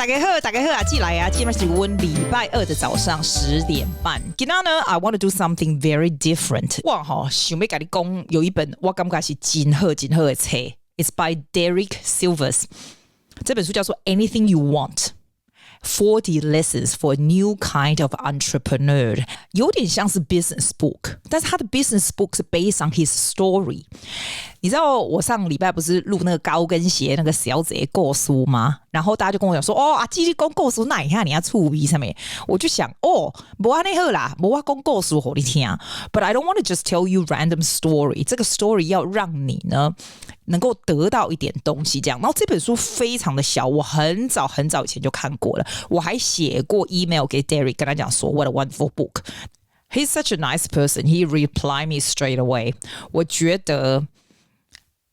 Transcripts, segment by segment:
大家好，大家好啊！进来啊！今天是我礼拜二的早上10点半。今天呢 ，I want to do something very different。我想要跟你讲，有一本我感觉是真好的书 ，It's by Derek Sivers。这本书叫做《Anything You Want》。40 lessons for a new kind of entrepreneur， 有点像是 business book， 但是他的 business book 是 based on his story。你知道我上礼拜不是录那个高跟鞋那个小姐故事吗？然后大家就跟我讲说，阿姐你讲故事哪一下你要触笔上面？我就想，不安尼好啦，不我讲故事给你听。But I don't want to just tell you random story。这个 story 要让你呢能够得到一点东西，这样。然后这本书非常的小，我很早以前就看过了，我还写过 email 给 Derek， 跟他讲说 What a wonderful book。He's such a nice person. He replied me straight away。我觉得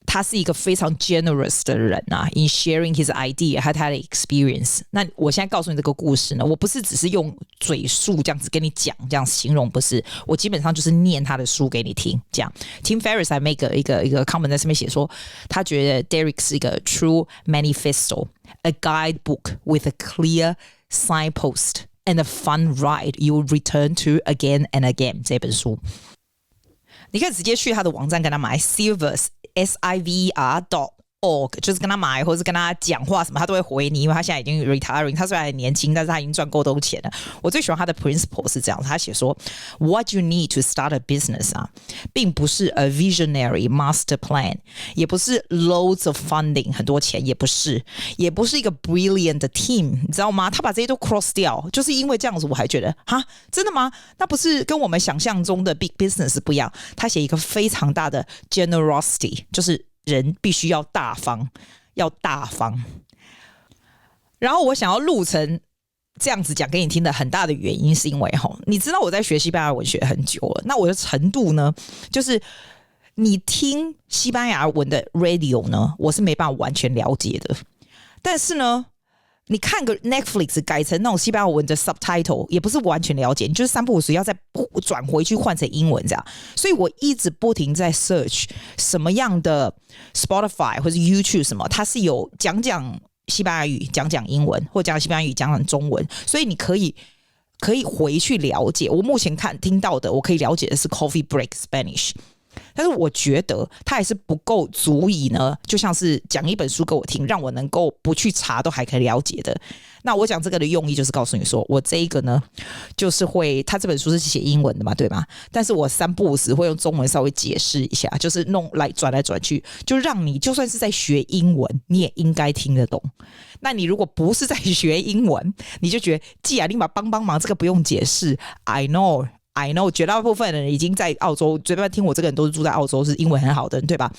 他是一个非常 generous 的人啊 in sharing his idea 和他的 experience。 那我现在告诉你这个故事呢，我不是只是用嘴述这样子跟你讲，这样形容，不是，我基本上就是念他的书给你听，这样。Tim Ferriss 还 make 一个 comment 在上面写说，他觉得 Derek 是一个 true manifesto， a guidebook with a clear signpost and a fun ride you will return to again and again。 这本书你可以直接去他的网站跟他买 Sivers Sivers.org， 就是跟他买或是跟他讲话什么他都会回你，因为他现在已经 retiring， 他虽然很年轻，但是他已经赚够多钱了。我最喜欢他的 principle 是这样，他写说 What you need to start a business 并不是 a visionary master plan， 也不是 loads of funding 很多钱，也不是一个 brilliant team， 你知道吗？他把这些都 cross 掉，就是因为这样子我还觉得真的吗？那不是跟我们想象中的 big business 不一样。他写一个非常大的 generosity， 就是人必须要大方。然后我想要录成这样子讲给你听的很大的原因是因为你知道我在学西班牙文学很久了，那我的程度呢，就是你听西班牙文的 radio 呢，我是没办法完全了解的，但是呢你看个 Netflix 改成那种西班牙文的 subtitle 也不是完全了解，你就是3不5时要再转回去换成英文这样。所以我一直不停在 search 什么样的 Spotify 或是 YouTube 什么，它是有讲西班牙语讲英文，或讲西班牙语讲中文，所以你可以回去了解。我目前听到的我可以了解的是 Coffee Break Spanish，但是我觉得它还是不够足以呢，就像是讲一本书给我听，让我能够不去查都还可以了解的。那我讲这个的用意就是告诉你说，我这一个呢，就是会，他这本书是写英文的嘛，对吗？但是我3不5时会用中文稍微解释一下，就是弄来转来转去，就让你就算是在学英文，你也应该听得懂。那你如果不是在学英文，你就觉得既然你帮忙，这个不用解释 I know， 绝大部分人已经在澳洲，最般听我这个人都是住在澳洲，是英文很好的人，对吧？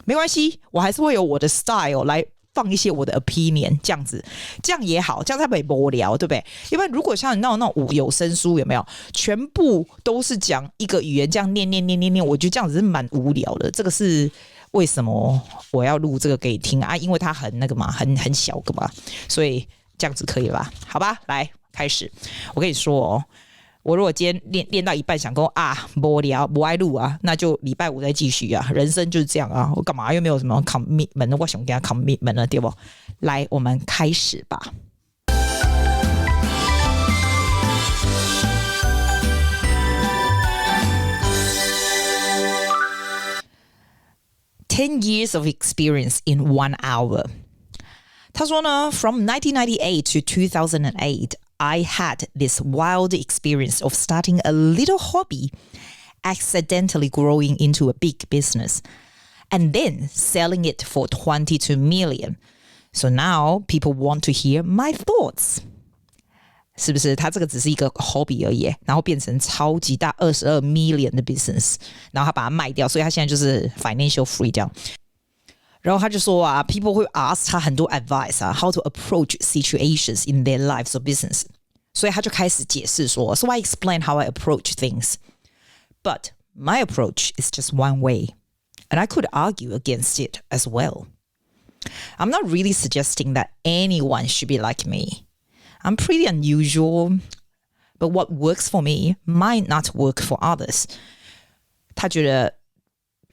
没关系，我还是会有我的 style 来放一些我的 opinion， 这样子，这样也好，这样才不会无聊，对不对？因为如果像你那种有声书，有没有全部都是讲一个语言这样念，我觉得这样子是蛮无聊的。这个是为什么我要录这个给你听啊？因为它很那个嘛，很小个嘛，所以这样子可以吧？好吧，来开始。我跟你说我如果今天练到一半想说无聊不爱录啊，那就礼拜5再继续啊。人生就是这样啊，我干嘛又没有什么 commitment， 我想给他 commitment 了，对不？来，我们开始吧。10 years of experience in 1 hour。他说呢 ，From 1998 to 2008。I had this wild experience of starting a little hobby, accidentally growing into a big business, and then selling it for 22 million. So now people want to hear my thoughts. 是不是他这个只是一个 hobby 而已，然后变成超级大22 million 的 business， 然后他把它卖掉，所以他现在就是 financial free 这样。然后他就说people 会 ask 他很多 advice how to approach situations in their lives or business。所以他就开始解释说 So I explain how I approach things. But my approach is just one way. And I could argue against it as well. I'm not really suggesting that anyone should be like me. I'm pretty unusual. But what works for me might not work for others. 他觉得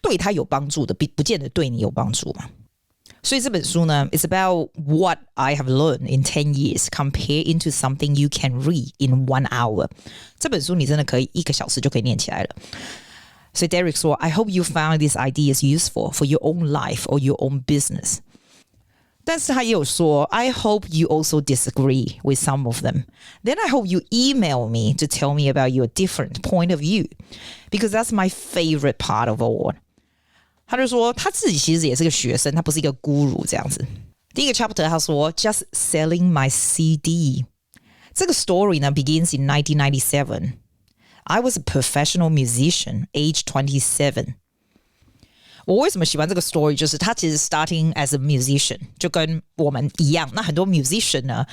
对他有帮助的不见得对你有帮助嘛。所以这本书呢 It's about what I have learned in 10 years compare into something you can read in 1 hour 这本书你真的可以1个小时就可以念起来了。所以 Derek 说 I hope you found these ideas useful for your own life or your own business 但是他也有说 I hope you also disagree with some of them then I hope you email me to tell me about your different point of view because that's my favorite part of all他就说他自己其实也是个学生他不是一个 guru 这样子。第一个 chapter 他说 Just selling my CD 这个 story 呢 begins in 1997 I was a professional musician age 27我为什么喜欢这个 story 就是他其实 starting as a musician 就跟我们一样那很多 musician 呢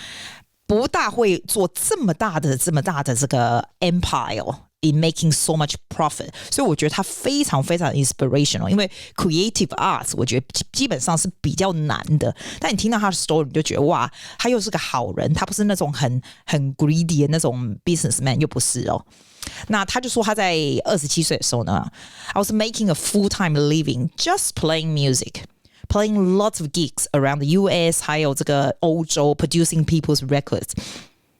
不大会做这么大的这个 empire in making so much profit 所以我觉得他非常非常 inspirational 因为 creative arts 我觉得基本上是比较难的但你听到他的 story 你就觉得哇他又是个好人他不是那种很 greedy 的那种 businessman 又不是哦那他就说他在27岁的时候呢 I was making a full-time living just playing music playing lots of gigs around the US 还有这个欧洲 producing people's records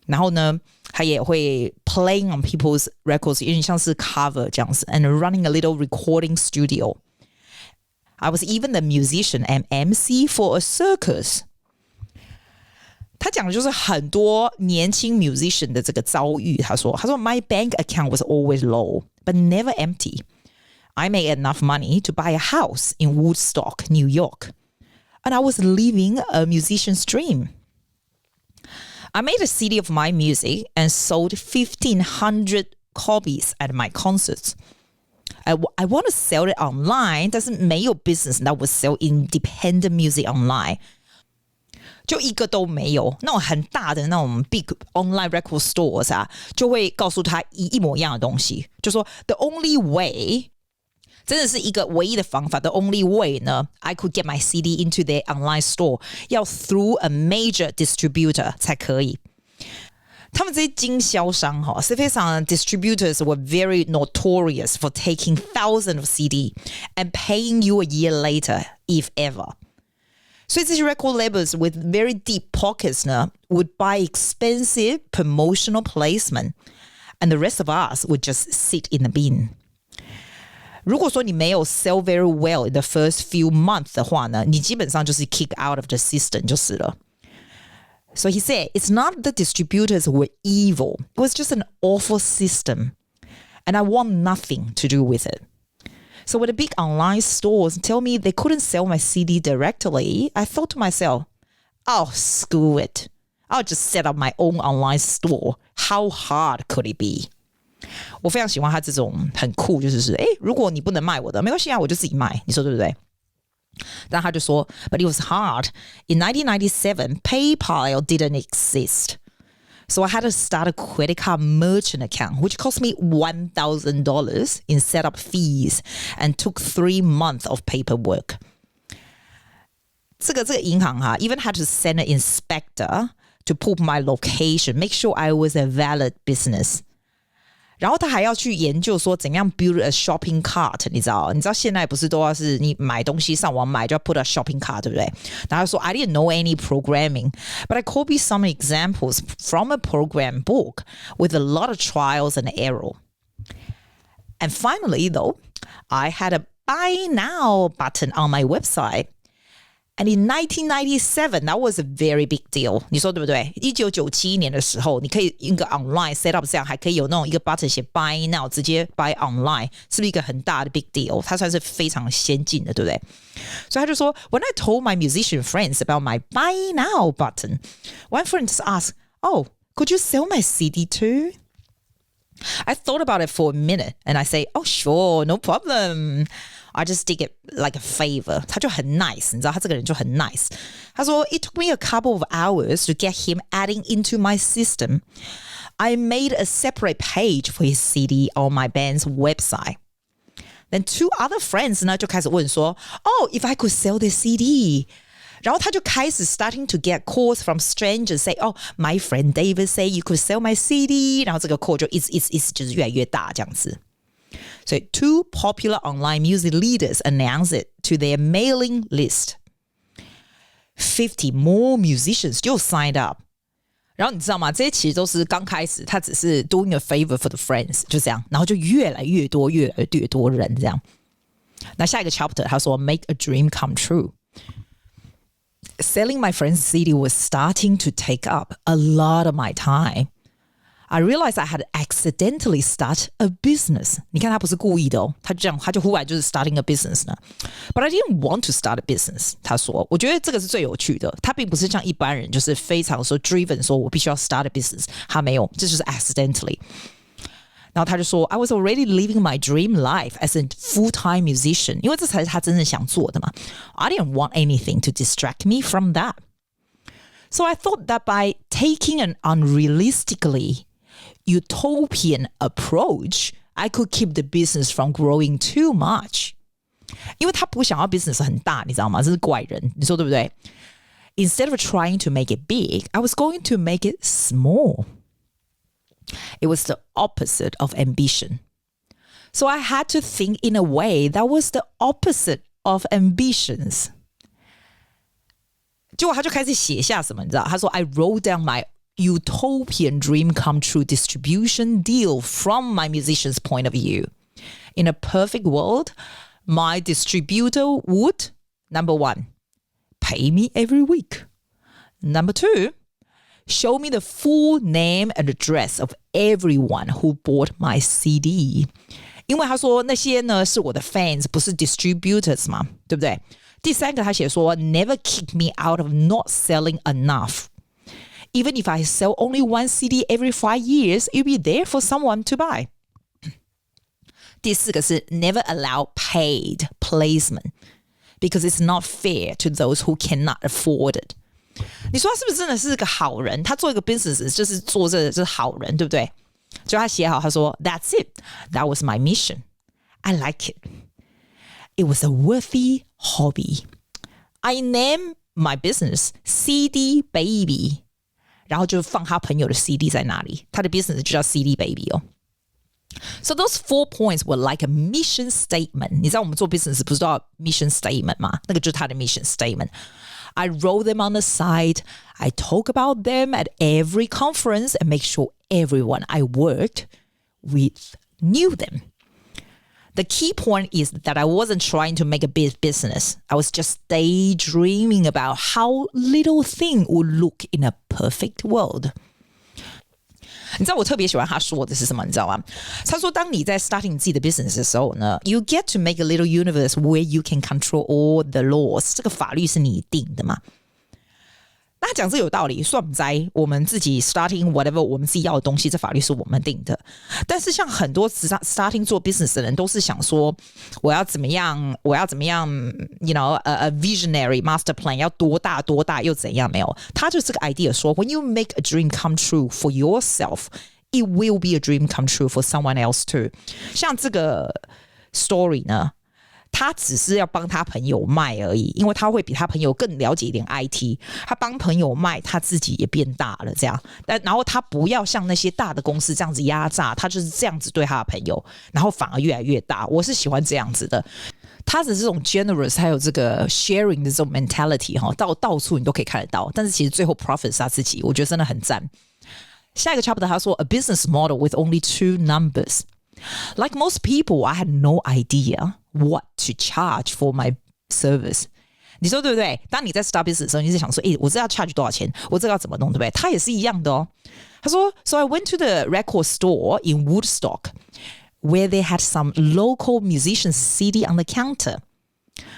然后呢他也会 playing on people's records 有点像是 cover 这样子 and running a little recording studio I was even the musician and MC for a circus他讲的就是很多年轻 musician 的这个遭遇他说 my bank account was always low but never empty I made enough money to buy a house in Woodstock, New York and I was living a musician's dream I made a CD of my music and sold 1,500 copies at my concerts. I want to sell it online, 但是没有 business that would sell independent music online. 就一个都没有，那种很大的那种 big online record stores 啊，就会告诉他一模一样的东西，就说 the only way。真的是一个唯一的方法 The only way 呢 I could get my CD into their online store 要 through a major distributor 才可以他们这些经销商是非常 distributors were very notorious for taking thousands of CD and paying you a year later if ever 所以这些 record labels with very deep pockets 呢 would buy expensive promotional placement and the rest of us would just sit in the bin如果说你没有 sell very well in the first few months 的话呢你基本上就是 kick out of the system 就是了 So he said it's not the distributors who were evil it was just an awful system and I want nothing to do with it So when the big online stores tell me they couldn't sell my CD directly I thought to myself oh screw it I'll just set up my own online store how hard could it be我非常喜欢他这种很酷就是如果你不能卖我的没关系啊我就自己卖你说对不对但他就说 But it was hard In 1997 PayPal didn't exist So I had to start a credit card merchant account which cost me $1,000 in setup fees and took 3 months of paperwork 这个银行even had to send an inspector to prove my location make sure I was a valid business然后他还要去研究说怎样 build a shopping cart 你知道现在不是都要是你买东西上网买就要 put a shopping cart 对不对然后他说 I didn't know any programming but I copied some examples from a program book with a lot of trials and error and finally though I had a buy now button on my website And in 1997, that was a very big deal. 你说对不对？1997年的时候，你可以一个 online set up 这样，还可以有那种一个 button 写 buy now， 直接 buy online， 是不是一个很大的 big deal？ 它算是非常先进的，对不对？所以他就说 ，When I told my musician friends about my buy now button, one friend asked, "Oh, could you sell my CD too?" I thought about it for a minute, and I say, "Oh, sure, no problem." I just did it like a favor. 他就很 nice, 你知道他这个人就很 nice. 他说 It took me a couple of hours to get him adding into my system. I made a separate page for his CD on my band's website. Then 2 other friends 呢就开始问说 Oh, if I could sell this CD. 然后他就开始 starting to get calls from strangers say, Oh, my friend David say you could sell my CD. 然后这个 call 就一直就是越来越大这样子。So 2 popular online music leaders announced it to their mailing list. 50 more musicians 就 signed up。然后你知道吗？这些其实都是刚开始，他只是 doing a favor for the friends， 就这样，然后就越来越多人这样。那下一个 chapter 他说 make a dream come true。Selling my friend's CD was starting to take up a lot of my time. I realized I had accidentally started a business. 你看他不是故意的哦，他就忽然就是 starting a business 呢。But I didn't want to start a business. 他说，我觉得这个是最有趣的。他并不是像一般人就是非常说 driven 说我必须要 start a business， 他没有，这就是 accidentally。然后他就说 I was already living my dream life as a full-time musician， 因为这才是他真正想做的嘛。I didn't want anything to distract me from that. So I thought that by taking an unrealistically utopian approach, I could keep the business from growing too much. 因为他不想要 business 很大，你知道吗？这是怪人，你说对不对？ Instead of trying to make it big, I was going to make it small.It was the opposite of ambition. So I had to think in a way that was the opposite of ambitions. 结果他就开始写下什么，你知道？他说 I wrote down my utopian dream come true distribution deal from my musician's point of view. In a perfect world, my distributor would, number one, pay me every week. Number two,Show me the full name and address of everyone who bought my CD. 因为他说那些呢是我的 fans， 不是 distributors 嘛，对不对？第三个他写说 Never kick me out of not selling enough. Even if I sell only one CD every 5 years, it'll be there for someone to buy. 第四个是 Never allow paid placement because it's not fair to those who cannot afford it.你说他是不是真的是个好人？他做一个 business 就是做这就是好人，对不对？就他写好，他说 That's it. That was my mission. I like it. It was a worthy hobby. I named my business CD Baby. 然后就放他朋友的 CD 在那里，他的 business 就叫 CD Baby 哦。So those 4 points were like a mission statement. 你知道我们做 business 不是都要 mission statement 吗？那个就是他的 mission statement.I wrote them on the side. I talk about them at every conference and make sure everyone I worked with knew them. The key point is that I wasn't trying to make a big business. I was just daydreaming about how little thing would look in a perfect world.你知道我特别喜欢他说的是什么？你知道吗？他说，当你在 starting 你自己的 business 的时候呢 ，you get to make a little universe where you can control all the laws。这个法律是你定的嘛？那他讲这有道理，算不在我们自己 starting whatever 我们自己要的东西，这法律是我们定的。但是像很多 starting 做 business 的人，都是想说我要怎么样 ，you know a visionary master plan 要多大又怎样没有？他就这个 idea 说 ，when you make a dream come true for yourself, it will be a dream come true for someone else too。像这个 story 呢？他只是要帮他朋友卖而已，因为他会比他朋友更了解一点 IT， 他帮朋友卖，他自己也变大了这样。然后他不要像那些大的公司这样子压榨，他就是这样子对他的朋友，然后反而越来越大。我是喜欢这样子的，他的这种 generous 还有这个 sharing 的这种 mentality 到处你都可以看得到。但是其实最后 profit 是他自己，我觉得真的很赞。下一个 chapter 他说 A business model with only 2 numbers.Like most people, I had no idea what to charge for my service. 你说对不对？当你在 start business 的时候，你是想说，我这要 charge 多少钱？我这个要怎么弄，对不对？他也是一样的哦。他说 ，So I went to the record store in Woodstock, where they had some local musicians' CD on the counter.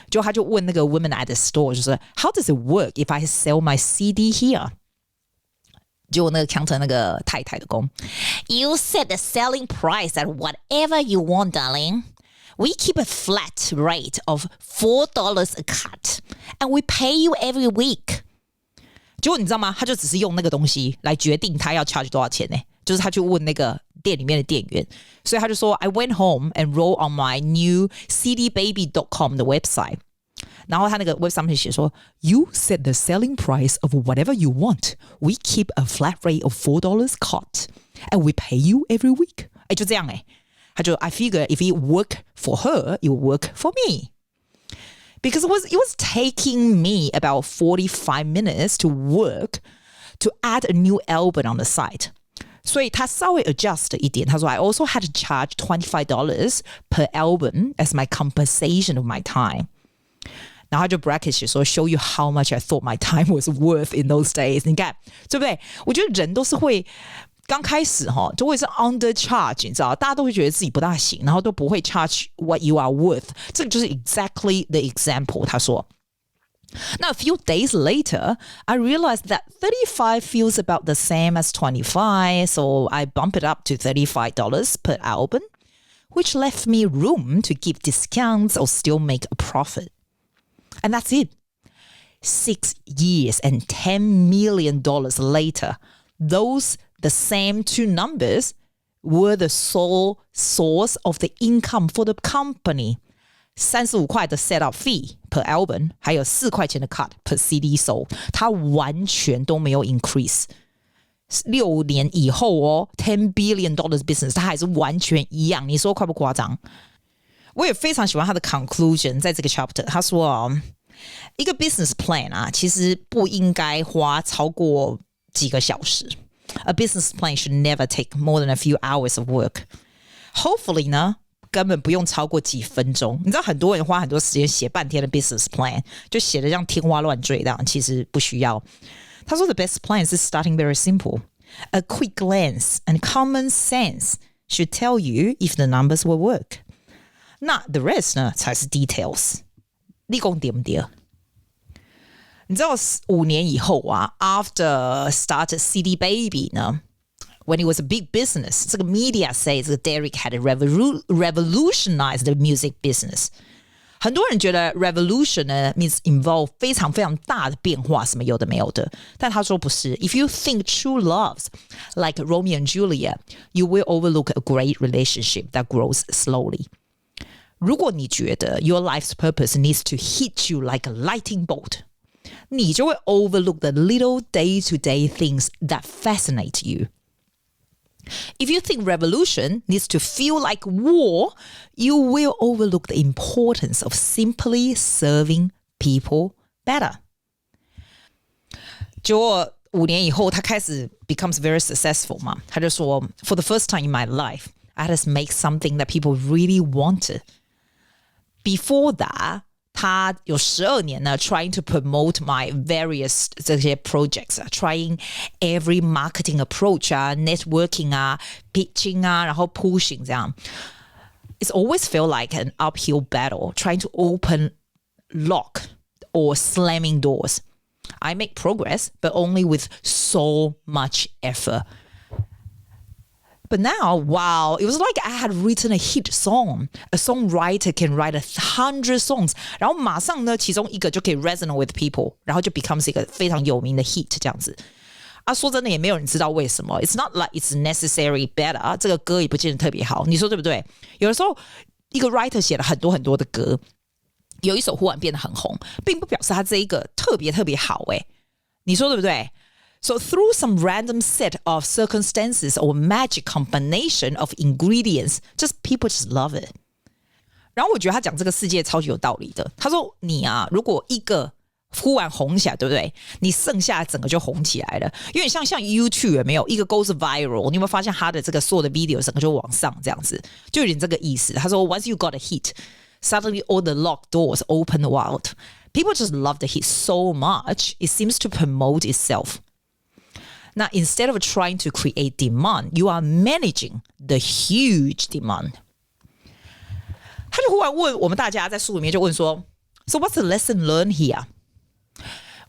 就他就问那个 woman at the store， 就是 How does it work if I sell my CD here?结果那个 counter 那个太太的工 You set the selling price at whatever you want, darling. We keep a flat rate of $4 a cut, and we pay you every week. 结果你知道吗？他就只是用那个东西来决定他要 charge 多少钱呢？就是他去问那个店里面的店员，所以他就说 I went home and wrote on my new cdbaby.com 的 website.然后他那个 website 上面写说 You set the selling price of whatever you want. We keep a flat rate of $4 cut. And we pay you every week. 就这样他就 I figure if it work for her, it will work for me. because it was taking me about 45 minutes to work to add a new album on the site. 所以他稍微 adjust 一点，他说 I also had to charge $25 per album as my compensation of my time. 然后他就 bracket 写说 show you how much I thought my time was worth in those days. 你看对不对？我觉得人都是会刚开始就会是 undercharge， 你知道，大家都会觉得自己不大行，然后都不会 charge what you are worth。这个就是 exactly the example。他说。Now, a few days later, I realized that 35 feels about the same as 25, so I bumped it up to $35 per album, which left me room to give discounts or still make a profit. And that's it. 6 years and $10 million later, the same two numbers were the sole source of the income for the company.35块的 setup fee per album， 还有4块钱的 cut per CD sold， 它完全都没有 increase。6年以后$10 billion business， 它还是完全一样。你说夸不夸张？我也非常喜欢他的 conclusion， 在这个 chapter， 他说一个 business plan 其实不应该花超过几个小时。A business plan should never take more than a few hours of work. Hopefully 呢？根本不用超过几分钟，你知道很多人花很多时间写半天的 business plan， 就写得像天花乱坠这样，其实不需要。他说 the best plan is starting very simple. A quick glance and common sense should tell you if the numbers will work. 那 the rest 呢才是 details。你说对不对？你知道5年以后after started CD Baby 呢？When it was a big business, 这个 media say 这个 Derek had revolutionized the music business. 很多人觉得 revolution 呢 means involve 非常非常大的变化，什么有的没有的。但他说不是。If you think true loves like Romeo and Juliet, you will overlook a great relationship that grows slowly. 如果你觉得 your life's purpose needs to hit you like a lightning bolt, 你就会 overlook the little day-to-day things that fascinate you.If you think revolution needs to feel like war, you will overlook the importance of simply serving people better. 结果5年以后，他开始 becomes very successful 嘛，他就说 For the first time in my life, I had to make something that people really wanted. Before that, 他有12年呢 trying to promote my various 这些 projects trying every marketing approach networking pitching 然后 pushing 这样 It's always felt like an uphill battle trying to open lock or slamming doors. I make progress, but only with so much effort.But now, wow, it was like I had written a hit song. A songwriter can write 100 songs. 然后马上呢，其中一个就可以 resonate with people. 然后就 becomes 一个非常有名的 hit 这样子。说真的也没有人知道为什么。It's not like it's necessarily better. 这个歌也不见得特别好。你说对不对？有的时候一个 writer 写了很多很多的歌，有一首忽然变得很红，并不表示他这一个特别特别好。你说对不对？So through some random set of circumstances or magic combination of ingredients, just people just love it. 然后我觉得他讲这个世界超级有道理的。他说你如果一个忽然红起来，对不对？你剩下整个就红起来了。因为像 YouTube 有没有一个 goes viral， 你有没有发现他的这个所有的 video 整个就往上这样子，就有点这个意思。他说 once you got a hit, suddenly all the locked doors open wide. People just love the hit so much, it seems to promote itself.Now, instead of trying to create demand, you are managing the huge demand. 他就忽然问我们大家在书里面就问说 So what's the lesson learned here?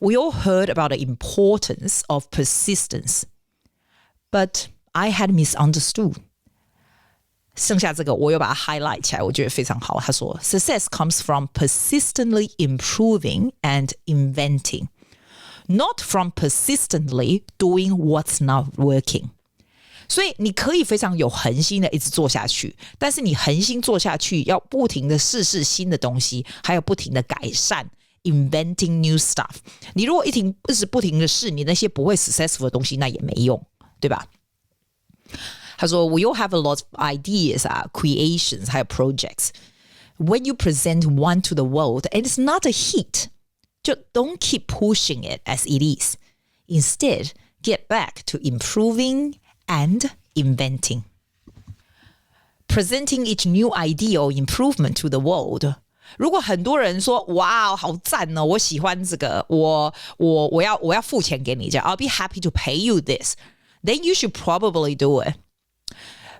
We all heard about the importance of persistence, but I had misunderstood. 剩下这个我又把它 highlight 起来，我觉得非常好。他说 Success comes from persistently improving and inventing.Not from persistently doing what's not working. 所以你可以非常有恒心的一直做下去，但是你恒心做下去要不停的试新的东西，还有不停的改善 inventing new stuff. 你如果一直不停的试你那些不会 successful 的东西，那也没用，对吧？他说 We all have a lot of ideas, creations, 还有 projects. when you present one to the world and it's not a hit, 就 don't keep pushing it as it is. Instead, get back to improving and inventing. Presenting each new idea or improvement to the world. 如果很多人说哇好赞哦，我喜欢这个，我要付钱给你，这样 I'll be happy to pay you this, then you should probably do it.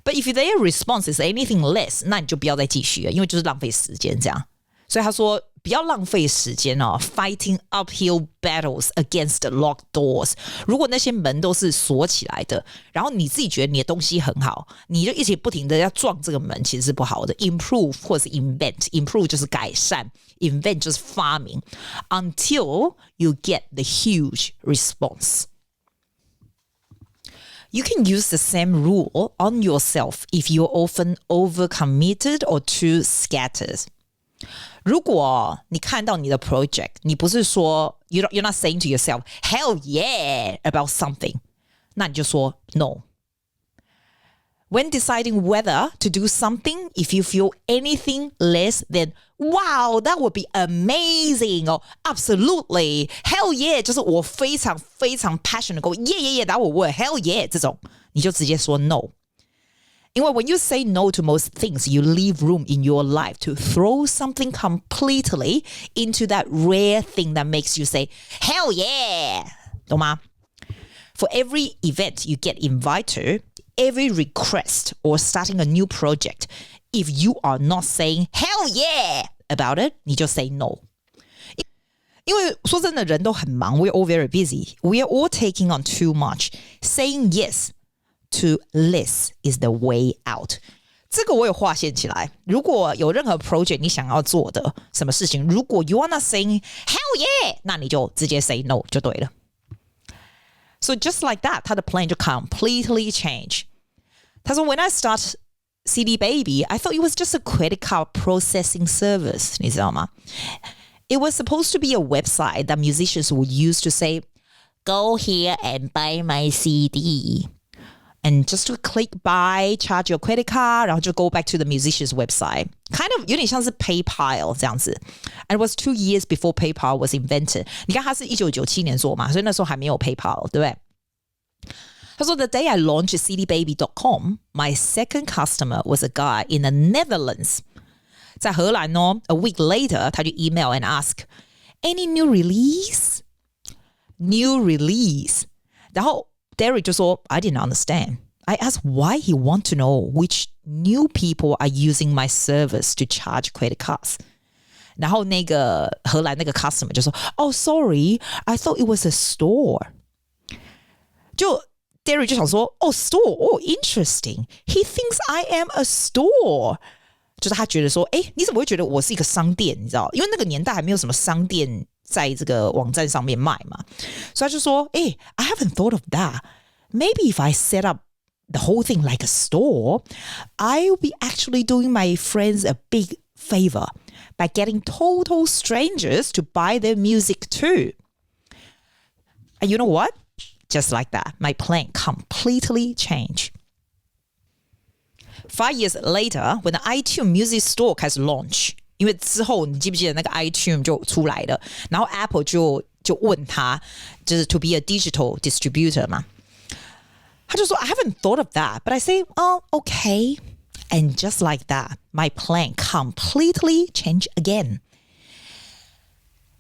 But if their response is anything less, 那你就不要再继续了，因为就是浪费时间这样。所以他说不要浪费时间哦 ，fighting uphill battles against locked doors. 如果那些门都是锁起来的，然后你自己觉得你的东西很好，你就一直不停的要撞这个门，其实是不好的。Improve 或是 invent，improve 就是改善 ，invent 就是发明。Until you get the huge response. You can use the same rule on yourself if you're often overcommitted or too scattered. 如果你看到你的 project, 你不是说 you're not saying to yourself, hell yeah, about something. 那你就说 no. When deciding whether to do something, if you feel anything less than wow, that would be amazing or absolutely, hell yeah, 就是我非常非常 passionate, go yeah, yeah, yeah, that would work, hell yeah, 这种你就直接说 no. 因为 when you say no to most things, you leave room in your life to throw something completely into that rare thing that makes you say, hell yeah! 懂吗？ For every event you get invited to, every request or starting a new project, if you are not saying, hell yeah! about it, 你就 say no. 因为说真的，人都很忙 we're all very busy. We are all taking on too much. Saying yes to less is the way out. 这个我有划线起来。如果有任何 project 你想要做的什么事情，如果 you are not saying hell yeah, 那你就直接 say no 就对了。So just like that, 他的 plan 就 completely change. 他说 When I start CD Baby, I thought it was just a credit card processing service. 你知道吗？ It was supposed to be a website that musicians would use to say, go here and buy my CD.And just to click buy, charge your credit card, 然后就 go back to the musician's website. Kind of 有点像是 PayPal 这样子。And it was 2 years before PayPal was invented. 你看他是1997年做嘛，所以那时候还没有 PayPal, 对不对？他说 The day I launched cdbaby.com, my second customer was a guy in the Netherlands. 在荷兰哦 A week later, 他就 email and ask, Any new release? New release. 然后Derek 就说 I didn't understand. I asked why he want to know which new people are using my service to charge credit cards. 然后那个荷兰那个 customer 就说 Oh, sorry, I thought it was a store. 就 Derek 就想说 Oh, store, oh, interesting. He thinks I am a store. 就是他觉得说你怎么会觉得我是一个商店，你知道因为那个年代还没有什么商店在这个网站上面卖嘛，所以他就说I haven't thought of that. Maybe if I set up the whole thing like a store, I'll be actually doing my friends a big favor by getting total strangers to buy their music too. And you know what? Just like that, my plan completely changed. 5 years later, when the iTunes Music Store 开始 launch, 因为之后你记不记得那个 iTunes 就出来了，然后 Apple 就问他，就是 to be a digital distributor 嘛，他就说 I haven't thought of that, but I say, oh, okay. And just like that, my plan completely changed again.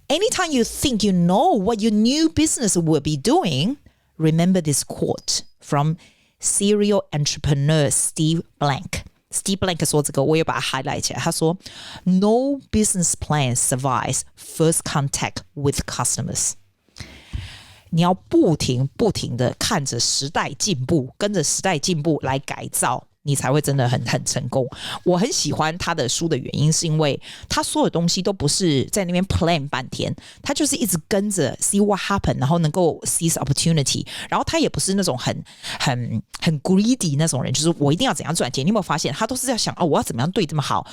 Anytime you think you know what your new business will be doing, remember this quote from serial entrepreneur Steve Blank.Steve Blank 说这个我也把它 highlight 起来，他说 No business plan survives first contact with customers. 你要不停的看着时代进步，跟着时代进步来改造，你才会真的很成功。我很喜欢他的书的原因是因为他所有东西都不是在那边 plan 半天，他就是一直跟着 see what happen， 然后能够 seize opportunity， 然后他也不是那种很 greedy 那种人，就是我一定要怎样赚钱。你有没有发现他都是在想我要怎么样对这么好，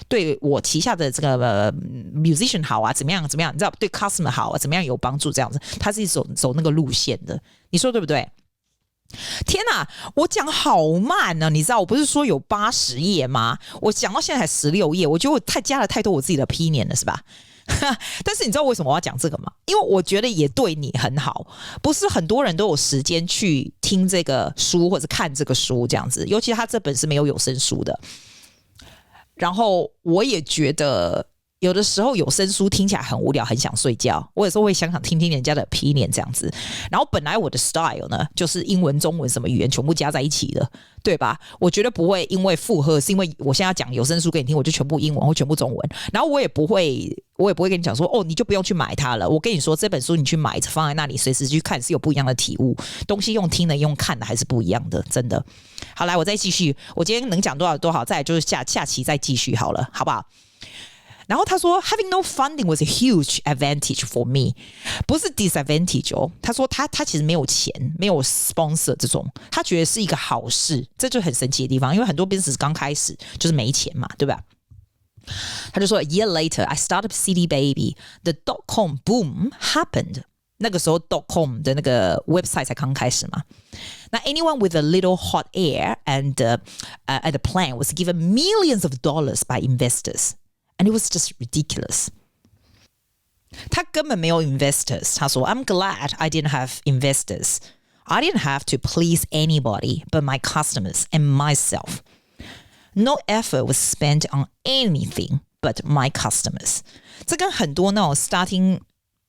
对我旗下的这个musician 好啊，怎么样你知道对 customer 好啊，怎么样有帮助这样子，他是走那个路线的，你说对不对天哪，我讲好慢呢，你知道我不是说有80页吗？我讲到现在才16页，我觉得我加了太多我自己的 opinion 了，是吧？但是你知道为什么我要讲这个吗？因为我觉得也对你很好，不是很多人都有时间去听这个书或者看这个书这样子，尤其他这本是没有有声书的。然后我也觉得有的时候有声书听起来很无聊，很想睡觉。我有时候会想听听人家的 opinion 这样子。然后本来我的 style 呢，就是英文、中文什么语言全部加在一起的，对吧？我觉得不会因为附和，是因为我现在要讲有声书给你听，我就全部英文或全部中文。然后我也不会跟你讲说，哦，你就不用去买它了。我跟你说，这本书你去买，放在那里，随时去看，是有不一样的体悟。东西用听的、用看的还是不一样的，真的。好，来，我再继续。我今天能讲多少多好，再来就是下期再继续好了，好不好？然后他说 having no funding was a huge advantage for me， 不是 disadvantage 哦。他说他其实没有钱，没有 sponsor 这种，他觉得是一个好事，这就很神奇的地方，因为很多 business 刚开始就是没钱嘛，对吧？他就说 a year later I started CD Baby, the .com boom happened。那个时候 .com 的那个 website 才刚开始嘛。那 anyone with a little hot air and a plan was given millions of dollars by investors.And it was just ridiculous. 他根本没有 investors. 他说 I'm glad I didn't have investors. I didn't have to please anybody but my customers and myself. No effort was spent on anything but my customers. 这跟很多那种 starting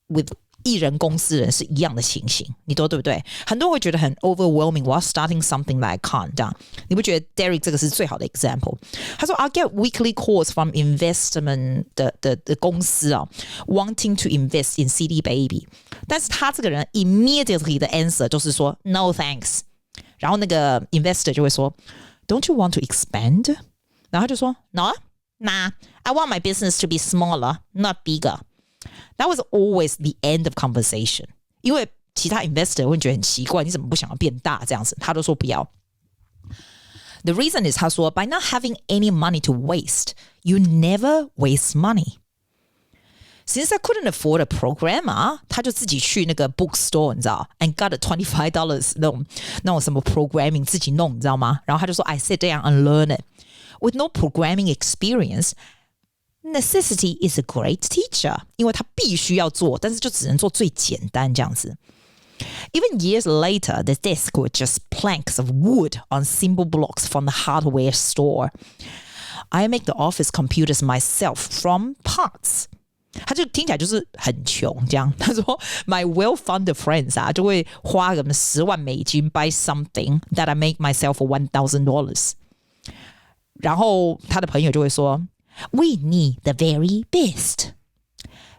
with艺人公司人是一样的情形，你都对不对？很多人会觉得很 overwhelming， 我要 starting something that I can't 这样，你不觉得 Derek 这个是最好的 example？ 他说 I'll get weekly calls from investment 的公司啊 ，wanting to invest in CD Baby， 但是他这个人 immediately 的 answer 就是说 no thanks， 然后那个 investor 就会说 Don't you want to expand？ 然后他就说 No， nah, I want my business to be smaller, not bigger。That was always the end of conversation. 因为其他 investor 会觉得很奇怪，你怎么不想要变大这样子？他都说不要。The reason is 他说 by not having any money to waste, you never waste money. Since I couldn't afford a programmer, 他就自己去那个 bookstore 你知道 and got a $25 那种什么 programming 自己弄你知道吗？然后他就说 I sit down and learn it. With no programming experience,Necessity is a great teacher， 因为他必须要做，但是就只能做最简单这样子。Even years later, the desk were just planks of wood on simple blocks from the hardware store. I make the office computers myself from parts. 他就聽起來就是很窮這樣。他說 My well-funded friends 啊，就會花咁$10萬buy something that I make myself for $1,000。然後他的朋友就會說We need the very best.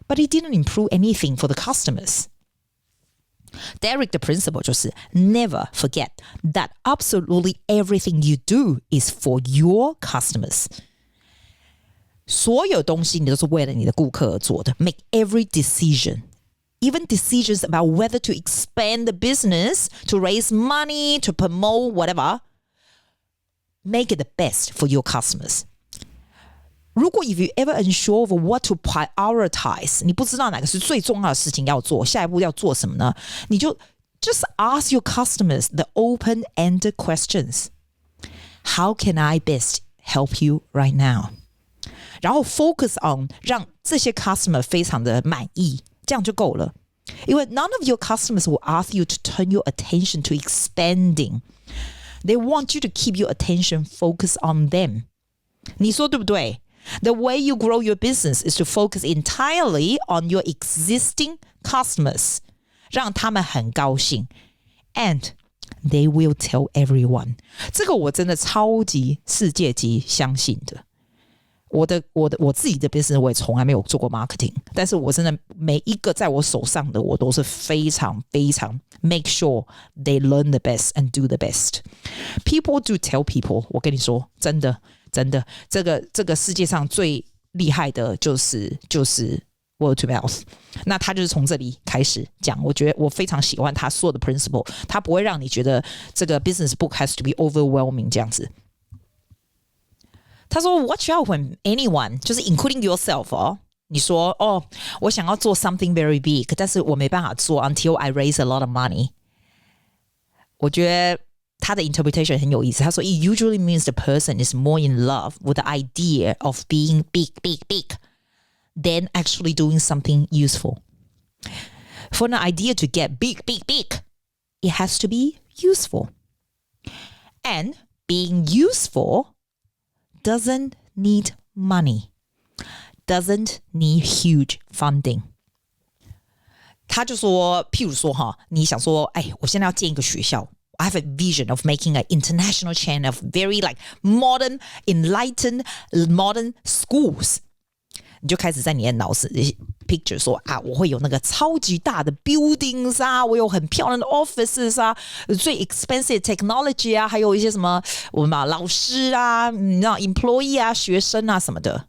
But it didn't improve anything for the customers. Derek 的 principle 就是 never forget that absolutely everything you do is for your customers. 所有东西你都是为了你的顾客而做的。Make every decision. Even decisions about whether to expand the business, to raise money, to promote whatever. Make it the best for your customers.如果 if you ever unsure of what to prioritize， 你不知道哪个是最重要的事情要做，下一步要做什么呢？你就 just ask your customers the open-ended questions. How can I best help you right now? 然后 focus on 让这些 customer 非常的满意，这样就够了。因为 none of your customers will ask you to turn your attention to expanding. They want you to keep your attention focused on them. 你说对不对？The way you grow your business is to focus entirely on your existing customers. 让他们很高兴 And they will tell everyone. 这个我真的超级世界级相信的。我自己的 business 我也从来没有做过 marketing， 但是我真的每一个在我手上的我都是非常非常 make sure they learn the best and do the best. People do tell people. 我跟你说真的这个世界上最厉害的就是 word to mouth。 那他就是从这里开始讲，我觉得我非常喜欢他所有的 principle， 他不会让你觉得这个 business book has to be overwhelming 这样子。他说 watch out when anyone 就是 including yourself 哦，你说哦我想要做 something very big， 但是我没办法做 until I raise a lot of money。我觉得他的 interpretation 很有意思。他说 It usually means the person is more in love with the idea of being big than actually doing something useful. For an idea to get big, it has to be useful. And being useful doesn't need money, doesn't need huge funding. 他就说，譬如说哈，你想说，哎，我现在要建一个学校。I have a vision of making an international chain of very like modern, enlightened, modern schools. 你就开始在你的脑子 picture 说啊，我会有那个超级大的 buildings 啊，我有很漂亮的 offices 啊，最 expensive technology 啊，还有一些什么我们老师啊，你知道 employee 啊，学生啊什么的。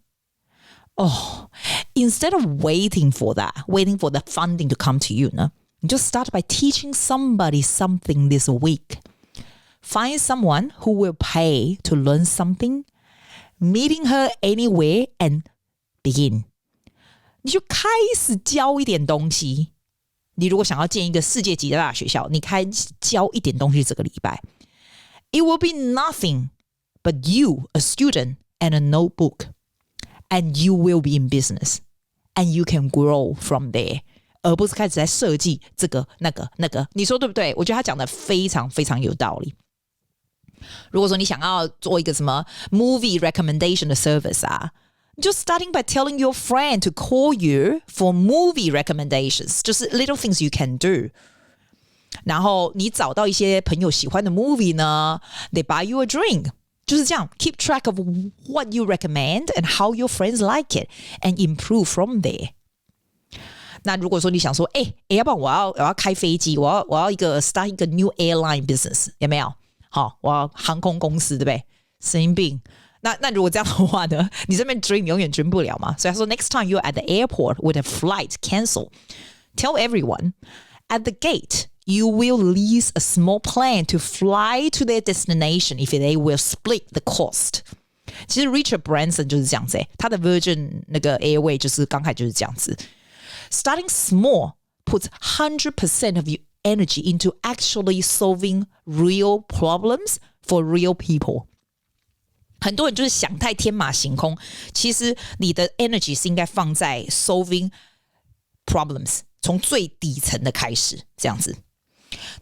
Oh, instead of waiting for the funding to come to you 呢？你就 start by teaching somebody something this week. Find someone who will pay to learn something, meeting her anywhere and begin. 你就开始教一点东西。你如果想要建一个世界级的大学校，你开始教一点东西这个礼拜。It will be nothing but you, a student, and a notebook. And you will be in business. And you can grow from there.而不是开始在设计这个那个，你说对不对？我觉得他讲的非常非常有道理。如果说你想要做一个什么 movie recommendation 的 service 啊，你就 starting by telling your friend to call you for movie recommendations， 就是 little things you can do。然后你找到一些朋友喜欢的 movie 呢 ，they buy you a drink。就是这样 keep track of what you recommend and how your friends like it and improve from there。那如果说你想说，要不然我要开飞机，我要start 一个 new airline business， 有没有？好，我要航空公司，对不对？神经病。那如果这样的话呢，你这边 dream 永远 dream 不了嘛。所以他说 next time you're at the airport with a flight cancel, tell everyone at the gate you will lease a small plane to fly to their destination if they will split the cost。其实 Richard Branson 就是这样子，他的 Virgin 那个 Airway 就是刚开始就是这样子。Starting small puts 100% of your energy into actually solving real problems for real people. 很多人就是想太天马行空，其实你的 energy 是应该放在 solving problems， 从最底层的开始，这样子。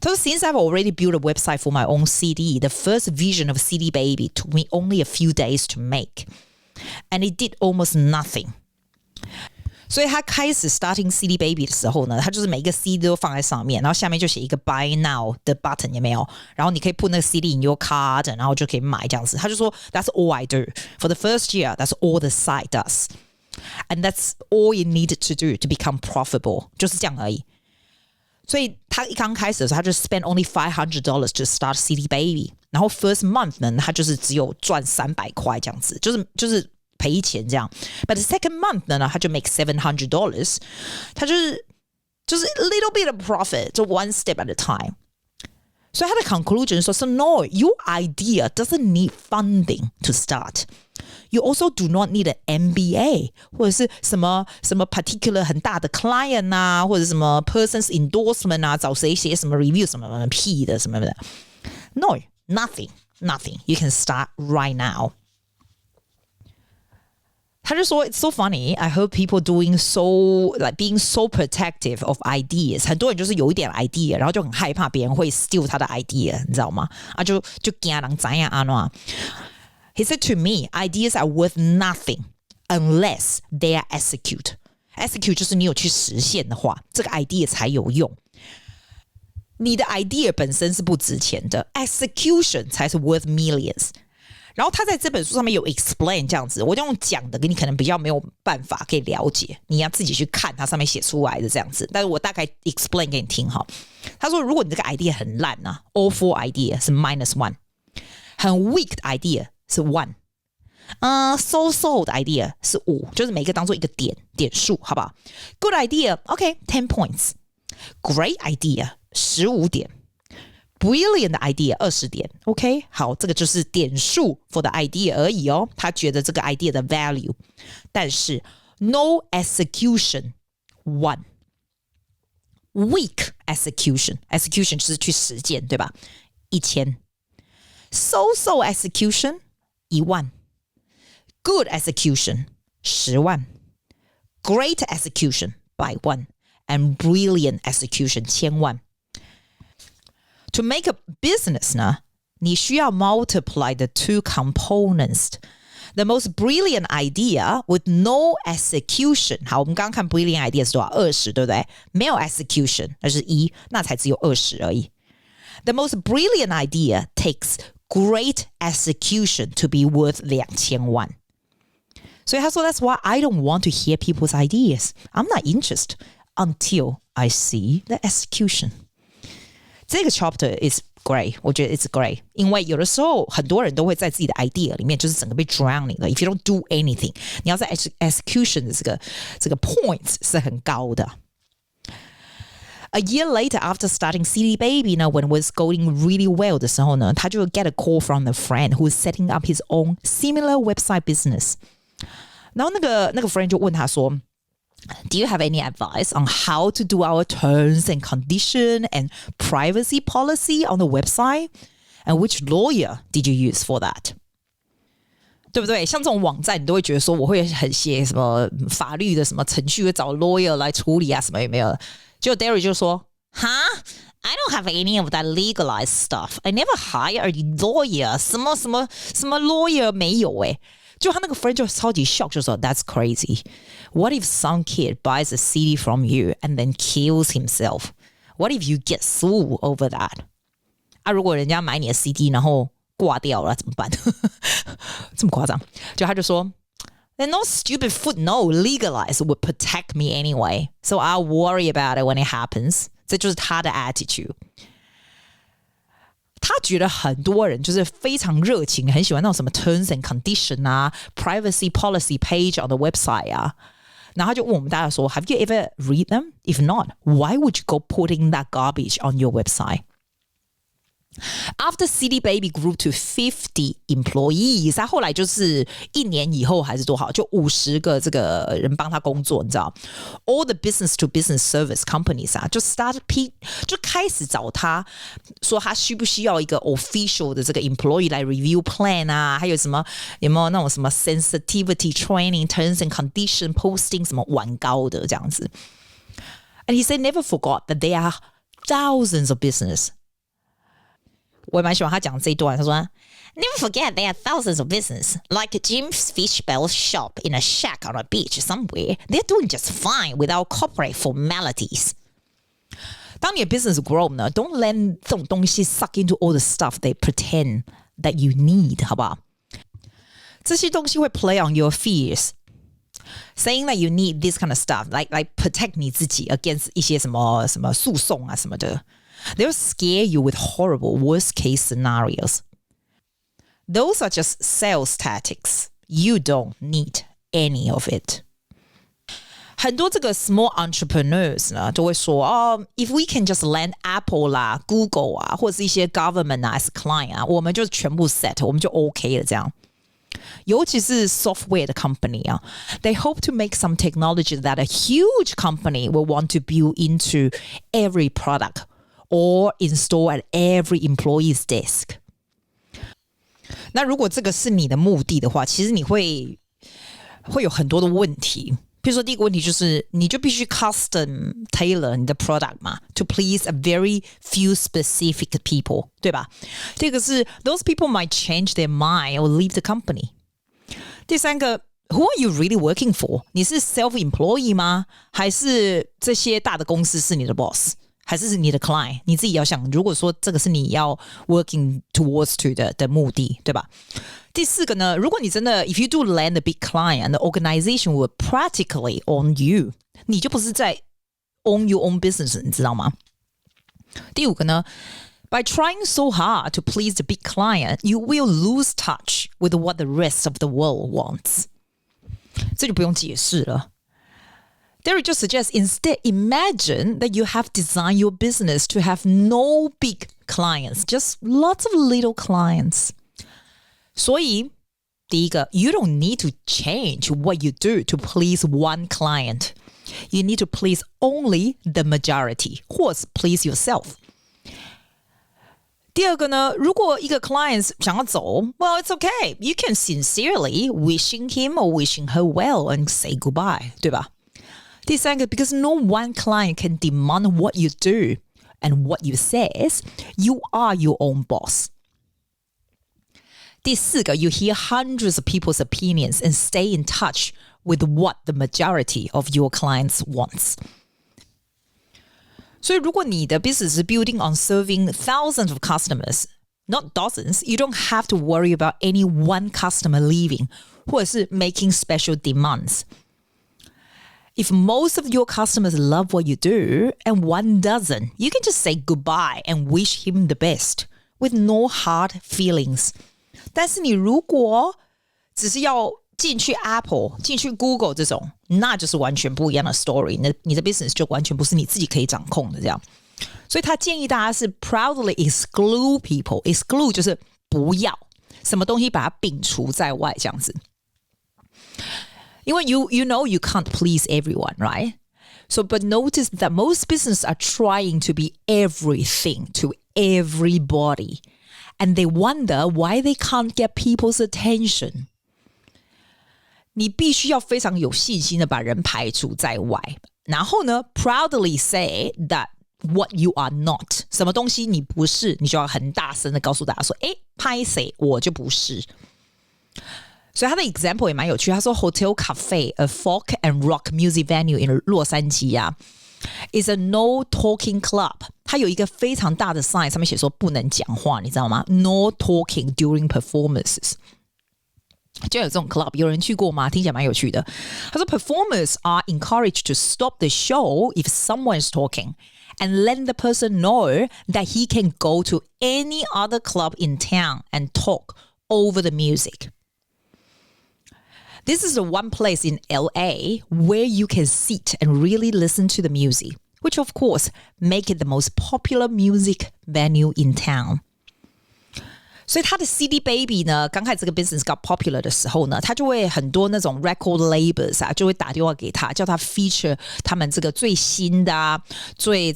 So since I've already built a website for my own CD, the first vision of CD Baby took me only a few days to make. And it did almost nothing. 所以他开始 starting CD Baby 的时候呢，他就是每一个 CD 都放在上面，然后下面就写一个 Buy Now 的 button， 有没有？然后你可以 put 那个 CD in your card， 然后就可以买这样子。他就说 That's all I do. For the first year, that's all the site does. And that's all it needed to do to become profitable. 就是这样而已。所以他一刚开始的时候，他就 spend only $500 to start CD Baby， 然后 first month 呢，他就是只有赚300块这样子，就是赔钱这样。But the second month 呢，他就 make $700， 他就是 a little bit of profit， 就 one step at a time。所以他的 conclusion 说 ，So no, your idea doesn't need funding to start. You also do not need an MBA 或者是什么 particular 很大的 client 啊，或者什么 person's endorsement 啊，找谁写什么 review 什么屁的什么的。No, nothing. You can start right now. 他就说 It's so funny. I heard people being so protective of ideas. 很多人就是有一点 idea， 然后就很害怕别人会 steal 他的 idea， 你知道吗？啊，就怕人怎样啊？He said to me, ideas are worth nothing unless they are execute. Execute 就是你有去实现的话，这个 idea 才有用。你的 idea 本身是不值钱的 ，execution 才是 worth millions。然后他在这本书上面有 explain 这样子，我就用讲的，你可能比较没有办法可以了解，你要自己去看它上面写出来的这样子。但是我大概 explain 给你听哈。他说，如果你这个 idea 很烂啊 ，all four idea 是 -1， 很 weak 的 idea 是 1， so 的 idea 是5，就是每个当做一个点数，好不好 ？Good idea, OK, 10 points. Great idea, 15点。Brilliant 的 idea 20点 OK 好，这个就是点数 for the idea 而已哦，他觉得这个 idea 的 value， 但是 no execution 1 weak execution 就是去实践，对吧？1000 so execution 10000 good execution 100000 great execution 100万 and brilliant execution 100000。 To make a business 呢，你需要 multiply the two components。 The most brilliant idea with no execution， 好，我们刚刚看 brilliant idea 是多少？20，对不对？没有 execution， 那是1，那才只有20而已。The most brilliant idea takes great execution to be worth 2000万。所以他说 That's why I don't want to hear people's ideas. I'm not interested until I see the execution. 这个 chapter is great， 我觉得 it's great， 因为有的时候很多人都会在自己的 idea 里面就是整个被 drowning 了。If you don't do anything， 你要在 execution 的这个 point 是很高的。A year later, after starting CD Baby 呢 when it was going really well 的时候呢，他就 get a call from a friend who was setting up his own similar website business。然后那个 friend 就问他说，Do you have any advice on how to do our terms and condition and privacy policy on the website? And which lawyer did you use for that? 对不对？像这种网站，你都会觉得说，我会很写什么法律的什么程序，会找 lawyer 来处理啊，什么有没有？结果 Derry 就说 ，Huh? I don't have any of that legalized stuff. I never hire a lawyer. 什么 lawyer 没有诶。就他那个 friend 就超级 shock， 就说 That's crazy. What if some kid buys a CD from you and then kills himself? What if you get sued over that? 啊，如果人家买你的 CD 然后挂掉了怎么办？这么夸张？就他就说 Then no stupid footnote legalized would protect me anyway. So I'll worry about it when it happens. 这就是他的 attitude。他觉得很多人就是非常热情，很喜欢那种什么 terms and condition 啊 privacy policy page on the website 啊，然后他就问我们大家说 Have you ever read them? If not, why would you go putting that garbage on your website? After CD Baby grew to 50 employees， 他后来就是1年以后还是多少，就50个这个人帮他工作，你知道 All the business to business service companies 啊，就开始找他说他需不需要一个 official 的这个 employee 来 review plan 啊，还有什么有没有那种什么 sensitivity training terms and condition posting 什么晚高的这样子。And he said never forgot that there are thousands of business。我也蛮喜欢他讲这一段，他说 Never forget there are thousands of business like Jim's Fish Bell shop in a shack on a beach somewhere. They're doing just fine without corporate formalities. 当你的 business grow 呢 don't let 这种东西 suck into all the stuff they pretend that you need， 好不好？这些东西会 play on your fears. Saying that you need this kind of stuff like protect 你自己 against 一些什么诉讼啊什么的。They'll scare you with horrible worst-case scenarios. Those are just sales tactics. You don't need any of it. 很多这个 small entrepreneurs 呢，都会说if we can just land Apple 啦、Google 啊，或者是一些 government 啊 as client 啊，我们就全部 set， 我们就 OK 了这样。尤其是 software 的 company 啊 they hope to make some technology that a huge company will want to build into every product or install at every employee's desk. 那如果这个是你的目的的话，其实你会有很多的问题。比如说第一个问题就是你就必须 custom tailor 你的 product 嘛 to please a very few specific people， 对吧？第二个是 those people might change their mind or leave the company。 第三个 who are you really working for？ 你是 self-employee 吗？还是这些大的公司是你的 boss？还是你的 client， 你自己要想，如果说这个是你要 working towards to 的目的，对吧？第四个呢，如果你真的 if you do land a big client, the organization will practically own you， 你就不是在 own your own business， 你知道吗？第五个呢 by trying so hard to please the big client, you will lose touch with what the rest of the world wants。 这就不用解释了。Derry just suggests instead imagine that you have designed your business to have no big clients, just lots of little clients. 所以第一个 you don't need to change what you do to please one client. You need to please only the majority, 或是 please yourself. 第二个呢，如果一个 client 想要走 well, it's okay. You can sincerely wishing him or wishing her well and say goodbye, 对吧？第三个 because no one client can demand what you do and what you says. You are your own boss. 第四个 you hear hundreds of people's opinions and stay in touch with what the majority of your clients wants. 所以如果你的 business is building on serving thousands of customers, not dozens, you don't have to worry about any one customer leaving 或者是 making special demands. If most of your customers love what you do and one doesn't, you can just say goodbye and wish him the best with no hard feelings. 但是你如果只是要进去 Apple 进去 Google 这种，那就是完全不一样的 story， 你的 business 就完全不是你自己可以掌控的这样。所以他建议大家是 proudly exclude people. Exclude 就是不要什么东西把它摒除在外这样子。因为 you know you can't please everyone, right? So but notice that most businesses are trying to be everything to everybody. And they wonder why they can't get people's attention. 你必须要非常有信心的把人排除在外，然后呢 proudly say that what you are not. 什么东西你不是，你就要很大声的告诉大家说，拍谁我就不是。所以他的 example 也蛮有趣，他说 Hotel Cafe, a folk and rock music venue in 洛杉矶啊，is a no talking club. 它有一个非常大的 sign， 上面写说不能讲话，你知道吗？ No talking during performances. 就有这种 club， 有人去过吗？听起来蛮有趣的。他说 performers are encouraged to stop the show if someone is talking and let the person know that he can go to any other club in town and talk over the music. This is the one place in LA where you can sit and really listen to the music, which of course make it the most popular music venue in town. 所以他的 CD Baby 呢，刚开始这个 business got popular 的时候呢，他就会很多那种 record labels 啊，就会打电话给他，叫他 feature 他们这个最新的啊，最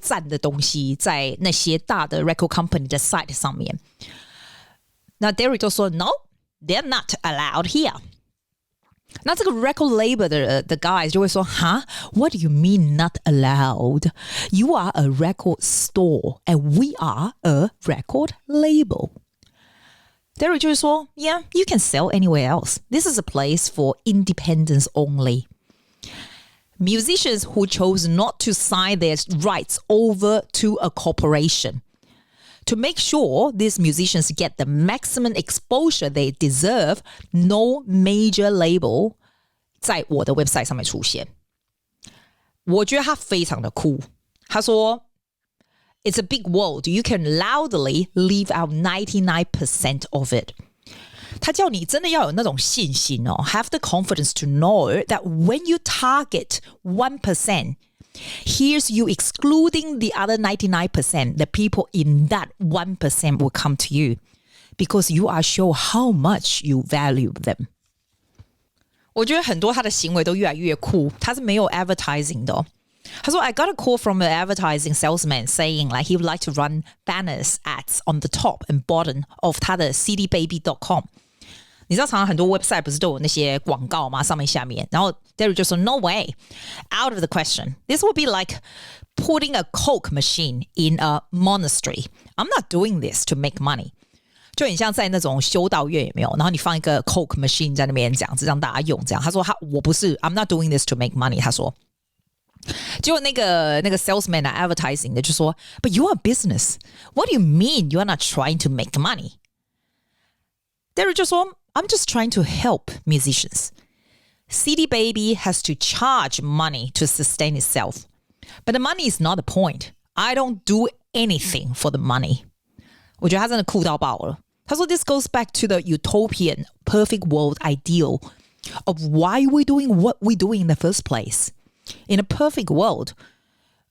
赞的东西，在那些大的 record company 的 site 上面。那 Derek 就说 No, they're not allowed here. 那这个 record label 的 guys 就会说哈 What do you mean not allowed? You are a record store and we are a record label. Derek 就会说 Yeah, you can sell anywhere else. This is a place for independents only. Musicians who chose not to sign their rights over to a corporation. To make sure these musicians get the maximum exposure they deserve, no major label 在我的 website 上面出现。我觉得他非常的酷。他说 It's a big world. You can loudly leave out 99% of it. 他叫你真的要有那种信心哦 Have the confidence to know that when you target 1%, here's you excluding the other 99%. The people in that 1% will come to you because you are sure how much you value them. 我觉得很多他的行为都越来越酷，他是没有 advertising 的哦。他说 I got a call from an advertising salesman saying like he would like to run banners ads on the top and bottom of 他的 cdbaby.com。你知道常常很多 website 不是都有那些广告吗？上面下面，然后 Derek 就说 No way, out of the question. This would be like putting a Coke machine in a monastery. I'm not doing this to make money. 就很像在那种修道院有没有？然后你放一个 Coke machine 在那边这样子让大家用这样。他说我不是 I'm not doing this to make money. 他说，结果那个 salesman 啊 advertising 的就说 But you are a business. What do you mean you are not trying to make money? Derek 就说I'm just trying to help musicians. CD Baby has to charge money to sustain itself. But the money is not the point. I don't do anything for the money. 我觉得他真的酷到爆了。他说 This goes back to the utopian perfect world ideal of why we're doing what we're doing in the first place. In a perfect world,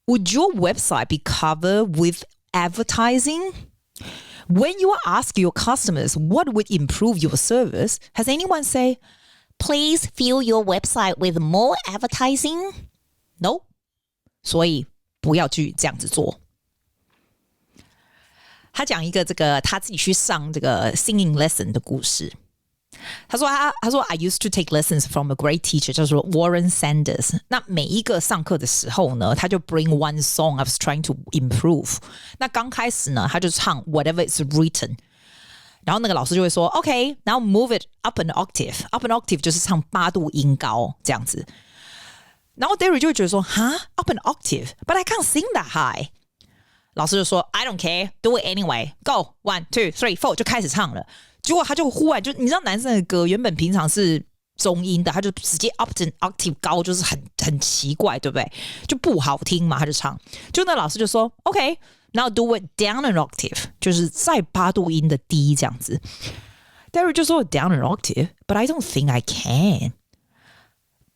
would your website be covered with advertising?When you ask your customers what would improve your service, has anyone say, please fill your website with more advertising? No， 所以不要去这样子做。他讲一个这个他自己去上这个 singing lesson 的故事。他说 I used to take lessons from a great teacher 叫做 Warren Sanders。 那每一个上课的时候呢，他就 bring one song I was trying to improve。 那刚开始呢，他就唱 whatever is written， 然后那个老师就会说 OK now move it up an octave。 up an octave 就是唱8度音高这样子。然后 Derry 就会觉得说up an octave but I can't sing that high。 老师就说 I don't care do it anyway go 1 2 3 4就开始唱了。结果他就忽然就你知道男生的歌原本平常是中音的，他就直接 up an octave 高，就是很奇怪，对不对？就不好听嘛，他就唱。就那老师就说 OK now do it down an octave， 就是再8度音的低这样子。 Derry 就说 down an octave but I don't think I can。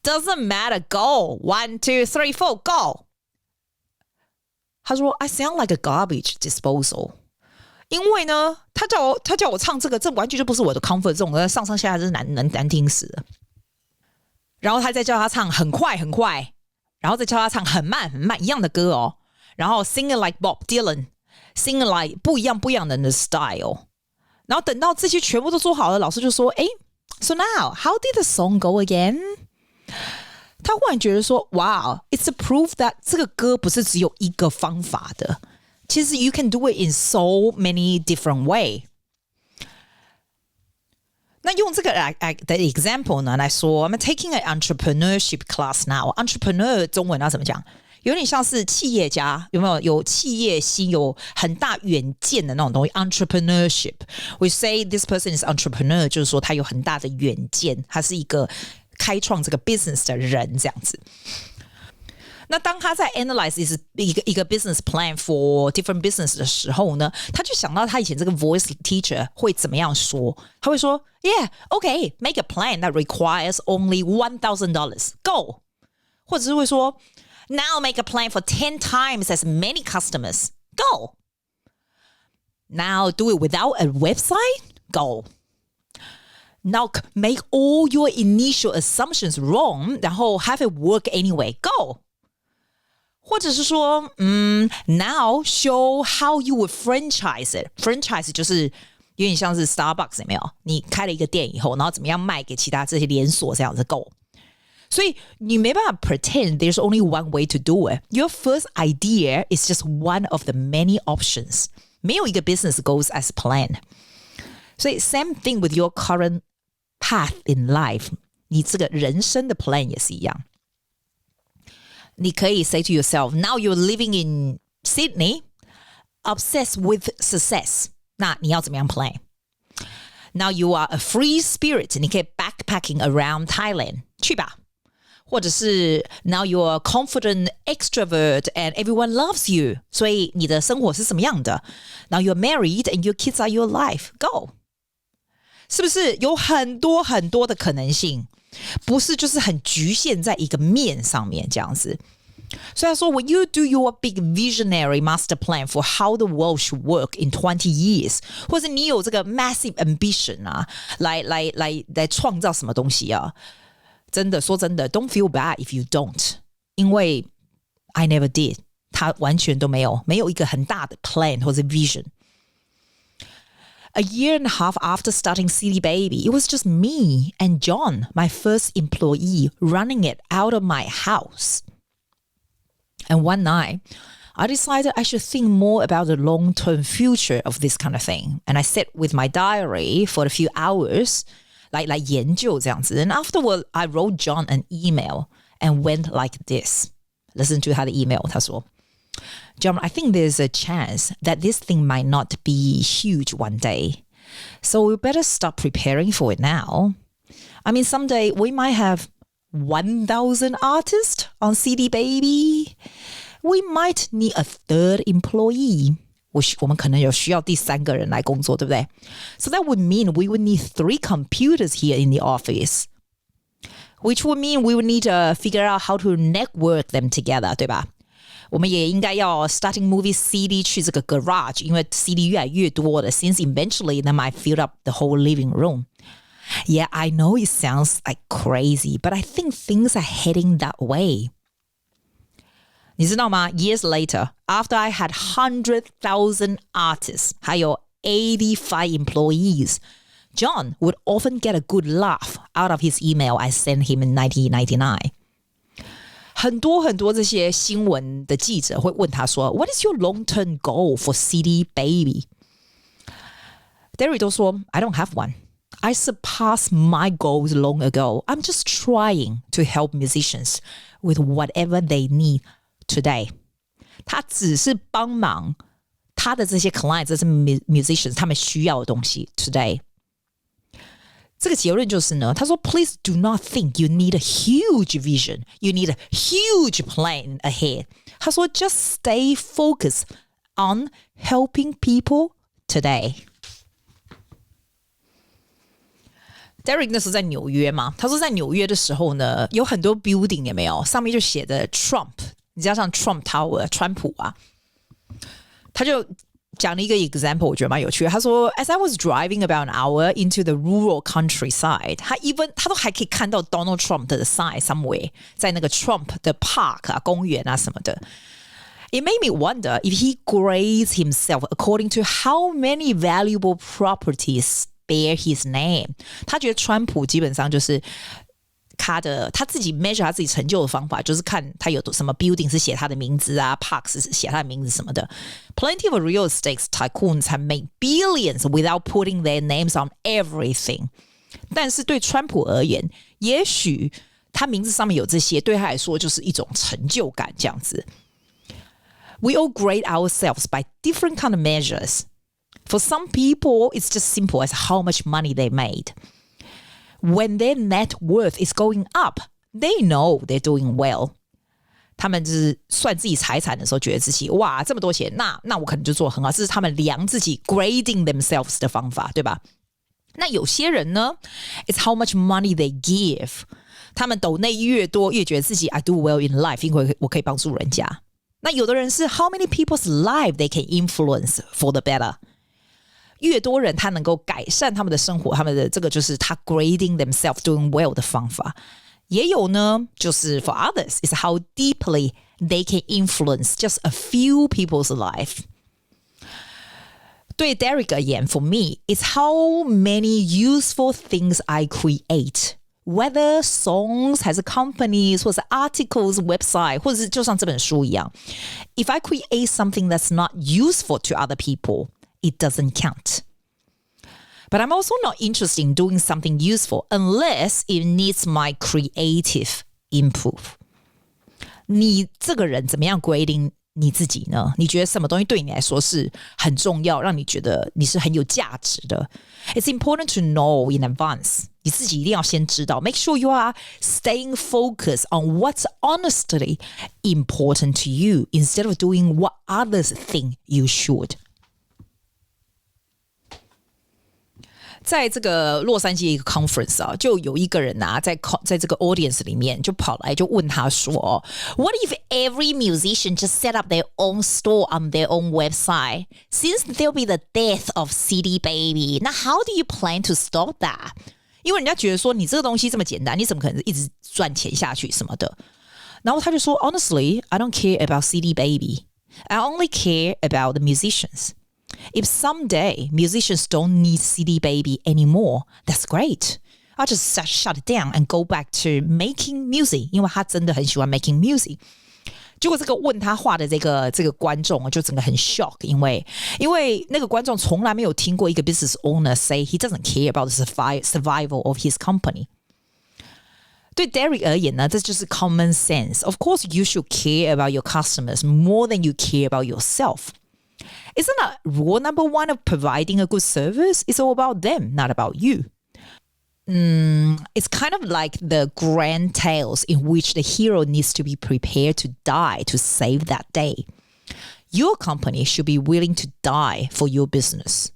Doesn't matter go 1 2 3 4 go。 他说 I sound like a garbage disposal。因为呢，他叫我唱这个，这完全就不是我的 comfort zone， 上上下下真是难听死了。然后他再叫他唱很快很快，然后再叫他唱很慢很慢，一样的歌哦。然后 singing like Bob Dylan，singing like 不一样的人的 style。然后等到这些全部都做好了，老师就说：“哎 ，So now how did the song go again？” 他忽然觉得说 ：“Wow, it's a proof that 这个歌不是只有一个方法的。”其实 you can do it in so many different way。 那用这个的 example 呢来说 I'm taking an entrepreneurship class now。 entrepreneur 中文要怎么讲？有点像是企业家，有没有？有企业心，有很大远见的那种东西。entrepreneurship we say this person is entrepreneur， 就是说他有很大的远见，他是一个开创这个 business 的人这样子。那当他在 analyze 一个 business plan for different business 的时候呢，他就想到他以前这个 voice teacher 会怎么样说。他会说 Yeah, okay, make a plan that requires only $1,000. Go. 或者是会说 Now make a plan for 10 times as many customers. Go. Now do it without a website. Go. Now make all your initial assumptions wrong, 然后 have it work anyway. Go. 或者是说now show how you would franchise it。 franchise 就是有点像是 Starbucks， 有没有？你开了一个店以后，然后怎么样卖给其他这些连锁这样子 go。 所以你没办法 pretend there's only one way to do it。 Your first idea is just one of the many options。 没有一个 business goes as planned。 所以 same thing with your current path in life， 你这个人生的 plan 也是一样。你可以 say to yourself, now you're living in Sydney, obsessed with success. 那你要怎么样 plan? Now you are a free spirit. 你可以 backpacking around Thailand. 去吧。或者是 now you're a confident extrovert and everyone loves you. 所以你的生活是什么样的？ Now you're married and your kids are your life. Go. 是不是有很多很多的可能性？不是就是很局限在一个面上面这样子。所以他说 when you do your big visionary master plan for how the world should work in 20 years， 或者你有这个 massive ambition 啊，来创造什么东西啊，真的说真的 don't feel bad if you don't， 因为 I never did， 他完全都没有一个很大的 plan 或者 vision。A year and a half after starting CD Baby, it was just me and John, my first employee, running it out of my house. And one night, I decided I should think more about the long-term future of this kind of thing. And I sat with my diary for a few hours, 来研究这样子. And afterward, I wrote John an email and went like this. Listen to 他的 email, 他说John, I think there's a chance that this thing might not be huge one day. So we better start preparing for it now. I mean, someday we might have 1,000 artists on CD Baby. We might need a third employee. 我们可能有需要第三个人来工作，对不对？ So that would mean we would need 3 computers here in the office. Which would mean we would need to figure out how to network them together, 对吧？我们也应该要 starting movie CD 去这个 garage， 因为 CD 越来越多了 since eventually they might fill up the whole living room. Yeah, I know it sounds like crazy, but I think things are heading that way. 你知道吗？ Years later, after I had 100,000 artists, 还有85 employees, John would often get a good laugh out of his email I sent him in 1999. 很多这些新闻的记者会问他说 What is your long-term goal for CD Baby? Derry 都说 I don't have one. I surpassed my goals long ago. I'm just trying to help musicians with whatever they need today. 他只是帮忙他的这些 clients, 这些 musicians 他们需要的东西 today. 这个结论就是呢，他说 Please do not think you need a huge vision. You need a huge plan ahead. 他说 Just stay focused on helping people today. Derek 那时候在纽约嘛，他说在纽约的时候呢，有很多 building 有没有？上面就写着 Trump， 你加上 Trump Tower， 川普啊，他就讲了一个 example， 我觉得蛮有趣的。他说 ，As I was driving about an hour into the rural countryside， 他都还可以看到 Donald Trump 的 sign somewhere， 在那个 Trump 的 park 啊、公园啊什么的。It made me wonder if he grades himself according to how many valuable properties bear his name. 他觉得川普基本上就是他自己 measure 他自己成就的方法，就是看他有什么 building 是写他的名字啊 ，park 是写他的名字什么的。Plenty of real estate tycoons have made billions without putting their names on everything. 但是对川普而言，也许他名字上面有这些，对他来说就是一种成就感这样子。We all grade ourselves by different kind of measures. For some people, it's just simple as how much money they made. When their net worth is going up, they know they're doing well. 他们就是算自己财产的时候，觉得自己哇这么多钱，那我可能就做得很好。这是他们量自己 grading themselves 的方法，对吧？那有些人呢 ，it's how much money they give. 他们抖内越多，越觉得自己 I do well in life， 因为我可以帮助人家。那有的人是 how many people's life they can influence for the better. 越多人他能够改善他们的生活，他们的这个就是他 grading themselves doing well 的方法。也有呢，就是 for others is how deeply they can influence just a few people's life. 对 Derek 而言 for me, it's how many useful things I create. Whether songs 还是 companies 或是 articles, website 或者是就像这本书一样 If I create something that's not useful to other people, it doesn't count. But I'm also not interested in doing something useful unless it needs my creative input. 你这个人怎么样 grading 你自己呢？你觉得什么东西对你来说是很重要，让你觉得你是很有价值的？ It's important to know in advance. 你自己一定要先知道 Make sure you are staying focused on what's honestly important to you instead of doing what others think you should.在这个洛杉矶一个 conference 啊，就有一个人啊，在这个 audience 里面就跑来就问他说 What if every musician just set up their own store on their own website? Since there'll be the death of CD Baby, now how do you plan to stop that? 因为人家觉得说你这个东西这么简单，你怎么可能一直赚钱下去什么的？然后他就说 Honestly, I don't care about CD Baby. I only care about the musicians.If someday musicians don't need CD Baby anymore, that's great. I'll just shut it down and go back to making music. 因为他真的很喜欢 making music. 结果这个问他话的这个观众就整个很 shock， 因为那个观众从来没有听过一个 business owner say he doesn't care about the survival of his company. 对 Derek 而言呢，这就是 common sense. Of course, you should care about your customers more than you care about yourself.Isn't that rule number one of providing a good service? It's all about them, not about you. It's kind of like the grand tales in which the hero needs to be prepared to die to save that day. Your company should be willing to die for your business.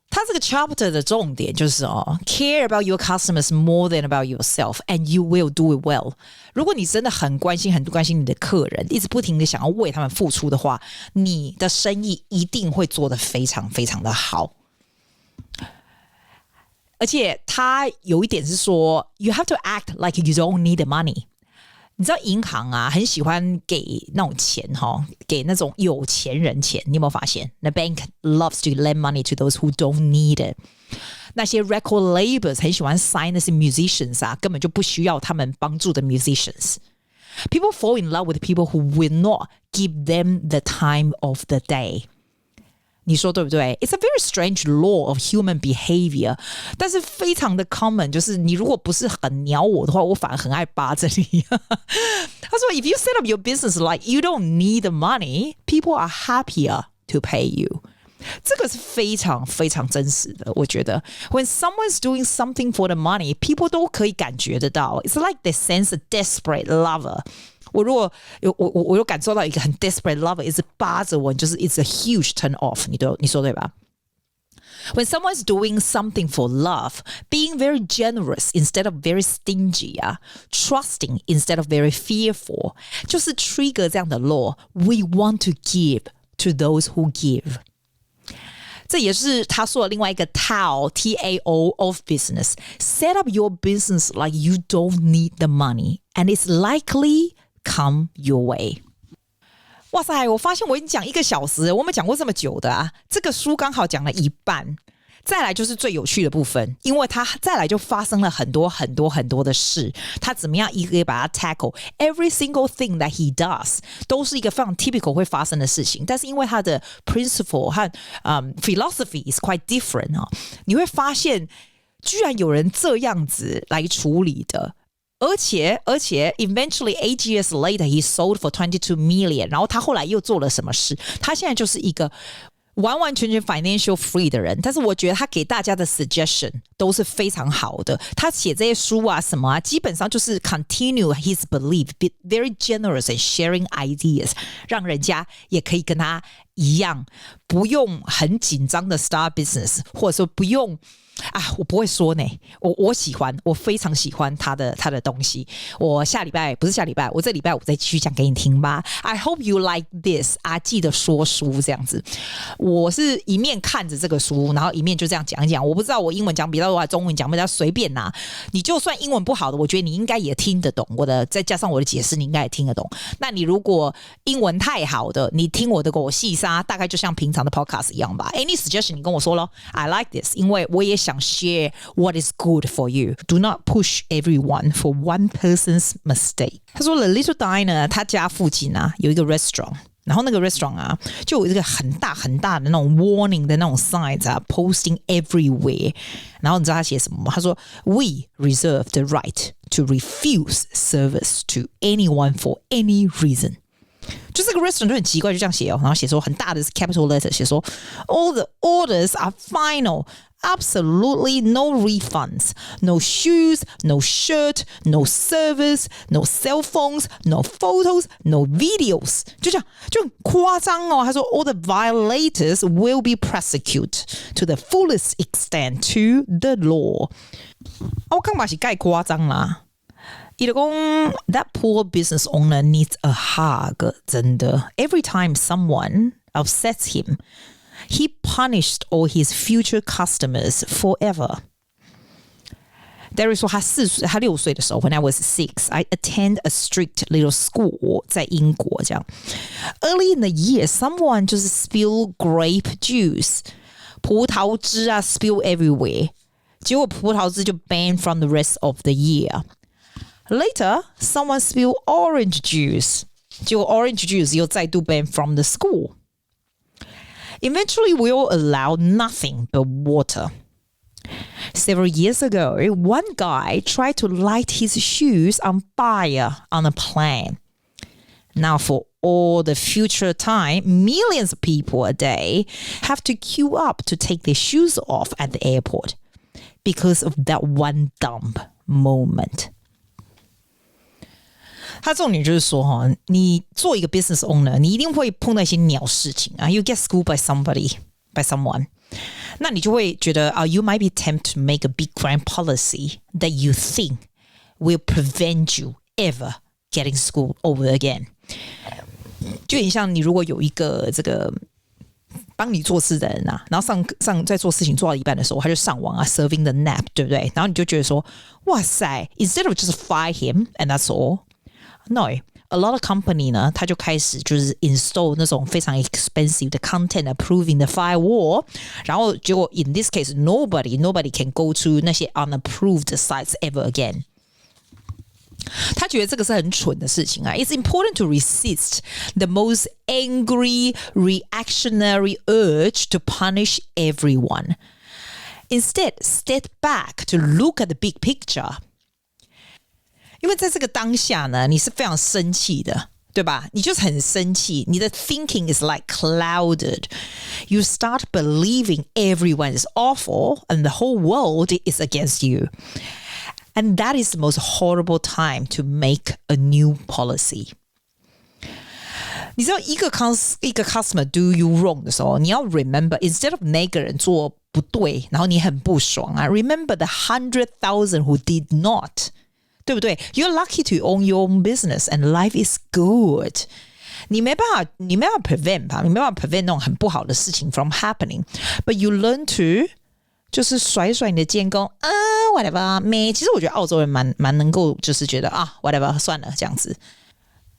他这个 chapter 的重点就是care about your customers more than about yourself, and you will do it well. 如果你真的很关心你的客人，一直不停的想要为他们付出的话，你的生意一定会做得非常非常的好。而且他有一点是说 you have to act like you don't need the money. 你知道银行啊很喜欢给那种钱给那种有钱人钱，你有没有发现 The bank loves to lend money to those who don't need it。 那些 record labels 很喜欢 sign 那些 musicians 啊，根本就不需要他们帮助的 musicians。 People fall in love with people who will not give them the time of the day。你说对不对？ It's a very strange law of human behavior， 但是非常的 common， 就是你如果不是很鸟我的话，我反而很爱扒着你。他说 If you set up your business like you don't need the money, people are happier to pay you。 这个是非常非常真实的，我觉得 When someone's doing something for the money, people 都可以感觉得到。 It's like they sense a desperate lover。我如果我有感受到一个很 desperate lover 一直扒着我，就是 it's a huge turn off。 你说对吧？ When someone's doing something for love, being very generous instead of very stingy trusting instead of very fearful， 就是 trigger 这样的 law。 We want to give to those who give。 这也是他说的另外一个 TAO T-A-O of business。 Set up your business like you don't need the money and it's likely come your way。 哇塞，我发现我已经讲1个小时，我们讲过这么久的啊，这个书刚好讲了一半。再来就是最有趣的部分，因为他再来就发生了很多很多很多的事，他怎么样一个一个把它 tackle every single thing that he does 都是一个非常 typical 会发生的事情，但是因为他的 principle 和philosophy is quite different 你会发现居然有人这样子来处理的。而且 eventually 8 years later he sold for 22 million， 然后他后来又做了什么事？他现在就是一个完完全全 financial free 的人，但是我觉得他给大家的 suggestion 都是非常好的。他写这些书啊什么啊，基本上就是 continue his belief, be very generous and sharing ideas， 让人家也可以跟他一样，不用很紧张的 start business， 或者说不用我不会说呢，我喜欢，我非常喜欢他的东西。我这礼拜我再继续讲给你听吧。I hope you like this 阿纪的说书这样子。我是一面看着这个书，然后一面就这样讲一讲。我不知道我英文讲比较多还是中文讲比较随便拿。你就算英文不好的，我觉得你应该也听得懂我的，再加上我的解释，你应该也听得懂。那你如果英文太好的，你听我的狗细沙，大概就像平常的 podcast 一样吧。Any suggestion 你跟我说咯 I like this， 因为我也想share what is good for you. Do not push everyone for one person's mistake. 他说 The Little Diner 他家附近有一个 restaurant， 然后那个 restaurant 就有一个很大很大的那种 warning 的那种 signs posting everywhere。 然后你知道他写什么吗？他说 We reserve the right to refuse service to anyone for any reason。就这个 restaurant 就很奇怪，就这样写然后写说很大的 capital letter 写说 All the orders are final, absolutely no refunds, no shoes, no shirt, no service, no cell phones, no photos, no videos。 就这样就很夸张他说 All the violators will be prosecuted to the fullest extent to the law。 我感觉是太夸张啦。That poor business owner needs a hug， 真的。Every time someone upsets him, he punished all his future customers forever. There is 说他6岁的时候 when I was 6, I attend a strict little school 在英国这样。Early in the year, someone just spill grape juice， 葡萄汁spill everywhere， 结果葡萄汁就 banned from the rest of the year。Later, someone spilled orange juice. 结果 orange juice 又再度 banned from the school. Eventually, we all allowed nothing but water. Several years ago, one guy tried to light his shoes on fire on a plane. Now, for all the future time, millions of people a day have to queue up to take their shoes off at the airport because of that one dumb moment.他重点就是说你做一个 business owner， 你一定会碰到一些鸟事情You get schooled by someone， 那你就会觉得you might be tempted to make a big grand policy that you think will prevent you ever getting schooled over again。 就很像你如果有一个这个帮你做事的人然后上在做事情做到一半的时候，他就上网serving the nap， 对不对？然后你就觉得说哇塞 instead of just fire him and that's all， No, a lot of company 呢，它就开始就是 install 那种非常 expensive 的 content approving 的 firewall， 然后结果 in this case nobody can go to 那些 unapproved sites ever again。他觉得这个是很蠢的事情啊。It's important to resist the most angry reactionary urge to punish everyone. Instead, step back to look at the big picture. 因为在这个当下呢，你是非常生气的，对吧？你就是很生气，你的 thinking is like clouded. You start believing everyone is awful and the whole world is against you.And that is the most horrible time to make a new policy. 你知道一个 customer do you wrong 的时候，你要 remember instead of 那个人做不对，然后你很不爽啊 remember the 100,000 who did not. 对不对？ You're lucky to own your own business and life is good. 你没办法 prevent 吧，你没办法 prevent 那种很不好的事情 from happening. But you learn to 就是甩甩你的肩弓whatever 其实我觉得澳洲人蛮能够就是觉得whatever 算了这样子，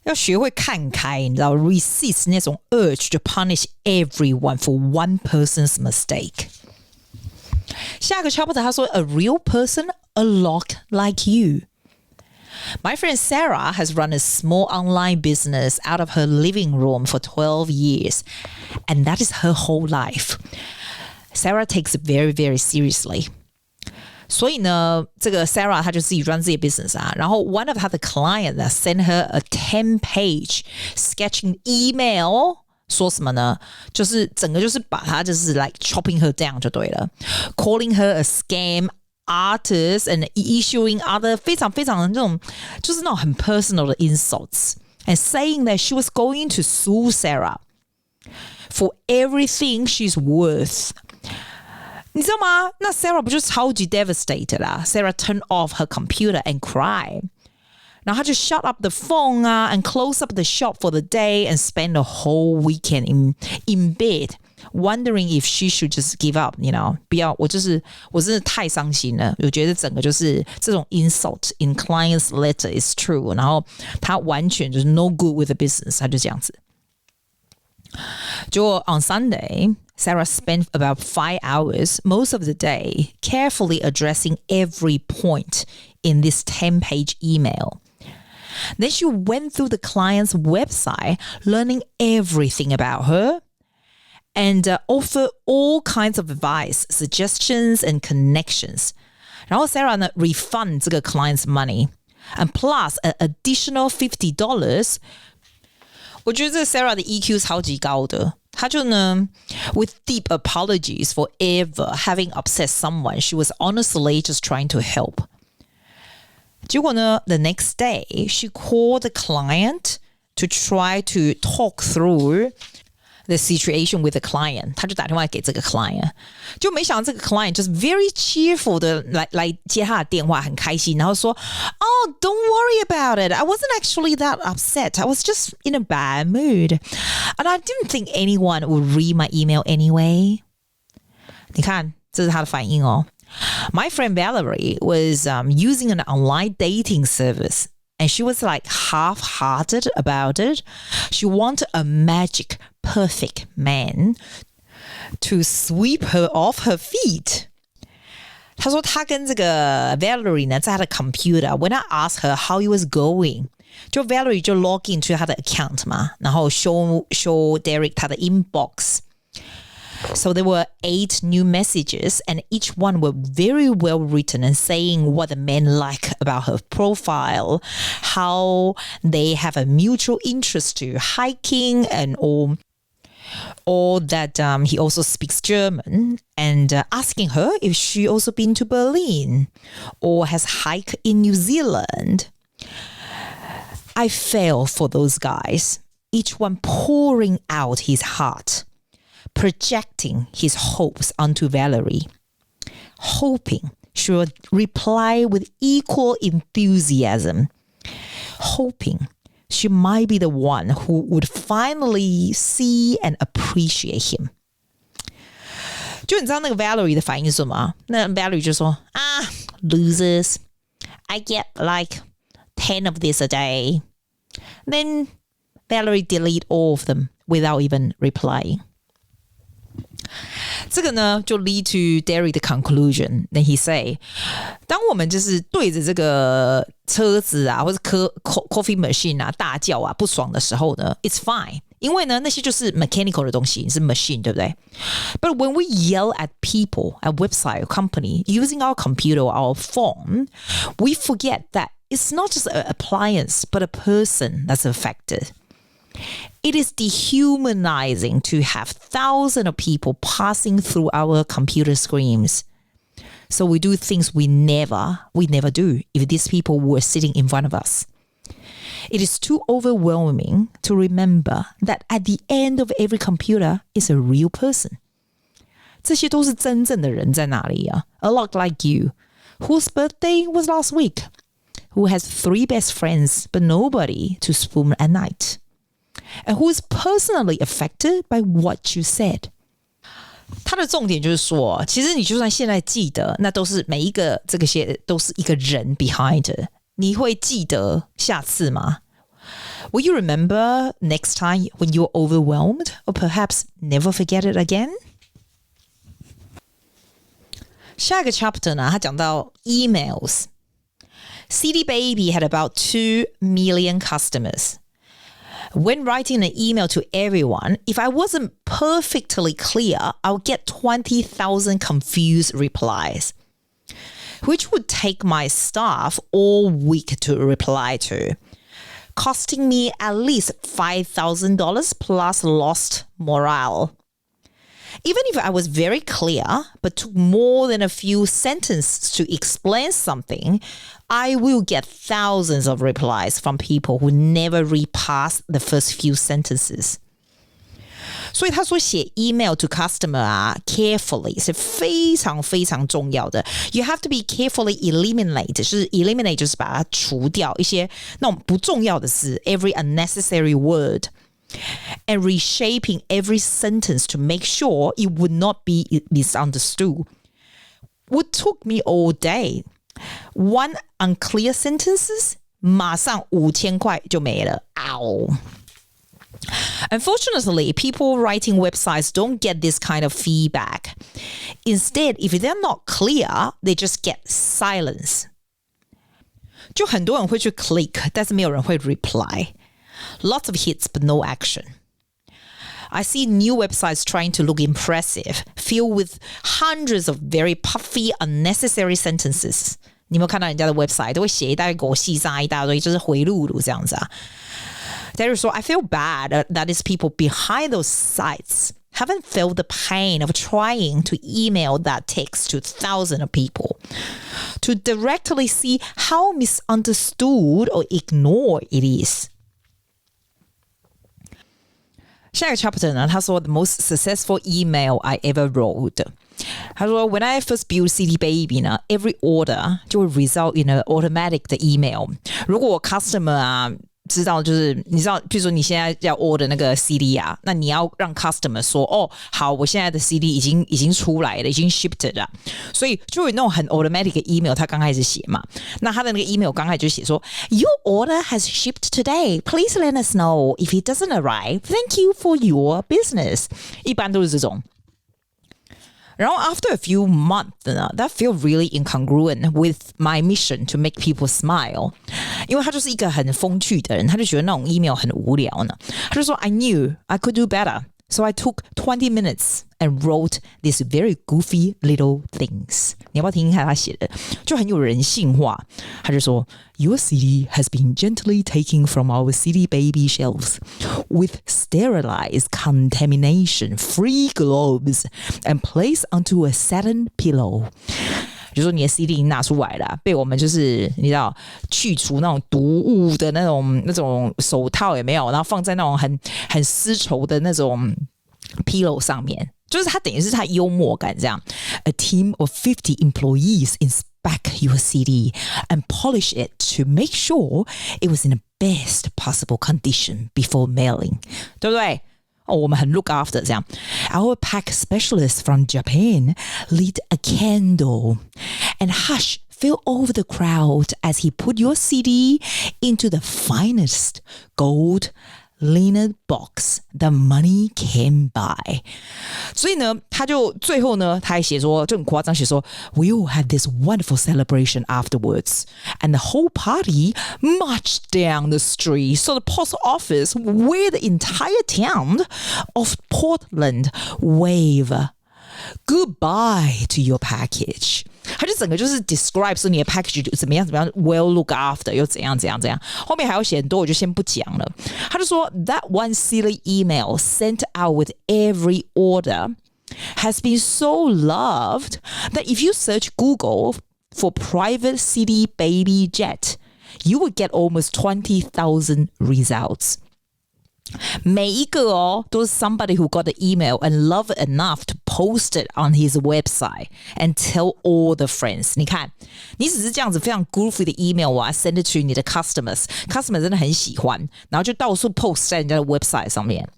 要学会看开，你知道 resist 那种 urge to punish everyone for one person's mistake。 下一个 chapter 他说 a real person a lot like you. My friend Sarah has run a small online business out of her living room for 12 years and that is her whole life. Sarah takes it very, very seriously. 所以呢，这个 Sarah 她就自己 run 自己的 business 啊，然后 one of 她的 client sent her a 10-page sketching email， 说什么呢？就是整个就是把她就是 like chopping her down 就对了 ，calling her a scam artist and issuing other 非常非常的那种就是那种很 personal 的 insults and saying that she was going to sue Sarah for everything she's worth。你知道吗？那 Sarah 不就超级 devastated 啦 ？Sarah turned off her computer and cried. 然后她就 shut up the phone and close up the shop for the day and spend the whole weekend in bed, wondering if she should just give up. You know, 不要，我真的太伤心了。我觉得整个就是这种 insult in client's letter is true. 然后她完全就是 no good with the business. 她就这样子。结果 on Sunday, Sarah spent about 5 hours most of the day carefully addressing every point in this 10-page email. Then she went through the client's website, learning everything about her, and offered all kinds of advice, suggestions, and connections. 然后 Sarah 呢 refund 这个 client's money, and plus an additional $50. 我觉得这 Sarah 的 EQ 超级高的，她就呢 with deep apologies for ever having upset someone, she was honestly just trying to help. 结果呢 the next day she called the client to try to talk through the situation with the client. 她就打电话给这个 client， 就没想到这个 client 就是 very cheerful 的来接她的电话，很开心，然后说 Oh, don't worry about it. I wasn't actually that upset. I was just in a bad mood. And I didn't think anyone would read my email anyway. 你看，这是她的反应哦。My friend Valerie was using an online dating service and she was like half-hearted about it. She wanted a magic perfect man to sweep her off her feet. 她说她跟这个 Valerie 呢在她的 computer when I asked her how it was going 就 Valerie 就 log into 她的 account 嘛然后 show Derek 她的 inbox. So there were 8 new messages and each one were very well written and saying what the men like about her profile, how they have a mutual interest to hiking and or that he also speaks German and asking her if she also been to Berlin or has hiked in New Zealand. I fell for those guys, each one pouring out his heart, projecting his hopes onto Valerie, hoping she would reply with equal enthusiasm, hoping she might be the one who would finally see and appreciate him. 就你知道那个 Valerie 的反应是什么？那 Valerie 就说losers, I get like 10 of this a day. Then Valerie delete all of them without even replying. 这个呢就 lead to Derry 的 conclusion. Then he say, 当我们就是对着这个车子啊或者coffee machine 啊大叫啊不爽的时候呢 it's fine. 因为呢那些就是 mechanical 的东西是 machine 对不对 But when we yell at people, at website or company using our computer or our phone, we forget that it's not just an appliance but a person that's affected.It is dehumanizing to have thousands of people passing through our computer screens. So we do things we never do if these people were sitting in front of us. It is too overwhelming to remember that at the end of every computer is a real person. 这些都是真正的人在哪里啊 A lot like you, whose birthday was last week, who has 3 best friends but nobody to spoon at night.And who is personally affected by what you said? 他的重点就是说，其实你就算现在记得，那都是每一个这个些都是一个人 behind it. 你会记得下次吗 Will you remember next time when you're overwhelmed, or perhaps never forget it again? 下一个 chapter 呢，他讲到 emails. CD Baby had about 2 million customers.When writing an email to everyone, if I wasn't perfectly clear, I would get 20,000 confused replies, which would take my staff all week to reply to, costing me at least $5,000 plus lost morale. Even if I was very clear, but took more than a few sentences to explain something, I will get thousands of replies from people who never read past the first few sentences. 所以他说写 email to customer 啊 carefully 是非常非常重要的 You have to be carefully eliminate 就是 eliminate 就是把它除掉一些那种不重要的事 every unnecessary word and reshaping every sentence to make sure it would not be misunderstood would took me all day. One unclear sentences 马上5000块就没了 Ow. Unfortunately, people writing websites don't get this kind of feedback. Instead, if they're not clear, they just get silence. 就很多人会去 click, 但是没有人会 reply. Lots of hits, but no action. I see new websites trying to look impressive, filled with hundreds of very puffy, unnecessary sentences. 你有没有看到人家的 website 都会写一大堆狗屁上一大堆就是回路这样子啊 There is so I feel bad that these people behind those sites haven't felt the pain of trying to email that text to thousands of people to directly see how misunderstood or ignored it is. 下一个 chapter 呢，他说 the most successful email I ever wrote. 他说 when I first built CD Baby 呢 every order 就会 result in an automatic 的 email. 如果我 customer 啊知道就是你知道譬如说你现在要 order 那个 CD 啊那你要让 customer 说哦好我现在的 CD 已经出来了已经 shipped 了所以就有那种很 automatic 的 email 他刚开始写嘛那他的那个 email 刚开始就写说 Your order has shipped today. Please let us know if it doesn't arrive. Thank you for your business. 一般都是这种然后 after a few months, that feel really incongruent with my mission to make people smile. 因为他就是一个很风趣的人，他就觉得那种 email 很无聊呢。他就说 I knew I could do better. So I took 20 minutes and wrote these very goofy little things. 你要不要听听看他写的？就很有人性化。他就说 Your CD has been gently taken from our CD Baby shelves with sterilized contamination-free gloves and placed onto a satin pillow. 就说你的 CD 已经拿出来了被我们就是你知道去除那种毒物的那种手套有没有然后放在那种很丝绸的那种 pillow 上面就是他等于是他幽默感这样 A team of 50 employees inspect your CD and polish it to make sure it was in the best possible condition before mailing 对不对我们很 look after 这样 Our pack specialist from Japan lit a candle and hush fell over the crowd as he put your CD into the finest gold linen box the money came by. 所以呢，他就最后呢，他还写说，就很夸张，写说 We all had this wonderful celebration afterwards, and the whole party marched down the street so the post office where the entire town of Portland wave goodbye to your package. 他就整个就是 describe 说你的 package 怎么样 well look after 又怎样后面还要写很多我就先不讲了。他就说 that one silly email sent out with every order has been so loved that if you search Google for private CD baby jet you would get almost 20,000 results.每一个都是 somebody who got the email and loved it enough to post it on his website and tell all the friends. 你看，你只是这样子非常 goofy 的 email send it to 你的 customers 真的很喜欢，然后就到处 post 在人家的 website 上面。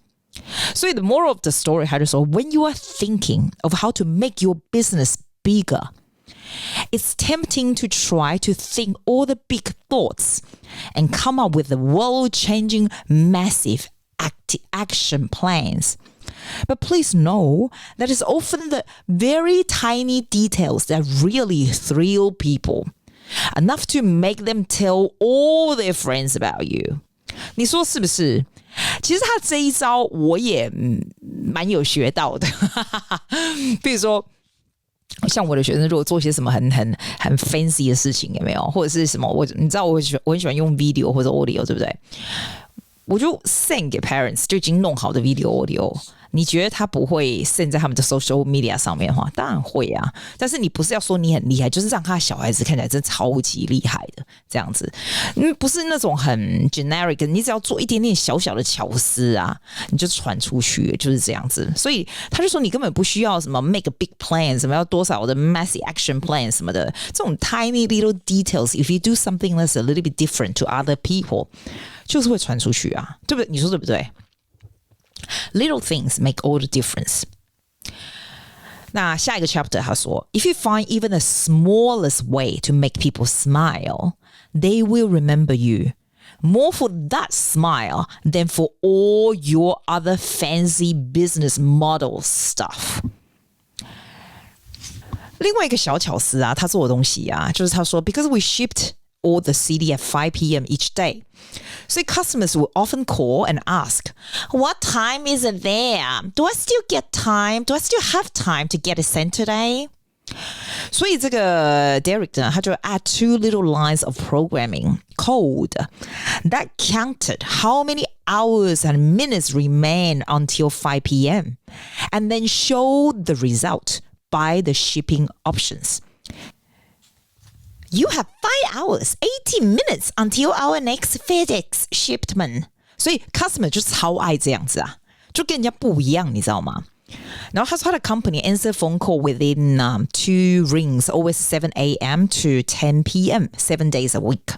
所以 the moral of the story 他就说 when you are thinking of how to make your business bigger, it's tempting to try to think all the big thoughts and come up with the world-changing massive action plans. But please know that it's often the very tiny details that really thrill people, enough to make them tell all their friends about you. 你说是不是？其实他这一招我也蛮有学到的。比如说像我的学生如果做些什么很 fancy 的事情有没有，或者是什么你知道我很喜欢用 video 或者 audio 对不对，我就 send 给 parents 就已经弄好的 video audio， 你觉得他不会 send 在他们的 social media 上面的话，当然会啊，但是你不是要说你很厉害，就是让他的小孩子看起来真的超级厉害的这样子，不是那种很 generic， 你只要做一点点小小的巧思啊，你就传出去，就是这样子。所以他就说你根本不需要什么 make a big plan， 什么要多少的 massive action plan 什么的，这种 tiny little details if you do something that's a little bit different to other people 就是会传出去啊，对不对？你说对不对？ Little things make all the difference. 那下一个 chapter 他说 If you find even the smallest way to make people smile, they will remember you more for that smile than for all your other fancy business model stuff. 另外一个小巧思啊，他做的东西啊，就是他说 Because we shipped all the CD at 5 p.m. each day. So customers will often call and ask, what time is it there? Do I still get time? Do I still have time to get it sent today? 所以这个 Derek 呢，他就 add 2 little lines of programming code that counted how many hours and minutes remain until 5 p.m. and then showed the result by the shipping options.You have 5 hours, 80 minutes until our next FedEx shipment. 所以 customer 就超爱这样子啊，就跟人家不一样，你知道吗？然后他说他的 company answer phone call within 2 rings, always 7 a.m. to 10 p.m., 7 days a week.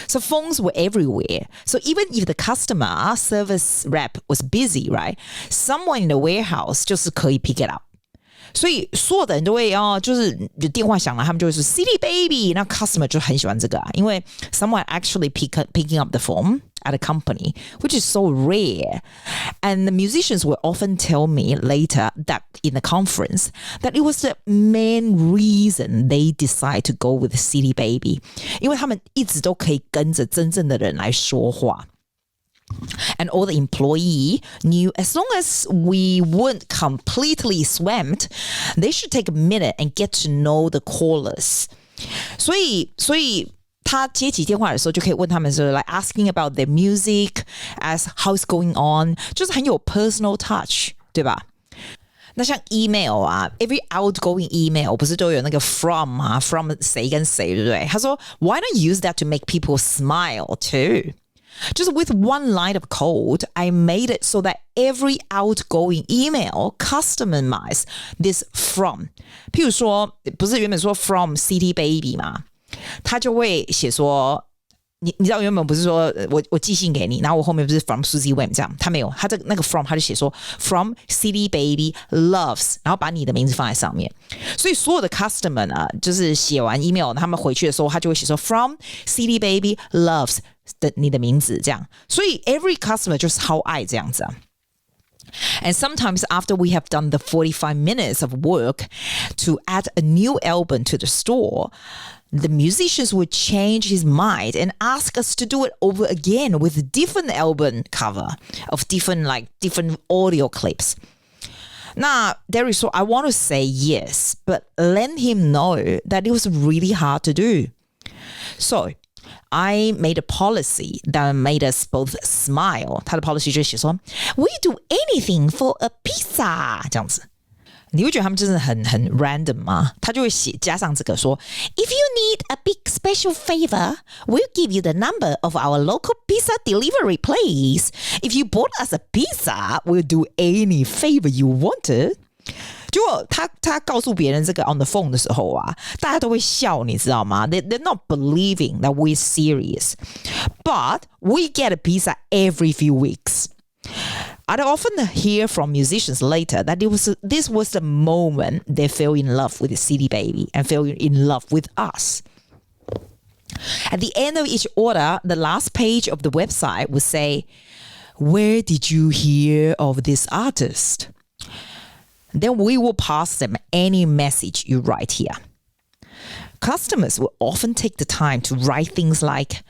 So phones were everywhere. So even if the customer service rep was busy, right? Someone in the warehouse 就是可以 pick it up.所以所有的人都会就是电话响了，他们就会说 City Baby， 那 customer 就很喜欢这个啊，因为 someone actually picking up the phone at a company, which is so rare. And the musicians will often tell me later that in the conference that it was the main reason they decide to go with City Baby, 因为他们一直都可以跟着真正的人来说话。And all the employee knew as long as we weren't completely swamped, they should take a minute and get to know the callers. 所以他接起电话的时候就可以问他们说 like asking about their music, as how's going on, 就是很有 personal touch, 对吧？那像 email 啊 every outgoing email 不是都有那个 from 啊 from 谁跟谁对不对？他说 why not use that to make people smile too?就是 with one line of code, I made it so that every outgoing email customized this from. 譬如说，不是原本说 from City Baby 嘛，他就会写说你知道原本不是说我寄信给你，然后我后面不是 from Susie Wem 这样，他没有，他那个 from 他就写说 from CD Baby Loves， 然后把你的名字放在上面。所以所有的 customer 呢，就是写完 email 他们回去的时候，他就会写说 from CD Baby Loves 的你的名字这样。所以 every customer 就是超爱这样子啊。And sometimes after we have done the 45 minutes of work to add a new album to the store, the musicians would change his mind and ask us to do it over again with a different album cover of different audio clips. Now, Derry said, I want to say yes, but let him know that it was really hard to do. So, I made a policy that made us both smile. 他的 policy 就是写说 We do anything for a pizza 这样子。你会觉得他们真的很 random 吗？他就会加上这个说 If you need a big special favor, we'll give you the number of our local pizza delivery place. If you bought us a pizza, we'll do any favor you wanted. 结果他告诉别人这个 on the phone 的时候啊，大家都会笑，你知道吗？ They're not believing that we're serious. But we get a pizza every few weeks. I'd often hear from musicians later that this was the moment they fell in love with the CD Baby and fell in love with us. At the end of each order, the last page of the website would say, Where did you hear of this artist? Then we will pass them any message you write here. Customers will often take the time to write things like,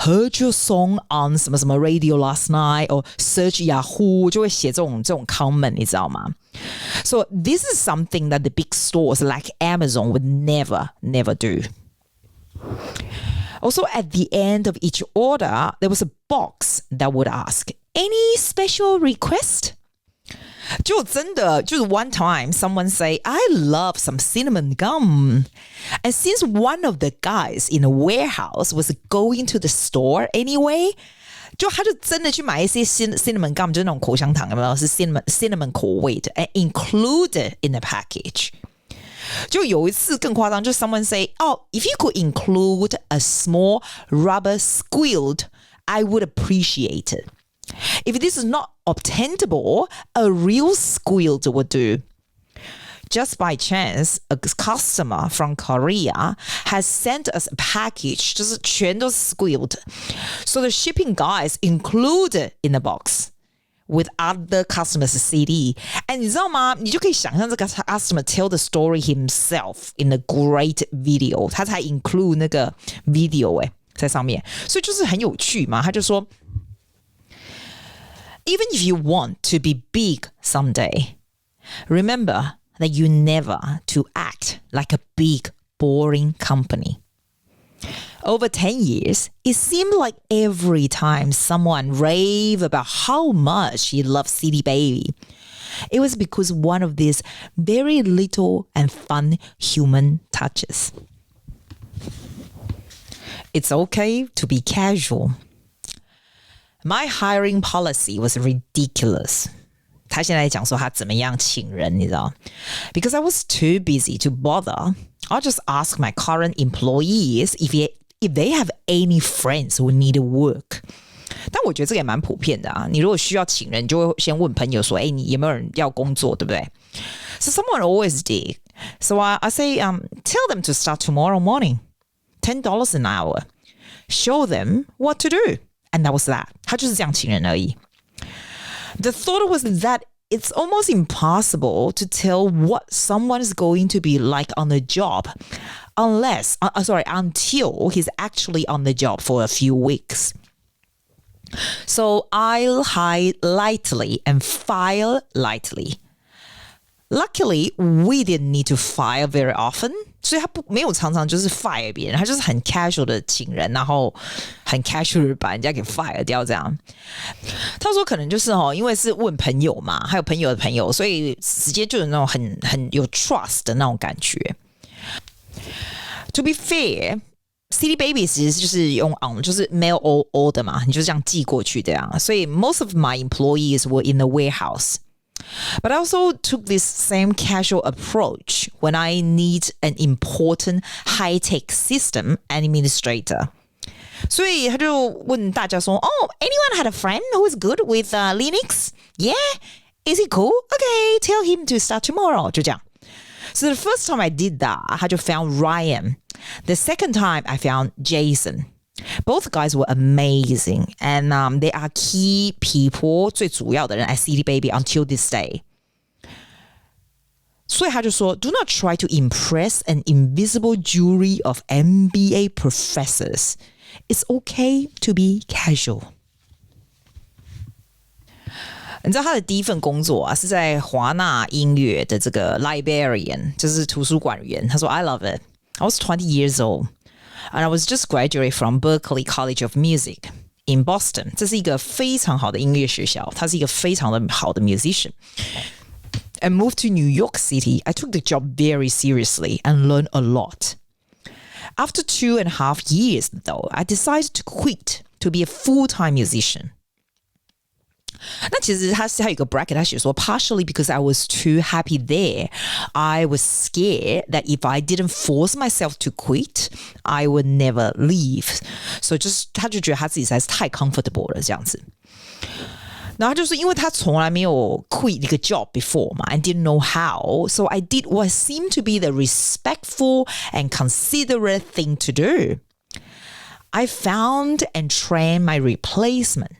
Heard your song on 什么什么 radio last night, or search Yahoo, 就会写这种 comment, 你知道吗？ So this is something that the big stores like Amazon would never do. Also, at the end of each order, there was a box that would ask, Any special request? 就真的就是 one time someone say I love some cinnamon gum, and since one of the guys in the warehouse was going to the store anyway, 就他就真的去买一些 cinnamon gum， 就是那种口香糖，有没有？是 cinnamon 口味的 and included in the package。就有一次更夸张，就是 someone say, Oh, if you could include a small rubber squid, I would appreciate it. If this is not obtainable, a real squid would do. Just by chance, a customer from Korea has sent us a package, 就是全都是 squid. So the shipping guys included in the box with other customers' CD. And 你知道吗？你就可以想象这个 customer tell the story himself in a great video. 他才 include 那个 video 在上面，所以就是很有趣嘛。他就说Even if you want to be big someday, remember that you never to act like a big, boring company. Over 10 years, it seemed like every time someone raved about how much he loved CD Baby, it was because one of these very little and fun human touches. It's okay to be casual.My hiring policy was ridiculous. 他现在讲说他怎么样请人，你知道？ Because I was too busy to bother, I'll just ask my current employees if they have any friends who need work. 但我觉得这个也蛮普遍的啊。你如果需要请人，你就会先问朋友说，你有没有人要工作，对不对？ So someone always did. So I say, tell them to start tomorrow morning. $10 an hour. Show them what to do.And that was that. 他就是这样请人而已。The thought was that it's almost impossible to tell what someone is going to be like on the job until he's actually on the job for a few weeks. So I'll hire lightly and fire lightly.Luckily, we didn't need to fire very often. 所以他没有常常就是 fire 别人，他就是很 casual 的请人，然后很 casual 的把人家给 fire 掉这样。他说可能就是因为是问朋友嘛，还有朋友的朋友，所以直接就有那种很有 trust 的那种感觉。To be fair, CD Baby 其实就是用 就是 mail order 嘛，你就这样寄过去这样。所以 most of my employees were in the warehouse.But I also took this same casual approach when I need an important high-tech system administrator. 所以他就问大家说 Oh, anyone had a friend who is good with Linux? Yeah? Is he cool? Okay, tell him to start tomorrow. 就这样。So the first time I did that, 他就 found Ryan. The second time I found Jason. Both guys were amazing. And they are key people, 最主要的人 at CD Baby until this day. 所以他就说 Do not try to impress an invisible jury of MBA professors. It's okay to be casual. 你知道他的第一份工作啊，是在华纳音乐的这个 librarian， 就是图书馆员。他说 I love it. I was 20 years old and I was just graduated from Berklee College of Music in Boston. 这是一个非常好的音乐学校，他是一个非常的好的 musician. And moved to New York City. I took the job very seriously and learned a lot. After 2.5 years, though, I decided to quit to be a full-time musician. 那其实他有一个 bracket， 他写说 partially because I was too happy there. I was scared that if I didn't force myself to quit, I would never leave. So 他就觉得他自己实在是太 comfortable 了这样子。然后就是因为他从来没有 quit 一个 job before 嘛 I didn't know how, so I did what seemed to be the respectful and considerate thing to do. I found and trained my replacement.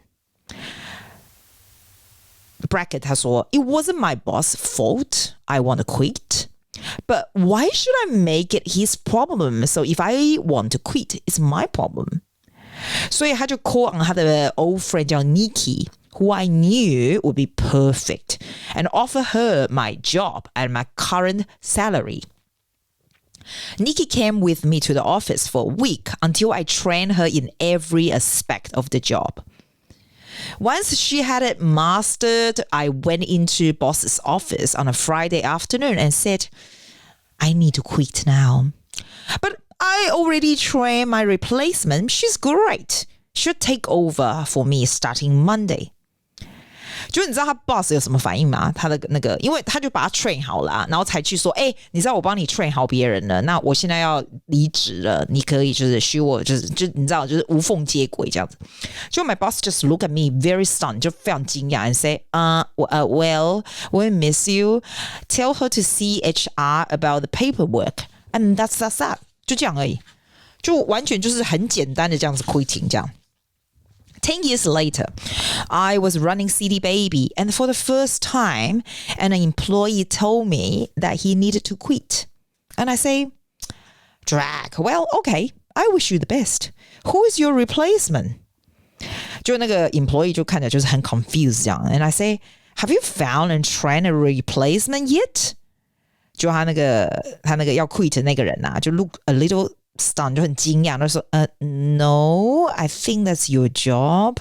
Bracket 他说 It wasn't my boss' fault I want to quit, but why should I make it his problem? So if I want to quit, it's my problem. 所以他就 call on 他的 old friend 叫 Nikki, who I knew would be perfect, and offer her my job at my current salary. Nikki came with me to the office for a week until I trained her in every aspect of the job. Once she had it mastered, I went into boss's office on a Friday afternoon and said, I need to quit now. But I already trained my replacement. She's great. She'll take over for me starting Monday. 就你知道他 boss 有什么反应吗？他的那个，因为他就把他 train 好了，然后才去说，你知道我帮你 train 好别人了，那我现在要离职了，你可以就是许我就你知道就是无缝接轨这样子。就 my boss just look at me very stunned， 就非常惊讶 and say, well, we miss you. Tell her to see HR about the paperwork, and that's that. 就这样而已，就完全就是很简单的这样子 quitting 这样。10 years later, I was running CD Baby, and for the first time, an employee told me that he needed to quit. And I say, Drag, well, okay, I wish you the best. Who is your replacement? 就那个 employee 就看起来就是很 confused 这样。And I say, have you found and trained a replacement yet? 就他那个要 quit 的那个人啊，就 look a little stunned， 就很惊讶，他说no, I think that's your job.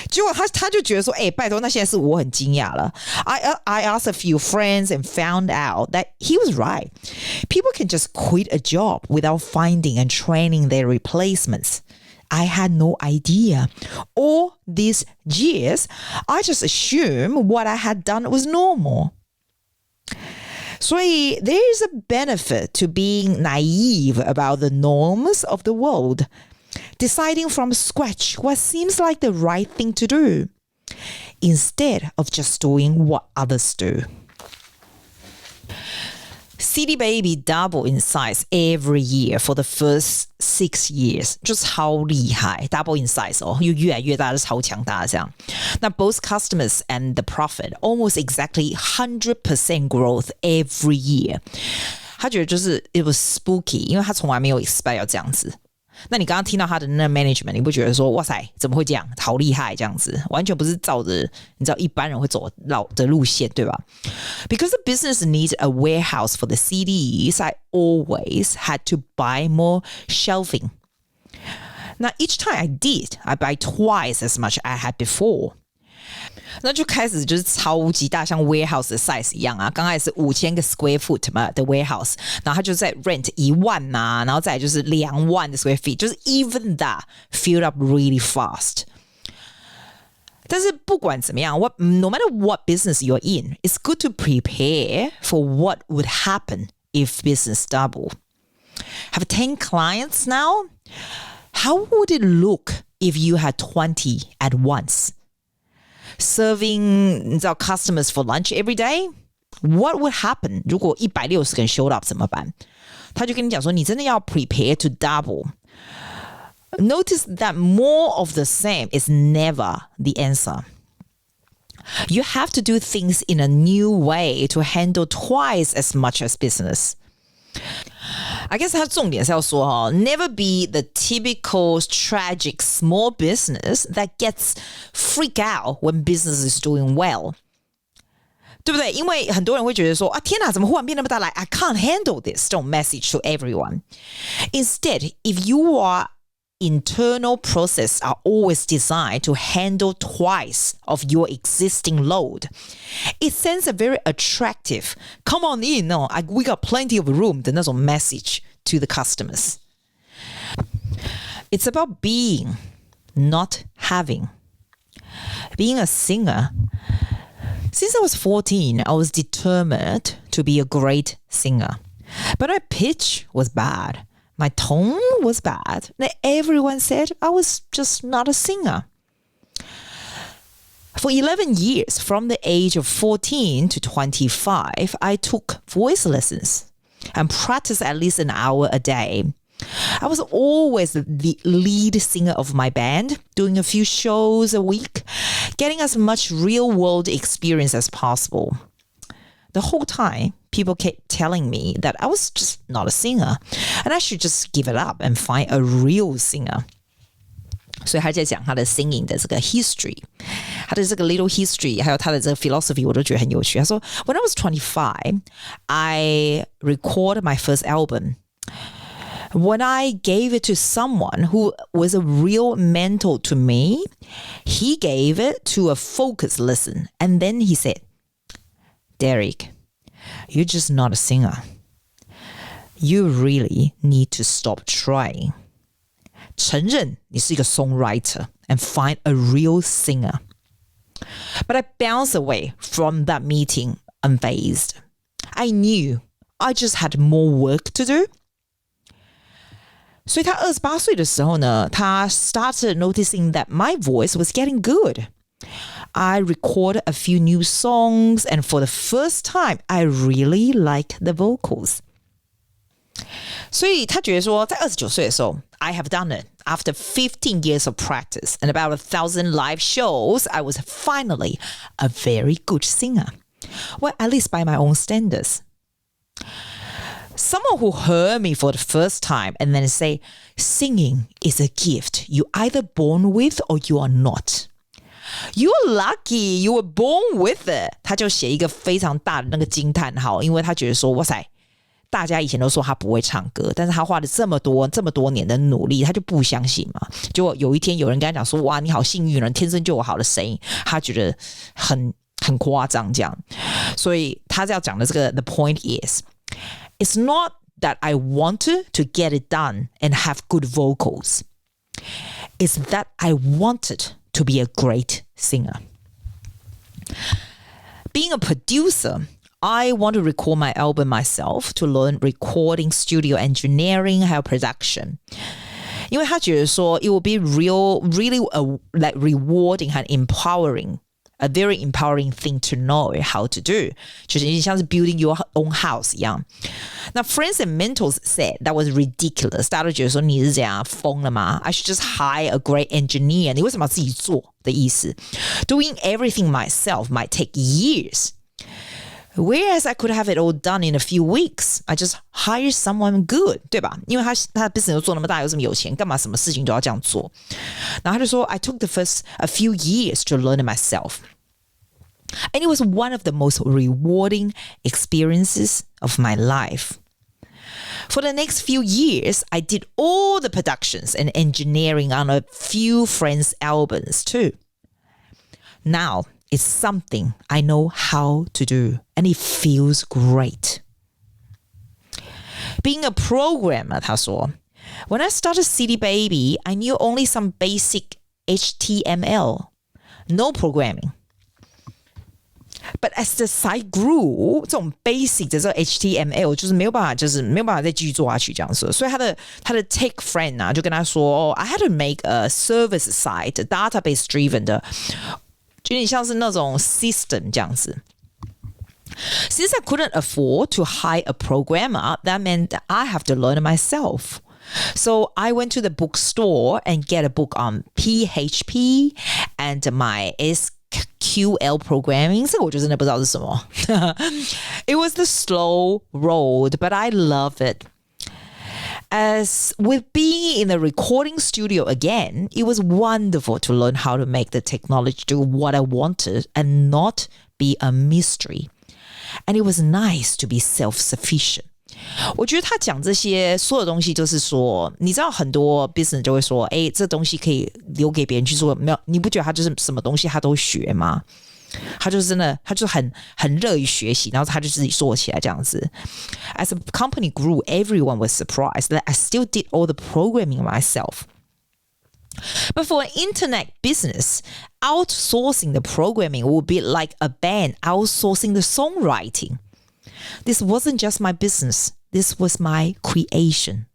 结果他就觉得说，拜托，那现在是我很惊讶了。I asked a few friends and found out that he was right. People can just quit a job without finding and training their replacements. I had no idea. All these years, I just assumed what I had done was normal. 所以 there is a benefit to being naive about the norms of the world, deciding from scratch what seems like the right thing to do, instead of just doing what others do. CD Baby doubled in size every year for the first 6 years， 就超厉害 ，double in size 哦，又越来越大，是超强大这样。那 both customers and the profit almost exactly 100% growth every year。他觉得就是 it was spooky， 因为他从来没有 expect 要这样子。那你刚刚听到他的那 management， 你不觉得说哇塞怎么会这样，好厉害这样子，完全不是照着你知道一般人会走的路线，对吧？ Because the business needs a warehouse for the CDs, I always had to buy more shelving. Now each time I did, I buy twice as much I had before. 那就开始就是超级大，像 warehouse 的 size 一样啊。刚开始5000个 square foot 嘛的 warehouse， 然后他就在 rent 1万啊，然后再来就是2万的 square feet， 就是 even that filled up really fast。但是不管怎么样 no matter what business you're in, it's good to prepare for what would happen if business double. Have 10 clients now? How would it look if you had 20 at once? Serving customers for lunch every day? What would happen 如果160个人 showed up 怎么办？他就跟你讲说，你真的要 prepare to double. Notice that more of the same is never the answer. You have to do things in a new way to handle twice as much as business. I guess 它重点是要说never be the typical tragic small business that gets freaked out when business is doing well. 对不对？因为很多人会觉得说天哪，怎么忽然变那么大来 I can't handle this. Don't message to everyone. Instead, if your internal process are always designed to handle twice of your existing load, it sends a very attractive, come on in, we got plenty of room 的那种 message to the customers. It's about being, not having. Being a singer, since I was 14, I was determined to be a great singer. But my pitch was bad. My tone was bad. Everyone said I was just not a singer. For 11 years, from the age of 14 to 25, I took voice lessons and practiced at least an hour a day. I was always the lead singer of my band, doing a few shows a week, getting as much real-world experience as possible. The whole time, people kept telling me that I was just not a singer and I should just give it up and find a real singer. 所以他在讲他的 singing 的这个 history, 他的这个 little history, 还有他的这个 philosophy 我都觉得很有趣。他说 When I was 25, I recorded my first album. When I gave it to someone who was a real mentor to me, he gave it to a focus listen. And then he said, Derek, you're just not a singer. You really need to stop trying. 承认你是一个 songwriter and find a real singer. But I bounced away from that meeting unfazed. I knew I just had more work to do. 所以他28岁的时候呢，他 started noticing that my voice was getting good. I recorded a few new songs, and for the first time, I really liked the vocals. 所以他觉得说，在29岁的时候 I have done it. After 15 years of practice and about 1,000 live shows, I was finally a very good singer. Well, at least by my own standards. Someone who heard me for the first time and then say, singing is a gift you either born with or you are not. You're lucky you were born with it. 他就写一个非常大的那个惊叹号，因为他觉得说，哇塞，大家以前都说他不会唱歌，但是他花了这么多年的努力，他就不相信嘛。结果有一天有人跟他讲说，哇，你好幸运了，天生就有好的声音，他觉得很夸张这样。所以他要讲的这个 the point is, it's not that I wanted to get it done and have good vocals. It's that I wanted to be a great singer. Being a producer, I want to record my album myself to learn recording, studio engineering, 还有 production. 因为他觉得说 it will be really like rewarding and empowering. A very empowering thing to know how to do. 就是像是 building your own house 一样。那 friends and mentors said that was ridiculous. 大家都觉得说你是怎样疯了吗？ I should just hire a great engineer. 你为什么要自己做的意思？ Doing everything myself might take years. Whereas I could have it all done in a few weeks. I just hire someone good, 对吧？因为他的 business 做那么大，有这么有钱，干嘛什么事情都要这样做？然后他就说 I took a few years to learn it myself. And it was one of the most rewarding experiences of my life. For the next few years, I did all the productions and engineering on a few friends' albums too. Now, it's something I know how to do, and it feels great. Being a programmer, 他说 When I started City Baby, I knew only some basic HTML. No programming. But as the site grew, 这种 basic 的这个 HTML 就是没有办法再继续做下去这样子，所以他的 tech friend 啊就跟他说I had to make a service site, database driven 的，就有点像是那种 system 这样子。Since I couldn't afford to hire a programmer, that meant that I have to learn it myself. So I went to the bookstore and get a book on PHP and my SQL programming. 这个我就真的不知道是什么。It was the slow road, but I love it. As with being in the recording studio again, it was wonderful to learn how to make the technology do what I wanted and not be a mystery.And it was nice to be self-sufficient. 我觉得他讲这些所有东西就是说，你知道很多 business 就会说，这东西可以留给别人去做，没有？你不觉得他就是什么东西他都学吗？他就是真的，他就很乐于学习，然后他就自己做起来这样子。As the company grew, everyone was surprised that I still did all the programming myself.But for an internet business, outsourcing the programming would be like a band outsourcing the songwriting. This wasn't just my business. This was my creation.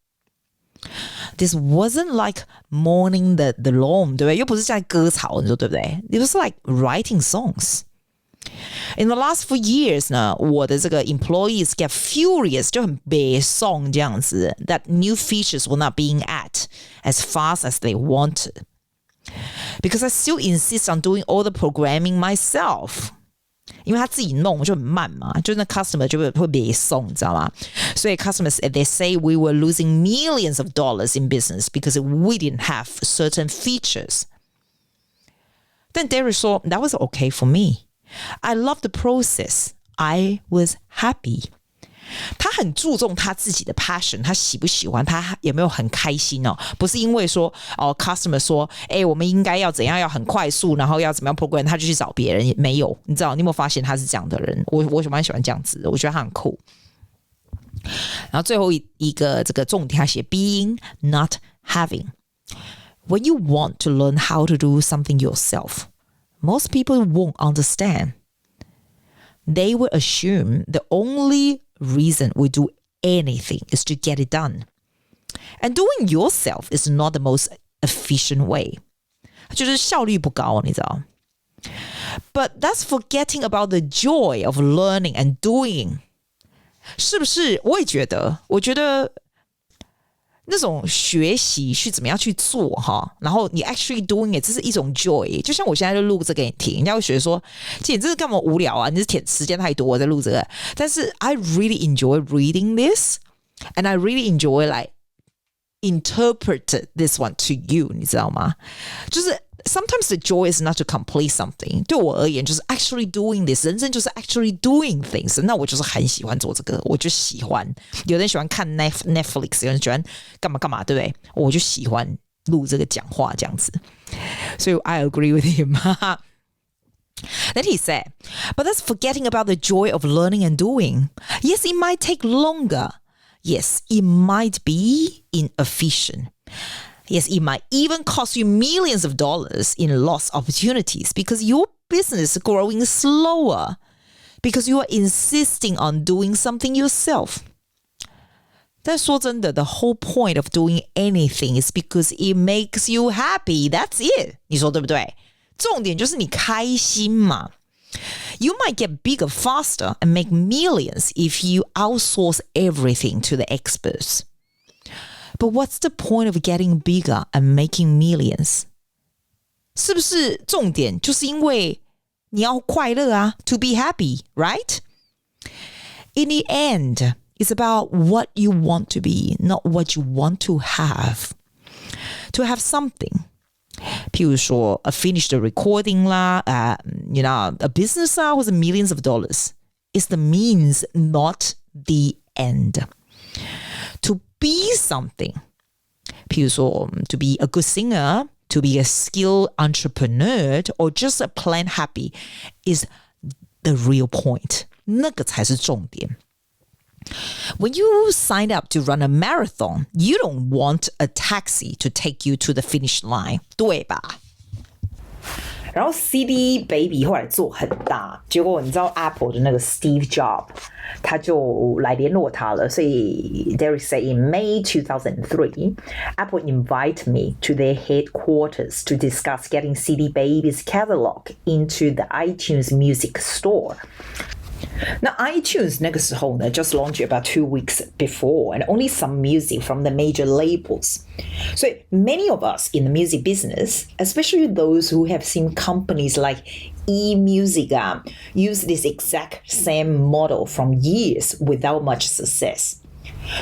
This wasn't like mowing the lawn, 对不对？又不是在割草，你说对不对？ It was like writing songs.In the last 4 years 呢，我的这个 employees get furious 就很悲伤这样子 that new features were not being at as fast as they wanted. Because I still insist on doing all the programming myself. 因为他自己弄就很慢嘛，就那 customer 就会悲伤，你知道吗？所以 customers, they say we were losing millions of dollars in business because we didn't have certain features. 但 Derek 说 that was okay for me.I love the process. I was happy. 他很注重他自己的 passion， 他喜不喜欢，他有没有很开心哦？不是因为说customer 说，我们应该要怎样，要很快速，然后要怎么样 program， 他就去找别人，没有，你知道，你有没有发现他是这样的人？我蛮喜欢这样子的，我觉得他很酷。然后最后一个这个重点，他写 being not having. When you want to learn how to do something yourself.Most people won't understand. They will assume the only reason we do anything is to get it done. And doing yourself is not the most efficient way. 就是效率不高，你知道。But that's forgetting about the joy of learning and doing. 是不是？我也觉得，我觉得那种学习去怎么样去做哈，然后你 actually doing it， 这是一种 joy。就像我现在就录这给你听，人家会觉得说，姐你这是干嘛无聊啊？你是时间太多我在录这个。但是 I really enjoy reading this, and I really enjoy like interpret this one to you， 你知道吗？就是。Sometimes the joy is not to complete something. 对我而言，就是 actually doing this. 人生就是 actually doing things. 那我就是很喜欢做这个，我就喜欢。有人喜欢看 Netflix， 有人喜欢干嘛干嘛，对不对？我就喜欢录这个讲话这样子。所以 I agree with him. Then he said, but that's forgetting about the joy of learning and doing. Yes, it might take longer. Yes, it might be inefficient.Yes, it might even cost you millions of dollars in lost opportunities because your business is growing slower because you are insisting on doing something yourself. 但说真的 the whole point of doing anything is because it makes you happy. That's it. 你说对不对？重点就是你开心嘛。You might get bigger faster and make millions if you outsource everything to the experts.But what's the point of getting bigger and making millions? 是不是重点就是因为你要快乐啊 to be happy, right? In the end, it's about what you want to be, not what you want to have. To have something. 譬如说 a finished recording 啦 you know, a business 啊或者 millions of dollars. It's the means, not the end.To be something. 譬如说 to be a good singer, to be a skilled entrepreneur, or just a plain happy is the real point. 那个才是重点。When you sign up to run a marathon, you don't want a taxi to take you to the finish line, 对吧？然后 CD Baby 后来做很大，结果你知道 Apple 的那个 Steve Jobs 他就来联络他了，所以 Derek said in May 2003 Apple invited me to their headquarters to discuss getting CD Baby's catalog into the iTunes Music Store。那 iTunes 那个时候呢 just launched about 2 weeks before and only some music from the major labels. So many of us in the music business, especially those who have seen companies like eMusic use this exact same model from years without much success.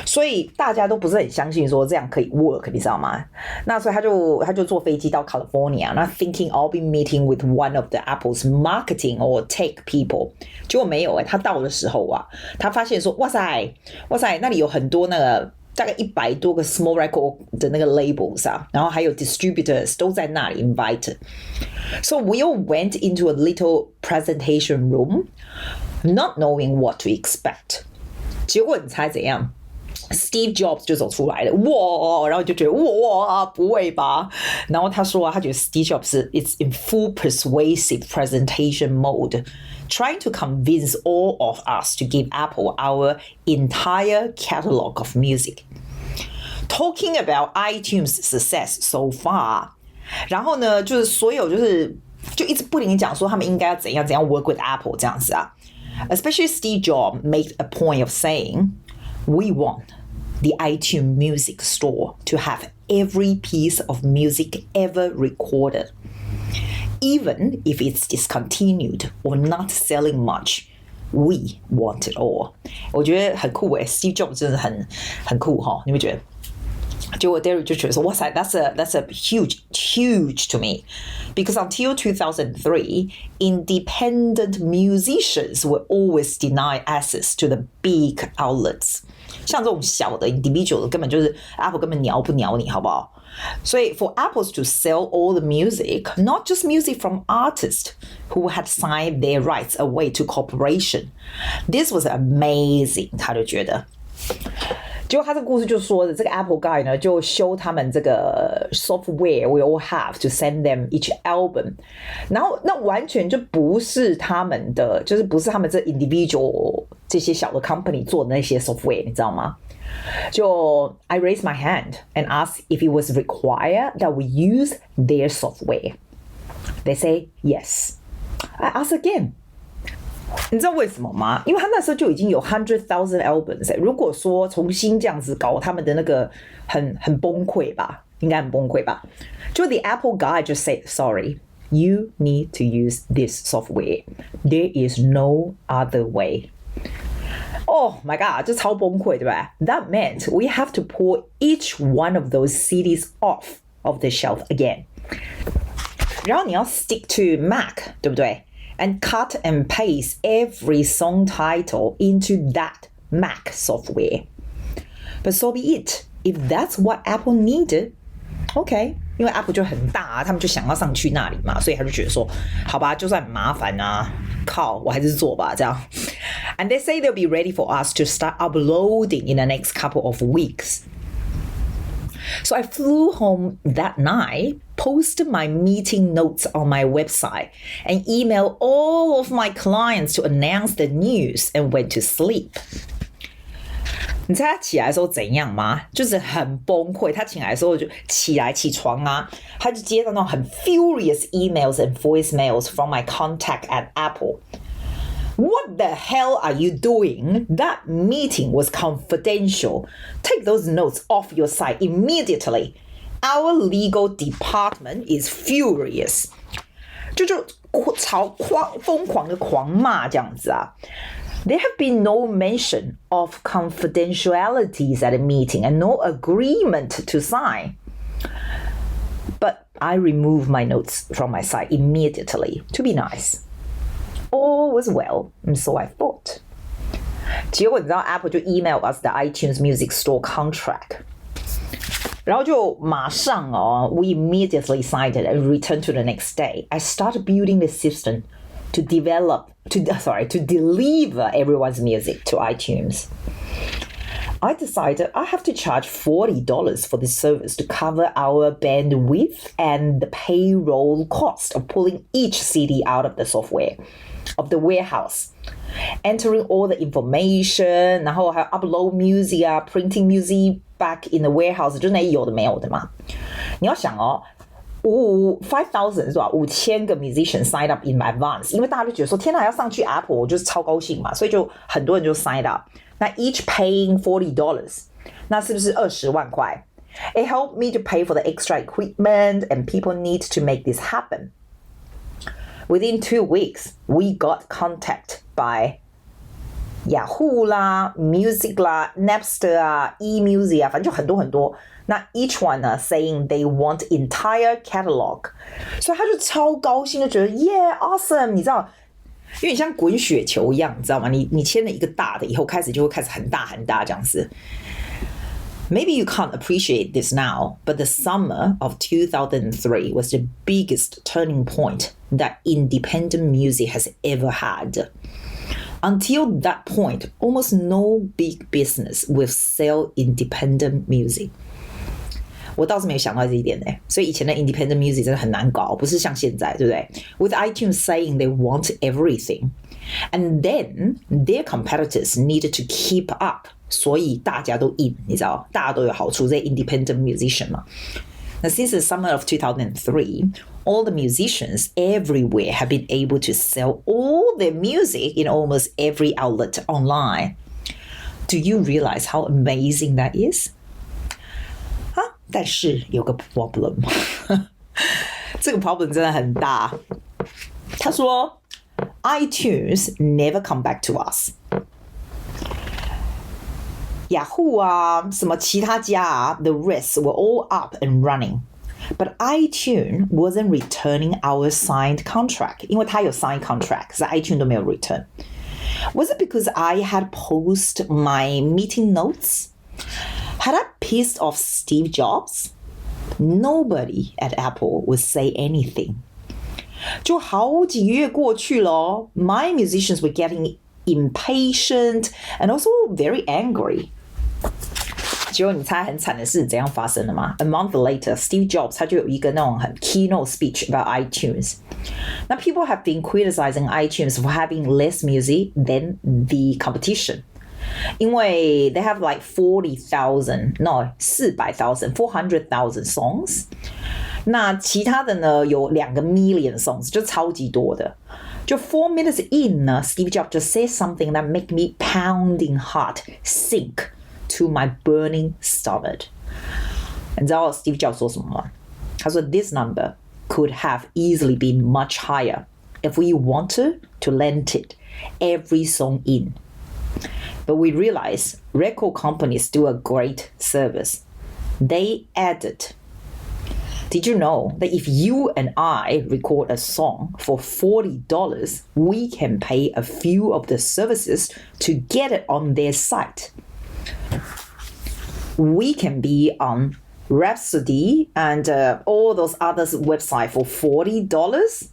所以大家都不是很相信说这样可以 work， 你知道吗？那所以他就坐飞机到 California， 那 thinking I'll be meeting with one of the Apple's marketing or tech people， 结果没有他到的时候啊，他发现说哇塞，那里有很多那个大概100多个 small record 的那个 labels 啊，然后还有 distributors 都在那里 invited。So we all went into a little presentation room, not knowing what to expect. 结果你猜怎样？Steve Jobs 就走出来了，哇！然后就觉得哇，不会吧？然后他说他觉得 Steve Jobs is in full persuasive presentation mode, trying to convince all of us to give Apple our entire catalog of music. Talking about iTunes success so far, 然后呢，就是所有就一直不停讲说他们应该要怎样 work with Apple 这样子啊。Especially Steve Jobs made a point of saying, we want the iTunes Music Store to have every piece of music ever recorded. Even if it's discontinued or not selling much, we want it all. 我觉得很酷Steve Jobs 真的很酷你会觉得？结果 Derek 就觉得说，哇塞 that's a huge to me. Because until 2003, independent musicians were always denied access to the big outlets. 像这种小的 individual 根本就是 Apple 根本鸟不鸟你好不好？所以 for Apples to sell all the music, not just music from artists who had signed their rights away to corporation, this was amazing. 他就觉得。结果他这个故事就说的，这个 Apple guy 呢就修他们这个 software we all have to send them each album， 然后那完全就不是他们的，就是不是他们这 individual 这些小的 company 做的那些 software， 你知道吗？就 I raised my hand and asked if it was required that we use their software. They say yes. I asked again.你知道为什么吗？因为他那时候就已经有100,000 albums， 如果说重新这样子搞，他们的那个很崩溃吧，应该很崩溃吧。就 the Apple guy just said, sorry, you need to use this software. There is no other way. Oh my god， 这超崩溃，对吧？ That meant we have to pull each one of those CDs off of the shelf again. 然后你要 stick to Mac， 对不对？And cut and paste every song title into that Mac software. But so be it. If that's what Apple needed, okay. 因为 Apple 就很大他们就想要上去那里嘛，所以他就觉得说，好吧，就算很麻烦靠，我还是做吧，这样。And they say they'll be ready for us to start uploading in the next couple of weeks. So I flew home that night, posted my meeting notes on my website, and emailed all of my clients to announce the news and went to sleep. 你猜他起来的时候怎样吗？就是很崩溃。他起来的时候就起床他就接到那种很 furious emails and voicemails from my contact at Apple.What the hell are you doing? That meeting was confidential. Take those notes off your site immediately. Our legal department is furious. 就疯狂的狂骂这样子There have been no mention of confidentialities at the meeting and no agreement to sign. But I removed my notes from my site immediately to be nice.All was well, and so I thought. 结果你知道 Apple 就 email us the iTunes Music Store contract. 然后就马上we immediately signed it and returned to the next day. I started building the system to deliver everyone's music to iTunes. I decided I have to charge $40 for this service to cover our bandwidth and the payroll cost of pulling each CD out of the software of the warehouse, entering all the information, 然後還有 upload music 啊 printing music back in the warehouse， 就那有的沒有的嘛。你要想哦，5,000是吧？5000個 musician signed up in advance， 因為大家就覺得說天哪要上去 Apple， 我就是超高興嘛，所以就很多人就 signed up。那 each paying $40， 那是不是20萬塊？ It helped me to pay for the extra equipment and people need to make this happen. Within 2 weeks, we got contact by Yahoo 啦、Music 啦、Napster 啊、eMusic 啊，反正就很多很多。那 each one 呢 saying they want entire catalog， 所以他就超高興，就覺得 yeah awesome， 你知道，因為你像滾雪球一樣，你知道嗎？你簽了一個大的以後，開始就會開始很大很大這樣子。Maybe you can't appreciate this now, but the summer of 2003 was the biggest turning point that independent music has ever had. Until that point, almost no big business will sell independent music. 我倒是没有想到这一点呢，所以以前的 independent music 真的很难搞，不是像现在，对不对？ With iTunes saying they want everything, and then their competitors needed to keep up. 所以大家都赢，你知道，大家都有好处，这些 independent musician 嘛。Now, since the summer of 2003, all the musicians everywhere have been able to sell all their music in almost every outlet online. Do you realize how amazing that is? 但是有个 problem， 这个 problem 真的很大。他说 iTunes never come back to us。Yahoo 啊，什么其他家啊 the rest were all up and running. But iTunes wasn't returning our signed contract. 因为他有 signed contract， 可是 iTunes 都没有 return. Was it because I had posted my meeting notes? Had I pissed off Steve Jobs? Nobody at Apple would say anything. 就好几个月过去了 My musicians were getting impatient and also very angry. 结果你猜很惨的事怎样发生的吗？ A month later, Steve Jobs 他就有一个那种很 keynote speech about iTunes. Now people have been criticizing iTunes for having less music than the competition. 因为 they have like 400,000 songs. 那其他的呢有2个 million songs， 就超级多的。就 4 minutes in 呢 Steve Jobs just said something that make me pounding heart sink to my burning stomach. 你知道 Steve Jobs 说什么吗？他说 This number could have easily been much higher if we wanted to lend it every song in. But we realize record companies do a great service. They added, did you know that if you and I record a song for $40, we can pay a few of the services to get it on their site? We can be on Rhapsody and all those other websites for $40?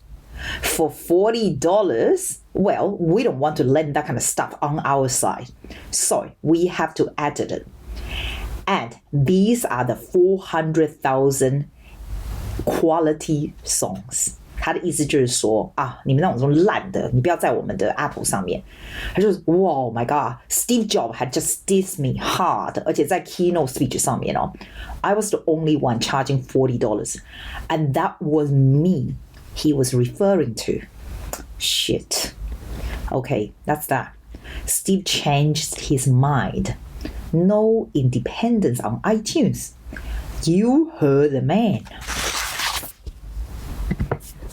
For $40, well, we don't want to lend that kind of stuff on our side. So we have to edit it. And these are the 400,000 quality songs. 他的意思就是说啊，你们那种烂的，你不要在我们的 Apple 上面。他就哇 ，Oh my God, Steve Jobs had just dissed me hard， 而且在 keynote speech 上面哦 ，I was the only one charging $40, and that was me. He was referring to. Shit. Okay, that's that. Steve changed his mind. No independence on iTunes. You heard the man.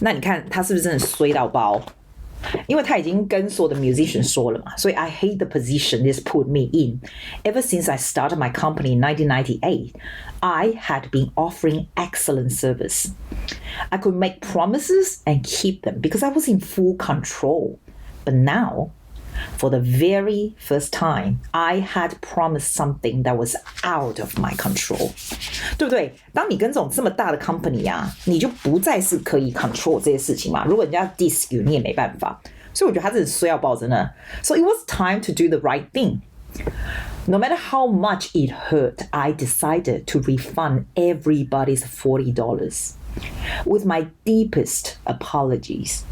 那你看他是不是真的衰到爆？因为他已经跟所有的 musician 说了嘛，所以 I hate the position this put me in. Ever since I started my company in 1998, I had been offering excellent service. I could make promises and keep them because I was in full control. But now, for the very first time, I had promised something that was out of my control. 对不对？当你跟这种这么大的 company 啊，你就不再是可以 control 这些事情嘛。如果人家 diss you， 你也没办法。所以我觉得他真的衰到爆，真的。So it was time to do the right thing. No matter how much it hurt, I decided to refund everybody's $40 with my deepest apologies.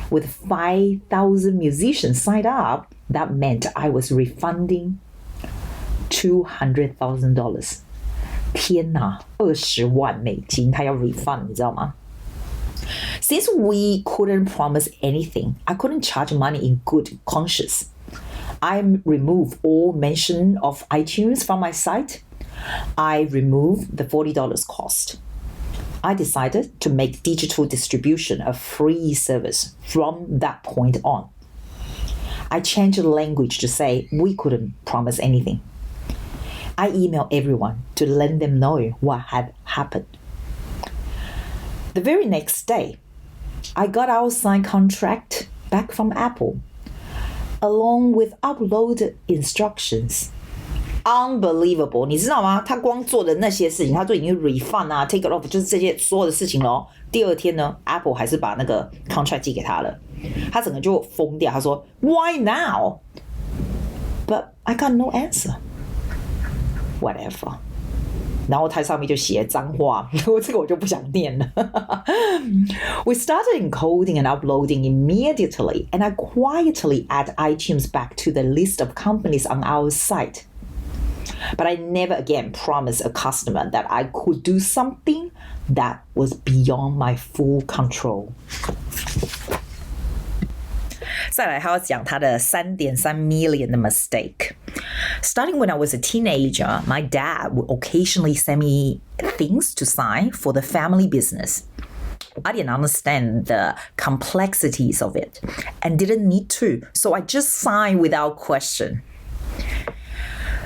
With 5,000 musicians signed up, that meant I was refunding $200,000. 天哪，20万美金，他要 refund， 你知道吗？Since we couldn't promise anything, I couldn't charge money in good conscience. I removed all mention of iTunes from my site. I removed the $40 cost. I decided to make digital distribution a free service from that point on. I changed the language to say we couldn't promise anything. I emailed everyone to let them know what had happened. The very next day, I got our signed contract back from Apple, along with uploaded instructions. Unbelievable， 你知道吗？他光做的那些事情，他都已经 refund 啊 ，take it off， 就是这些所有的事情咯。第二天呢 ，Apple 还是把那个 contract 寄给他了，他整个就疯掉。他说 Why now? But I got no answer. Whatever. 然后它上面就写脏话，这个我就不想念了。We started encoding and uploading immediately, and I quietly add iTunes back to the list of companies on our site. But I never again promised a customer that I could do something that was beyond my full control. 再来，他要讲他的3.3 million 的 mistake. Starting when I was a teenager, my dad would occasionally send me things to sign for the family business. I didn't understand the complexities of it and didn't need to, so I just signed without question.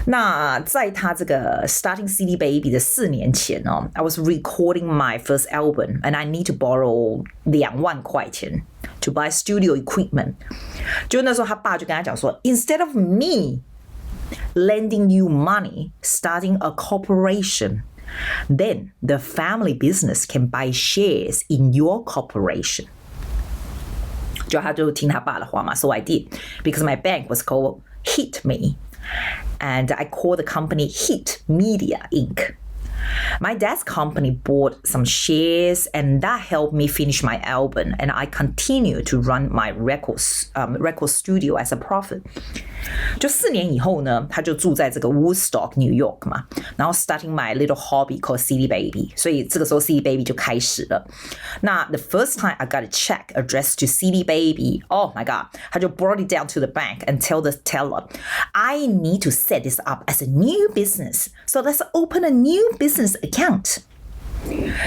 那在他这个 starting CD Baby 的4年前哦 I was recording my first album and I need to borrow2万块钱 to buy studio equipment. 就那时候他爸就跟他讲说 Instead of me lending you money, starting a corporation, then the family business can buy shares in your corporation. 就他就听他爸的话嘛 So I did, because my bank was called Hit Me.And I called the company Hit Media Inc. My dad's company bought some shares and that helped me finish my album and I continue to run my record studio as a profit. 就4年以后呢，他就住在这个 Woodstock, New York 嘛，然后 starting my little hobby called CD Baby. 所以这个时候 CD Baby 就开始了。那 the first time I got a check addressed to CD Baby, oh my god, 他就 brought it down to the bank and tell the teller, I need to set this up as a new business. So let's open a new business account.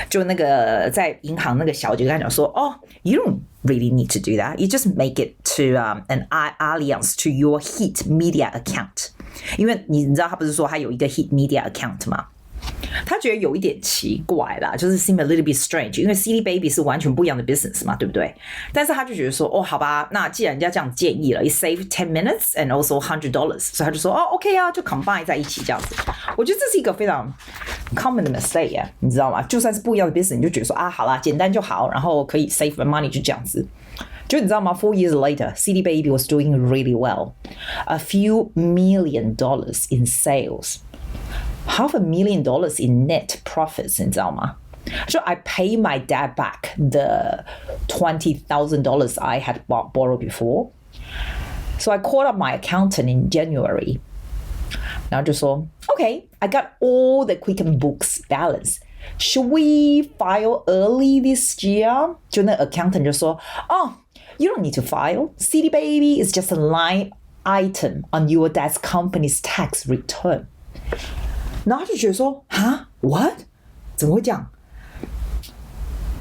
就那个在银行那个小姐跟他讲说 Oh, you don't really need to do that. You just make it to an alliance to your Hit Media account. 因为你知道他不是说他有一个 Hit Media account 吗？他觉得有一点奇怪啦，就是 seem a little bit strange， 因为 CD Baby 是完全不一样的 business 嘛，对不对？但是他就觉得说，哦，好吧，那既然人家这样建议了 ，it save 10 minutes and also $100， 所以他就说，哦 ，OK 啊，就 combine 在一起这样子。我觉得这是一个非常 common 的 mistake 啊，你知道吗？就算是不一样的 business， 你就觉得说啊，好啦，简单就好，然后可以 save money 就这样子。就你知道吗 ？4 years later, CD Baby was doing really well, a few $1 million in sales.$500,000 in net profits, 你知道吗？ So I pay my dad back the $20,000 I had borrowed before. So I called up my accountant in January. 然后就说 Okay, I got all the Quicken books balance. Should we file early this year? 就那 accountant 就说 Oh, you don't need to file. CD Baby is just a line item on your dad's company's tax return.然后他就觉得说哈 What? 怎么会这样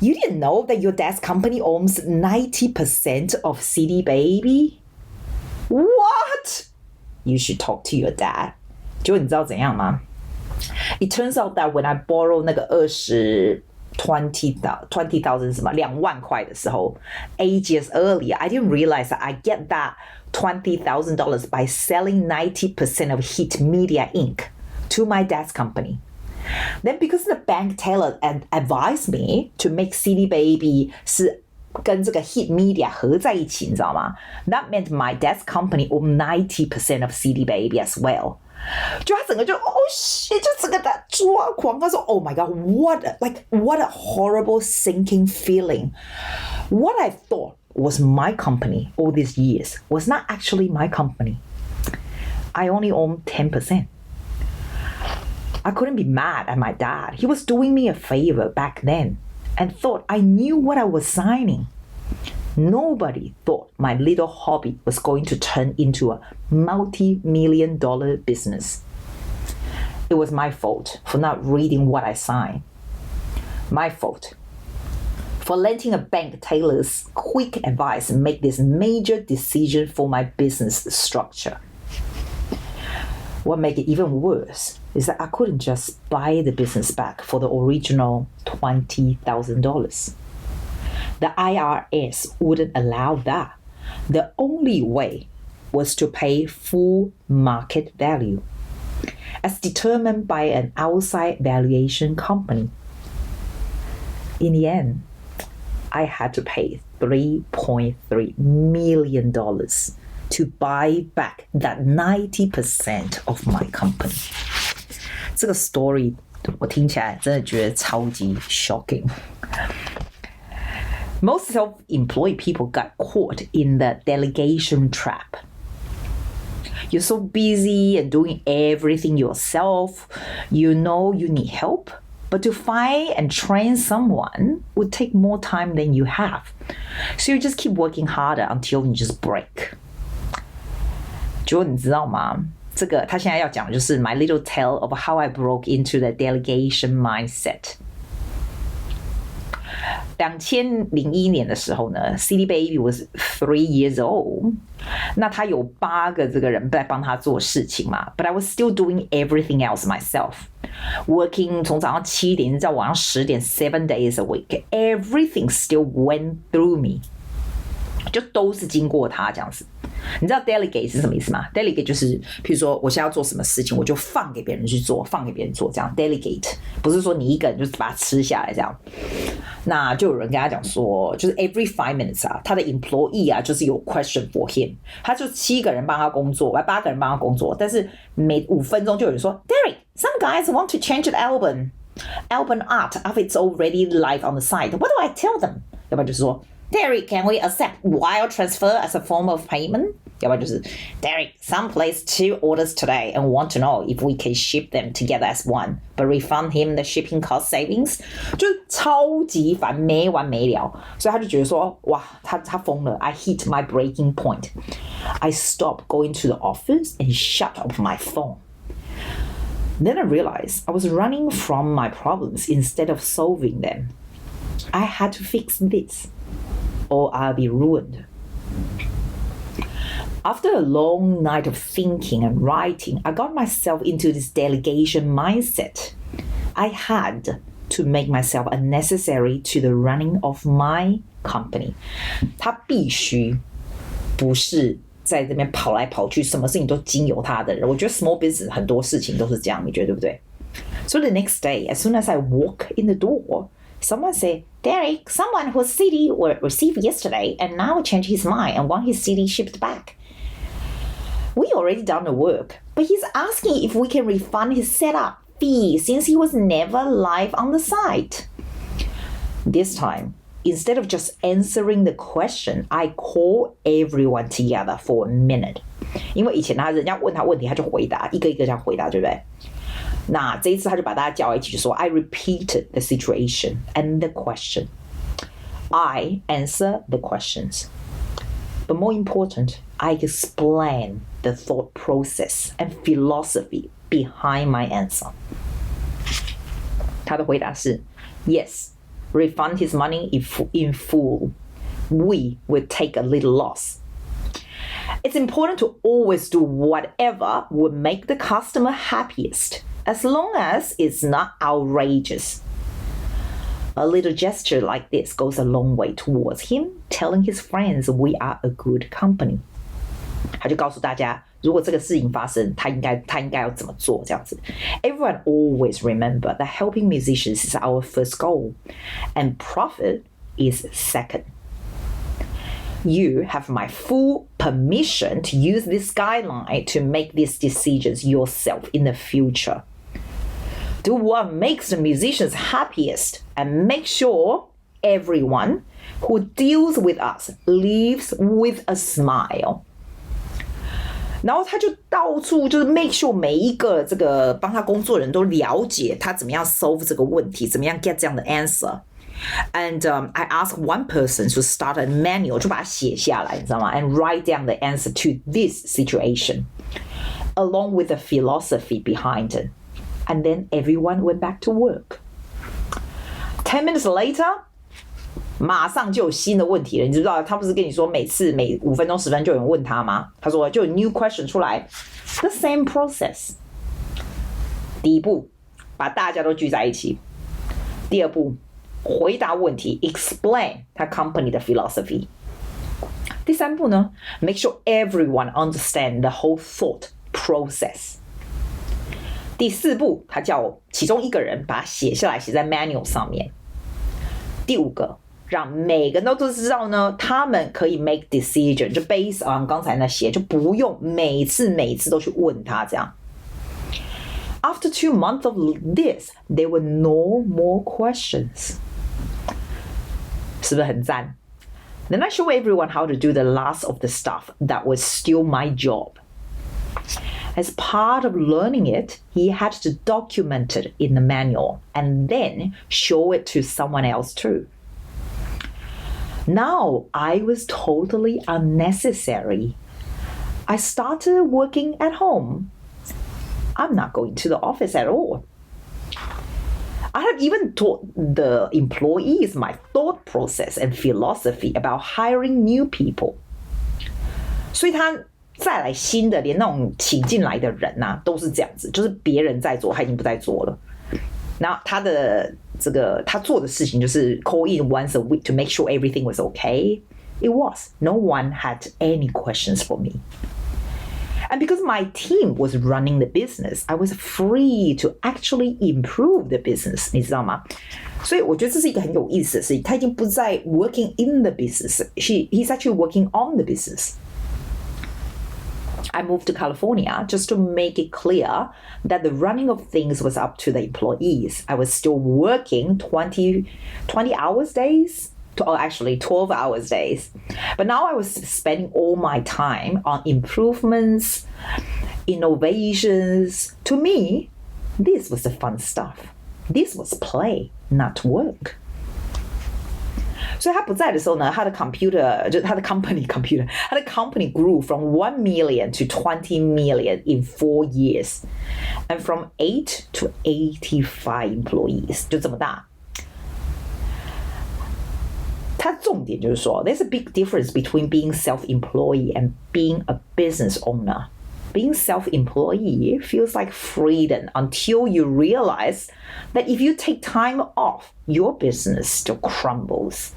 You didn't know that your dad's company owns 90% of CD Baby? What? You should talk to your dad. 结果你知道怎样吗 It turns out that when I borrow 那个20,000什么2万块的时候 8 years earlier, I didn't realize that I get that $20,000 by selling 90% of Hit Media Inc.to my dad's company. Then because the bank teller advised me to make CD Baby 是跟这个 Hit Media 合在一起，你知道吗？ That meant my dad's company owned 90% of CD Baby as well. 就他整个就shit，就整个他抓狂。他说 Oh my God, what a horrible sinking feeling. What I thought was my company all these years was not actually my company. I only own 10%. I couldn't be mad at my dad. He was doing me a favor back then and thought I knew what I was signing. Nobody thought my little hobby was going to turn into a multi-million-dollar business. It was my fault for not reading what I signed. My fault for letting a bank tailor's quick advice make this major decision for my business structure. What made it even worse is that I couldn't just buy the business back for the original $20,000. The IRS wouldn't allow that. The only way was to pay full market value, as determined by an outside valuation company. In the end, I had to pay $3.3 million to buy back that 90% of my company. 这个 story 我听起来真的觉得超级 shocking.Most self-employed people got caught in the delegation trap. You're so busy and doing everything yourself, you know you need help, but to find and train someone would take more time than you have. So you just keep working harder until you just break. 结果你知道吗？这个他现在要讲的就是 my little tale of how I broke into the delegation mindset.2001年的时候呢 ，CD Baby was 3 years old。那他有8个这个人在帮他做事情嘛 ，But I was still doing everything else myself, working 从早上7点到晚上10点 ，7 days a week. Everything still went through me， 就都是经过他这样子。你知道 delegate 是什么意思吗 ？delegate 就是，譬如说我现在要做什么事情，我就放给别人去做，放给别人做，这样 delegate 不是说你一个人就把它吃下来这样。那就有人跟他讲说，就是 every 5 minutes 啊，他的 employee 啊，就是有 question for him， 他就7个人帮他工作，8个人帮他工作，但是每5分钟就有人说 ，Derek, some guys want to change the album art after it's already live on the site. What do I tell them? 要不然就是说 ，Derek, can we accept wire transfer as a form of payment? 要不然就是 Derek, some placed 2 orders today and want to know if we can ship them together as one, but refund him the shipping cost savings. 就是超级烦，没完没了，所以他就觉得说，哇，他疯了 I hit my breaking point. I stopped going to the office and shut off my phone. Then I realized I was running from my problems instead of solving them. I had to fix this, or I'll be ruined.After a long night of thinking and writing, I got myself into this delegation mindset. I had to make myself unnecessary to the running of my company. 他必须不是在这边跑来跑去，什么事情都经由他的人。我觉得 small business 很多事情都是这样，你觉得对不对？ So the next day, as soon as I walk in the door, someone said, Derek, someone whose CD were received yesterday and now changed his mind and want his CD shipped back.We already done the work, but he's asking if we can refund his setup fee since he was never live on the site. This time, instead of just answering the question, I call everyone together for a minute. 因为以前人家问他问题，他就回答，一个一个这样回答，对不对？那这一次他就把大家叫一起，就说 I repeated the situation and the question. I answer the questions. But more important, I explain the thought process and philosophy behind my answer. 他的回答是 Yes, refund his money in full. We will take a little loss. It's important to always do whatever would make the customer happiest, as long as it's not outrageous.A little gesture like this goes a long way towards him telling his friends we are a good company. 他就告诉大家，如果这个事情发生，他应该要怎么做这样子。Everyone always remember that helping musicians is our first goal, and profit is second. You have my full permission to use this guideline to make these decisions yourself in the future. Do what makes the musicians happiest and make sure everyone who deals with us leaves with a smile. 然后他就到处就是 make sure 每一个这个帮他工作的人都了解他怎么样 solve 这个问题，怎么样 get 这样的 answer。And I asked one person to start a manual， 就把它写下来，你知道吗 ？And write down the answer to this situation, along with the philosophy behind it. And then everyone went back to work. 10 minutes later, 马上就有新的问题了。你知不知道？他不是跟你说每5分钟10分钟就有人问他吗？他说就有 new question 出来 ，the same process。第一步，把大家都聚在一起；第二步。回答问题 explain 他 company 的 philosophy。 第三步呢 make sure everyone understand the whole thought process。 第四步他叫其中一个人把它写下来，写在 manual 上面。第五个让每个人都知道呢，他们可以 make decision， 就 based on 刚才那些，就不用每次都去问他这样。After 2 months of this, there were no more questions. 是不是很赞？ Then I show everyone how to do the last of the stuff that was still my job. As part of learning it, he had to document it in the manual and then show it to someone else too. Now I was totally unnecessary. I started working at home.I'm not going to the office at all. I have even taught the employees my thought process and philosophy about hiring new people. 所以他再来新的，连那种请进来的人啊，都是这样子，就是别人在做，他已经不在做了。然后他的这个他做的事情就是 call in once a week to make sure everything was okay. It was. No one had any questions for me.And because my team was running the business, I was free to actually improve the business. 你知道吗？所以我觉得这是一个很有意思的事情。他已经不在 working in the business, he's actually working on the business. I moved to California just to make it clear that the running of things was up to the employees. I was still working 20 hours days.Or actually 12 hours days. But now I was spending all my time on improvements, innovations. To me, this was the fun stuff. This was play, not work. 所以他不在的时候呢，他的 computer 就是他的 company computer， 他的 company grew from 1 million to 20 million in 4 years, and from 8 to 85 employees， 就这么大。它重点就是说 there's a big difference between being self-employed and being a business owner. Being self-employed feels like freedom until you realize that if you take time off, your business still crumbles.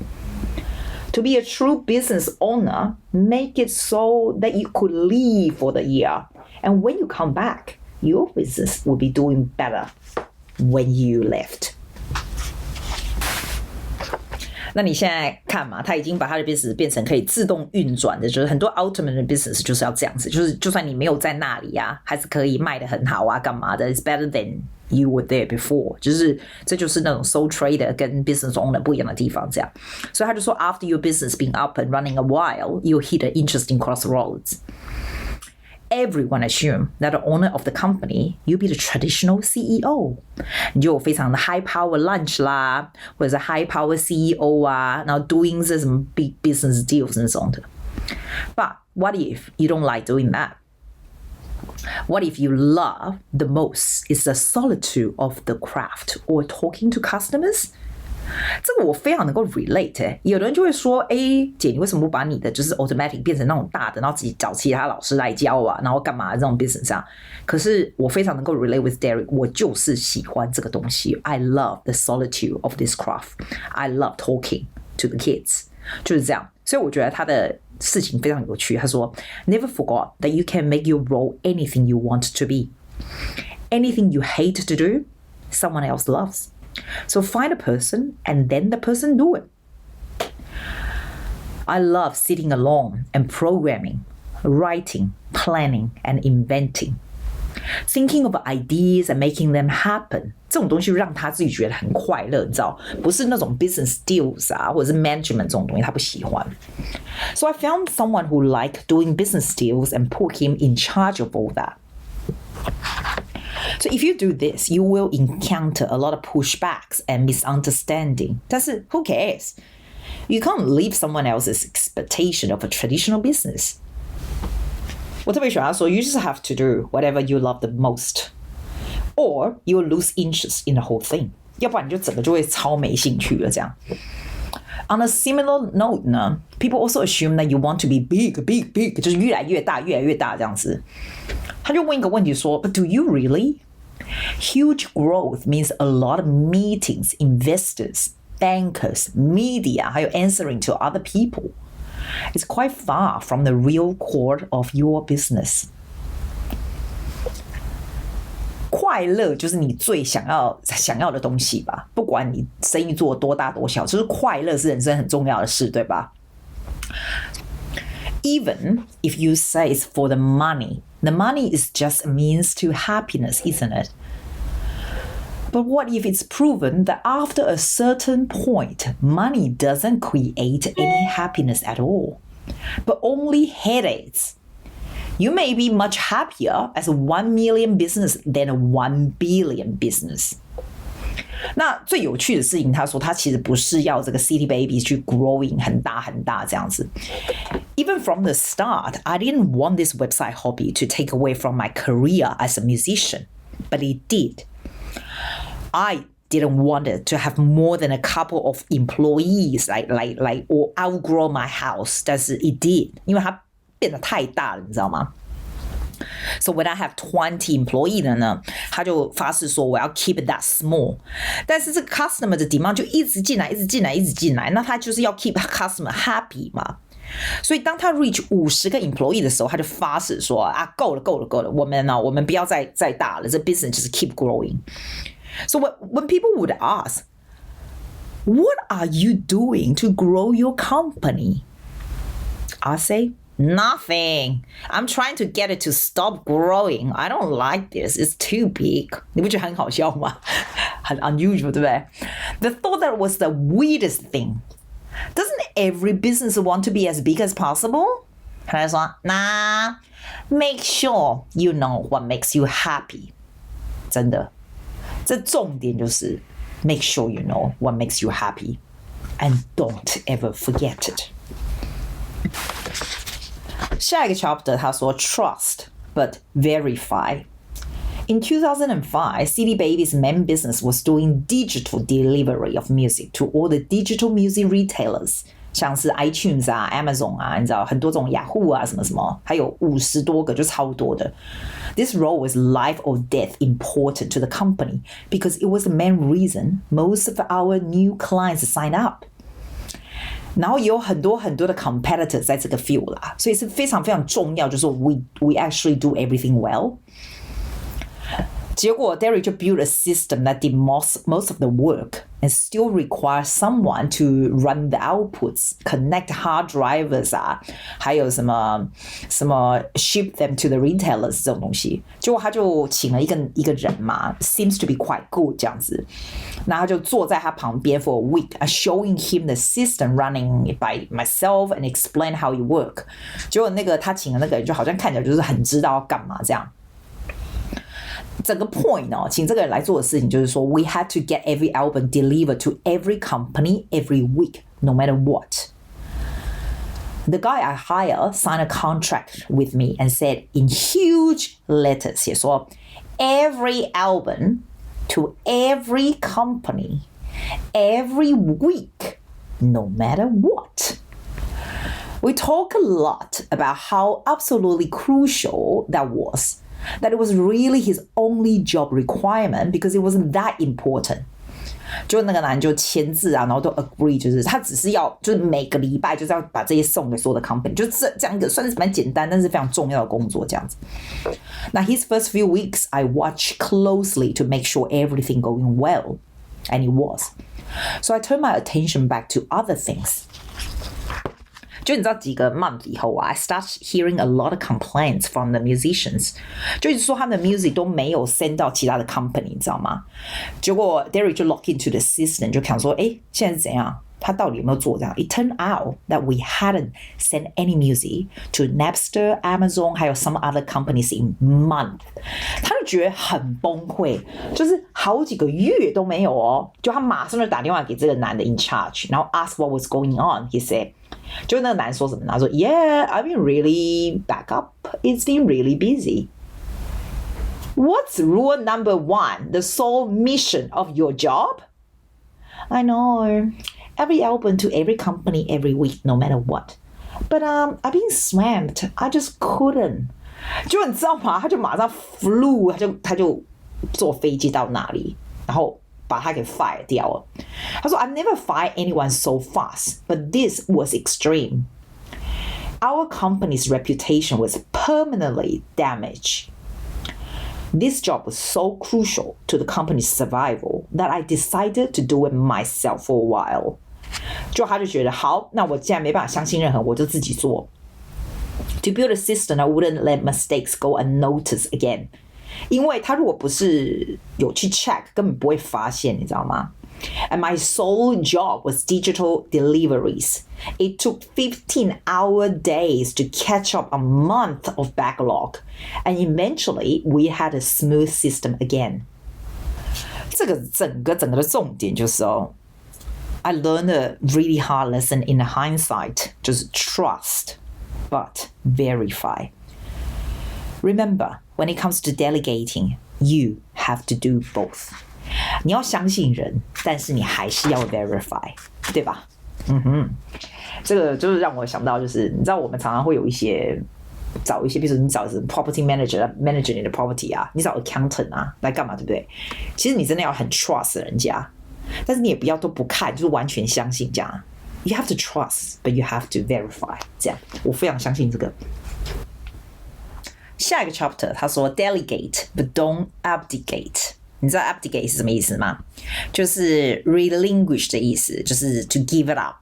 To be a true business owner, make it so that you could leave for the year. And when you come back, your business will be doing better when you left.那你现在看嘛，他已经把他的 business 变成可以自动运转的，就是很多 ultimate 的 business 就是要这样子，就是就算你没有在那里啊，还是可以卖得很好啊，干嘛的 ？It's better than you were there before。就是这就是那种 sole trader 跟 business owner 不一样的地方，这样。所以他就说 ，after your business been up and running a while, you hit an interesting crossroads.Everyone assume that the owner of the company, you'll be the traditional CEO. 你就有非常的 high power lunch 啦，或者是 high power CEO 啊，然后 doing 这什么 big business deals 那种的。But what if you don't like doing that? What if you love the most is the solitude of the craft or talking to customers?这个我非常能够 relate 有的人就会说姐你为什么不把你的就是 automatic 变成那种大的，然后自己找其他老师来教啊，然后干嘛这种 business 啊？可是我非常能够 relate with Derek， 我就是喜欢这个东西。I love the solitude of this craft. I love talking to the kids， 就是这样。所以我觉得他的事情非常有趣。他说 Never forget that you can make your role anything you want to be. Anything you hate to do, someone else loves.So find a person and then the person do it. I love sitting alone and programming, writing, planning, and inventing. Thinking of ideas and making them happen. 这种东西让他自己觉得很快乐，你知道，不是那种 business deals 啊，或者是 management 这种东西，他不喜欢。So I found someone who liked doing business deals and put him in charge of all that. So if you do this, you will encounter a lot of pushbacks and misunderstanding. 但是 who cares? You can't leave someone else's expectation of a traditional business. 我特别喜欢他说 you just have to do whatever you love the most, or you will lose interest in the whole thing. 要不然你就整个就会超没兴趣了这样。On a similar note 呢 people also assume that you want to be big, big, 就是越来越大这样子。他就问一个问题说 But do you really? Huge growth means a lot of meetings, investors, bankers, media, 还有 answering to other people. It's quite far from the real core of your business. 快乐就是你最想要的东西吧，不管你生意做多大多小，就是快乐是人生很重要的事，对吧？ Even if you say it's for the money is just a means to happiness, isn't it? But what if it's proven that after a certain point, money doesn't create any happiness at all, but only headaches? You may be much happier as a 1 million business than a 1 billion business. 那最有趣的事情，他说他其实不是要这个 City Baby 去 growing 很大这样子。Even from the start, I didn't want this website hobby to take away from my career as a musician, but it did. I didn't want it to have more than a couple of employees, like or outgrow my house. 但是 it did, 因为它变得太大了，你知道吗？So when I have 20 employees 的呢，他就发誓说我要 keep it that small。但是这个 customer 的 demand 就一直进来，那他就是要 keep customer happy 嘛。所以当他 reach 50个 employee 的时候，他就发誓说啊，够了，我们不要再大了，这 business 就是 keep growing。So when people would ask, what are you doing to grow your company? I say, nothing. I'm trying to get it to stop growing. I don't like this. It's too big. 你不觉得很好笑吗？很 unusual, 对不对？ The thought that was the weirdest thing. Doesn't every business want to be as big as possible? 他就说 Nah, make sure you know what makes you happy. 真的，这重点就是 make sure you know what makes you happy. And don't ever forget it. 下一个 chapter 他说 trust but verify. In 2005, CD Baby's main business was doing digital delivery of music to all the digital music retailers, 像是 iTunes 啊 Amazon 啊，你知道很多种 Yahoo 啊什么，还有50多个，就超多的。This role was life or death important to the company because it was the main reason most of our new clients signed up. 然后也有很多的 competitors 在这个 field 啦，所以是非常非常重要，就是 we actually do everything well. 结果 Derek 就 built a system that did most of the work and still requires someone to run the outputs, connect hard drivers 啊，还有什么 ship them to the retailers 这种东西。结果他就请了一个人嘛 ，seems to be quite good 这样子。然后他就坐在他旁边 for a week, showing him the system running by myself and explain how it work. 结果他请的那个人就好像看起来就是很知道要干嘛这样。整个 point 请这个人来做的事情就是说 we had to get every album delivered to every company every week, no matter what. The guy I hired signed a contract with me and said in huge letters 写说 every album to every company every week, no matter what. We talk a lot about how absolutely crucial that was. That it was really his only job requirement because it wasn't that important. 就那个男就签字啊，然后都 agree， 就是他只是要，就是每个礼拜就是要把这些送给所有的 company， 就这样一个算是蛮简单，但是非常重要的工作这样子。那 his first few weeks, I watched closely to make sure everything going well, and it was. So I turned my attention back to other things. 就你知道几个 month 以后啊 I start hearing a lot of complaints from the musicians， 就是说他们的 music 都没有 send 到其他的 company， 你知道吗？结果 Derek 就 log into the system， 就想说，现在是怎样？他到底有没有做这样 ？It turned out that we hadn't sent any music to Napster、Amazon 还有 some other companies in month。他就觉得很崩溃，就是好几个月都没有哦。就他马上就打电话给这个男的 in charge， 然后 ask what was going on。He said， 就那个男说什么？他说 ，Yeah, I've been really back up. It's been really busy. What's rule number 1? The sole mission of your job? I know.Every album to every company every week, no matter what. But I've been swamped. I just couldn't. 就你知道吗？他就马上 flew， 他就坐飞机到那里，然后把他给 fire 掉了。他说 I've never fired anyone so fast, but this was extreme. Our company's reputation was permanently damaged.This job was so crucial to the company's survival that I decided to do it myself for a while. 就他就觉得好，那我既然没办法相信任何人，我就自己做。To build a system that wouldn't let mistakes go unnoticed again. 因为他如果不是有去 check， 根本不会发现，你知道吗？And my sole job was digital deliveries. It took 15-hour days to catch up a month of backlog. And eventually, we had a smooth system again. 这个整个的重点就是I learned a really hard lesson in hindsight. 就是 trust, but verify. Remember, when it comes to delegating, you have to do both.你要相信人，但是你还是要 verify， 对吧？这个就是让我想到，就是你知道我们常常会有找一些，比如说你找 property manager 你的 property 啊，你找 accountant 啊来干嘛，对不对？其实你真的要很 trust 人家，但是你也不要都不看，就是完全相信这样。You have to trust, but you have to verify。这样，我非常相信这个。下一个 chapter 他说 delegate, but don't abdicate。你知道 abdicate 是什么意思吗？就是 relinquish 的意思，就是 to give it up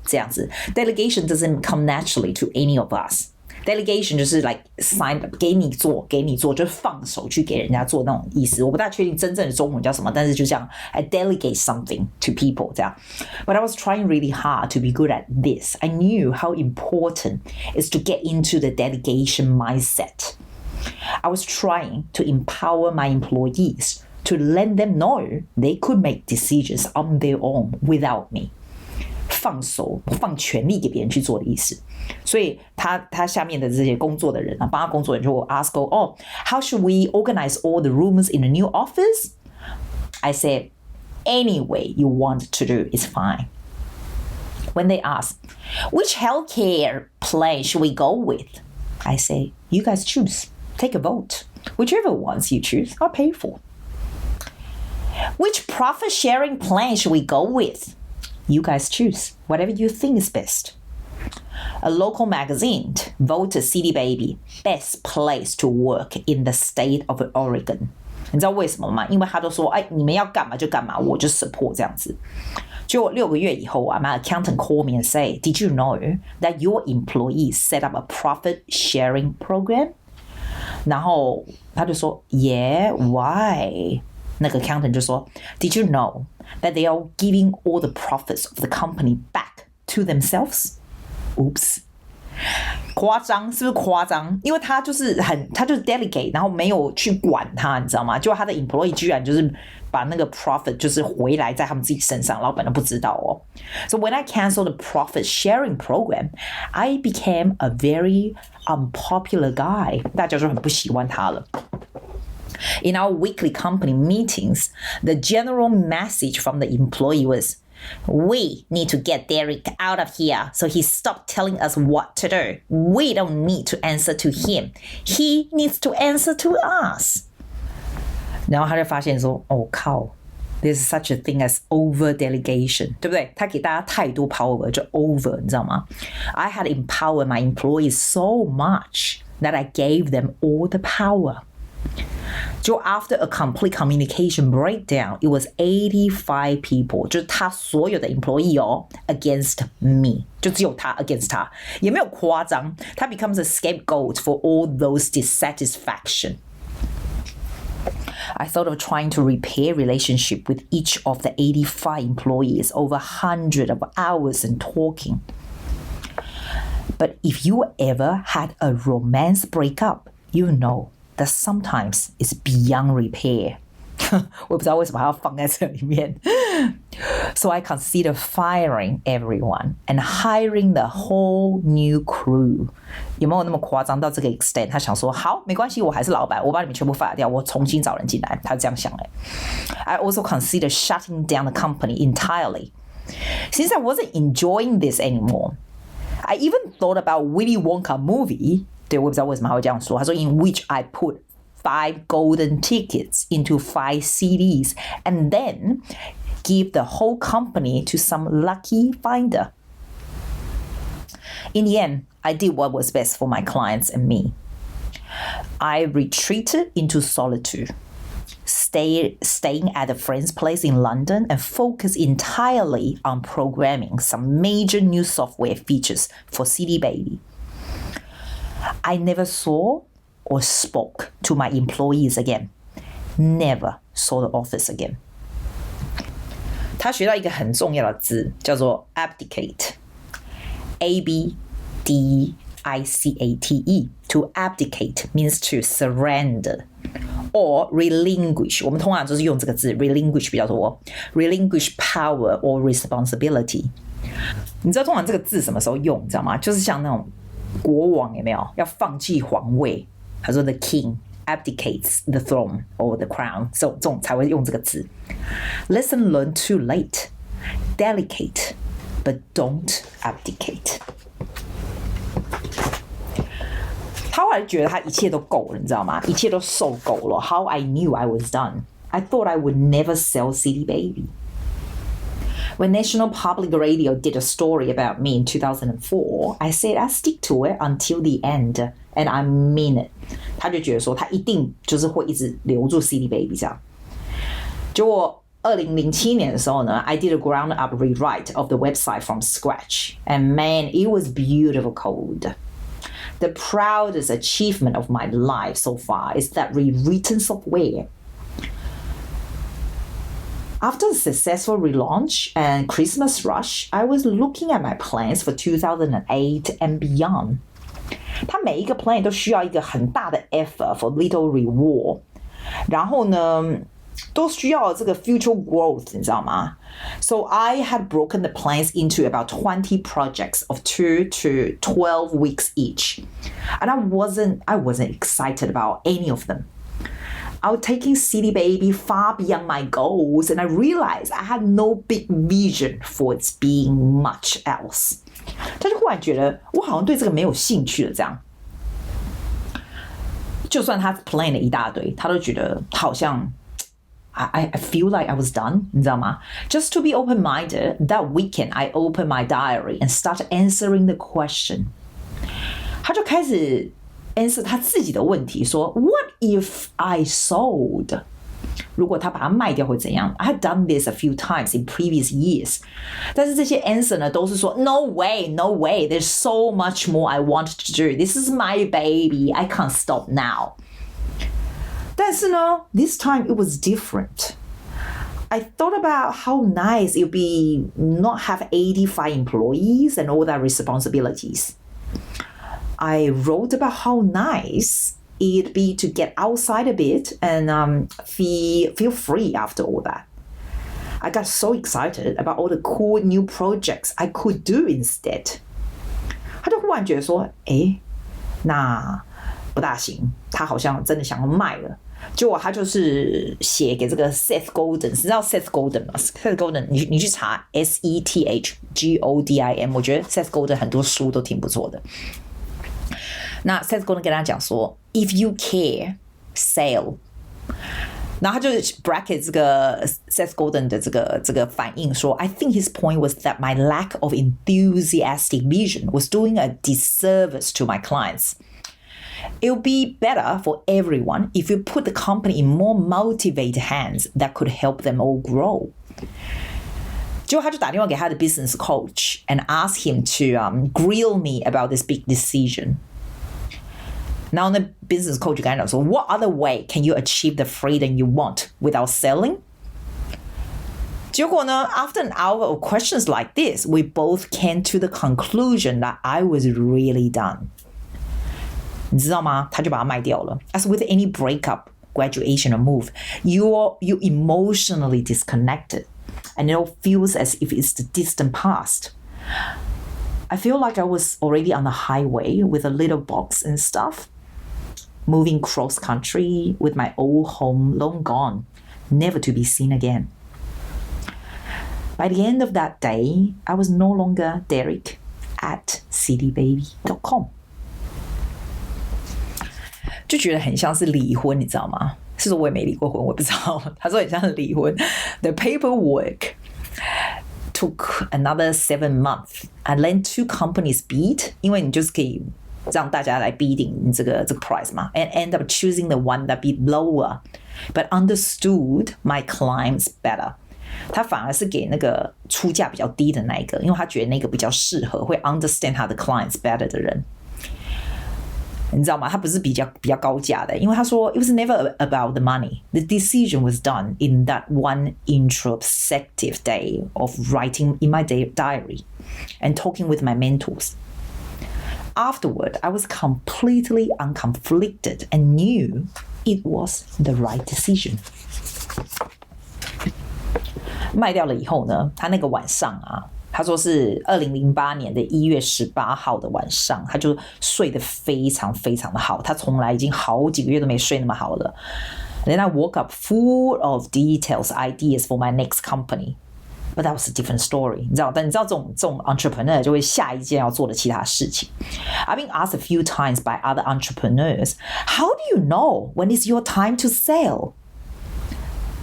这样子。Delegation doesn't come naturally to any of us. Delegation 就是 like sign up 给你做，就是放手去给人家做那种意思。我不大确定真正的中文叫什么，但是就这样 I delegate something to people 这样。But I was trying really hard to be good at this. I knew how important it is to get into the delegation mindset. I was trying to empower my employees.To let them know they could make decisions on their own without me. 放手放权力给别人去做的意思。所以他下面的这些工作的人啊，帮他工作的人就会 ask, how should we organize all the rooms in the new office? I said, any way you want to do is fine. When they ask, which healthcare plan should we go with? I say, you guys choose. Take a vote. Whichever ones you choose, I'll pay for.Which profit-sharing plan should we go with? You guys choose. Whatever you think is best. A local magazine voted City Baby best place to work in the state of Oregon. 你知道为什么吗？因为他都说，你们要干嘛就干嘛，我就 support 这样子。结果6个月以后啊 my accountant called me and say, did you know that your employees set up a profit-sharing program? 然后他就说 Yeah, why?那个 accountant 就说 Did you know that they are giving all the profits of the company back to themselves? Oops. 夸张是不是夸张？因为他就是 delegate， 然后没有去管他，你知道吗？就他的 employee 居然就是把那个 profit 就是回来在他们自己身上，老板都不知道哦。So when I canceled the profit sharing program, I became a very unpopular guy. 大家就很不喜欢他了。In our weekly company meetings, the general message from the employee was, we need to get Derek out of here so he stopped telling us what to do. We don't need to answer to him. He needs to answer to us. 然后他就发现说，靠 there's such a thing as over delegation， 对不对？他给大家太多 power 就 over， 你知道吗？ I had empowered my employees so much that I gave them all the power. 就 after a complete communication breakdown, it was 85 people， 就是他所有的 employee against me， 就只有他 against 他，也没有夸张，他 becomes a scapegoat for all those dissatisfaction. I thought of trying to repair relationship with each of the 85 employees over 100 of hours and talking. But if you ever had a romance breakup, you know that sometimes it's beyond repair. 我也不知道为什么还要放在这里面。So I considered firing everyone and hiring the whole new crew. 有没有那么夸张到这个 extent？ 他想说，好，没关系，我还是老板，我把你们全部 fire 掉，我重新找人进来。他这样想。I also considered shutting down the company entirely. Since I wasn't enjoying this anymore, I even thought about Willy Wonka movie. 对，我也不知道为什么他会这样说。他说 in which I put 5 golden tickets into 5 CDs and then give the whole company to some lucky finder. In the end, I did what was best for my clients and me. I retreated into solitude, staying at a friend's place in London and focused entirely on programming some major new software features for CD Baby. I never saw or spoke to my employees again. Never saw the office again. 他学到一个很重要的字，叫做 abdicate. A-B-D-I-C-A-T-E. To abdicate means to surrender or relinquish. 我们通常就是用这个字 relinquish 比较多。Relinquish power or responsibility. 你知道通常这个字什么时候用？你知道吗？就是像那种国王有没有要放弃皇位？他说 the king abdicates the throne or the crown， 这种才会用这个字。Lesson learned too late. Delicate, but don't abdicate. 他后来觉得他一切都够了，你知道吗？一切都受够了。How I knew I was done. I thought I would never sell CD Baby. When National Public Radio did a story about me in 2004, I said I'd stick to it until the end, and I mean it. 他就觉得说他一定就是会一直留住 CD Baby 这样。结果2007年的时候呢 I did a ground up rewrite of the website from scratch, and man, it was beautiful code. The proudest achievement of my life so far is that rewritten software. After the successful relaunch and Christmas rush, I was looking at my plans for 2008 and beyond. 它每一个 plan 都需要一个很大的 effort for little reward. 然后呢，都需要这个 future growth, 你知道吗？ So I had broken the plans into about 20 projects of 2 to 12 weeks each. And I wasn't excited about any of them. I was taking CD Baby far beyond my goals, and I realized I had no big vision for its being much else. 他就忽然觉得我好像对这个没有兴趣了，这样。就算他 plan 了一大堆，他都觉得好像 I feel like I was done, 你知道吗？ Just to be open-minded, that weekend I opened my diary and started answering the question. 他就开始answer 他自己的问题，说 What if I sold? 如果他把它卖掉会怎样？ I had done this a few times in previous years. 但是这些 answer 呢，都是说 No way, no way. There's so much more I want to do. This is my baby. I can't stop now. 但是呢 this time it was different. I thought about how nice it would be not have 85 employees and all that responsibilities. I wrote about how nice it'd be to get outside a bit and feel free after all that. I got so excited about all the cool new projects I could do instead. 他就忽然觉得说，那不大行，他好像真的想要卖了。结果他就是写给这个 Seth Godin， 你知道 Seth Godin 吗？ Seth Godin 你去查 SETHGODIM， 我觉得 Seth Godin 很多书都挺不错的。那 Seth Godin 跟他讲说 If you care, sell. 然后他就 bracket 这个 Seth Godin 的这个反应说 I think his point was that my lack of enthusiastic vision was doing a disservice to my clients. It would be better for everyone if you put the company in more motivated hands that could help them all grow. 结果他就打电话给他的 business coach and asked him to grill me about this big decision. 然后那 business coach 就跟他讲说 What other way can you achieve the freedom you want without selling? 结果呢 after an hour of questions like this, we both came to the conclusion that I was really done. 你知道吗？他就把它卖掉了。As with any breakup, graduation or move, you emotionally disconnected, and it all feels as if it's the distant past. I feel like I was already on the highway with a little box and stuff, moving cross country with my old home long gone, never to be seen again. By the end of that day, I was no longer Derek at citybaby.com. 就觉得很像是离婚，你知道吗？是说我也没离过婚，我不知道。他说很像是离婚。The paperwork took another 7 months. I let 2 companies bid, 因为你就是可以让大家来 bidding 这个 price 嘛 and end up choosing the one that bid lower, but understood my clients better. 他反而是给那个出价比较低的那一个，因为他觉得那个比较适合，会 understand 他的 clients better 的人。你知道吗？他不是比较高价的，因为他说 it was never about the money. The decision was done in that one introspective day of writing in my diary and talking with my mentors. Afterward, I was completely unconflicted and knew it was the right decision. 卖掉了以后呢，他那个晚上啊，他说是2008年的1月18号的晚上，他就睡得非常非常的好，他从来已经好几个月都没睡那么好了。Then I woke up full of details, ideas for my next company. But that was a different story. 你知道，但你知道这种 entrepreneur 就会下一件要做的其他事情。I've been asked a few times by other entrepreneurs, how do you know when it's your time to sell?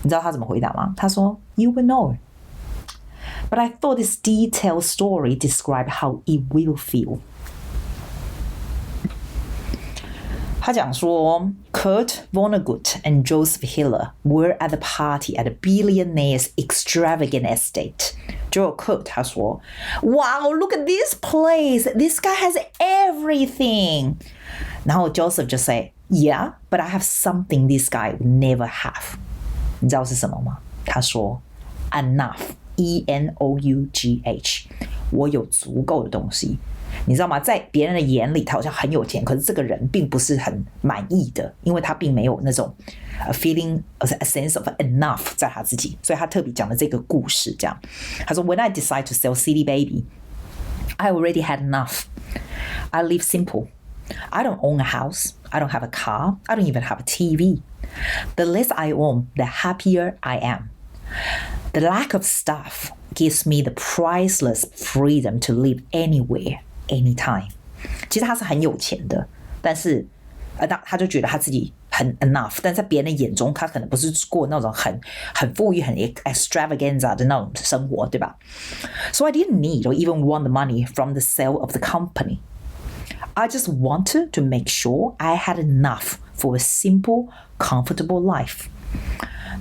你知道他怎么回答吗？他说 You will know. But I thought this detailed story described how it will feel. 他讲说 Kurt Vonnegut and Joseph Hiller were at the party at a billionaire's extravagant estate. 就有 Kurt 他说 Wow, look at this place. This guy has everything. 然後 Joseph 就 say Yeah, but I have something this guy would never have. 你知道是什么吗？他说 Enough, E-N-O-U-G-H. 我有足够的东西。你知道吗？在别人的眼里他好像很有钱，可是这个人并不是很满意的，因为他并没有那种feeling a sense of enough 在他自己，所以他特别讲了这个故事这样。他说 When I decide to sell City Baby, I already had enough. I live simple. I don't own a house. I don't have a car. I don't even have a TV. The less I own, the happier I am. The lack of stuff gives me the priceless freedom to live anywhere, anytime. 其实他是很有钱的，但是他就觉得他自己很 enough， 但在别人的眼中，他可能不是过那种很富裕、很 extravaganza 的那种生活，对吧？ So I didn't need or even want the money from the sale of the company. I just wanted to make sure I had enough for a simple, comfortable life.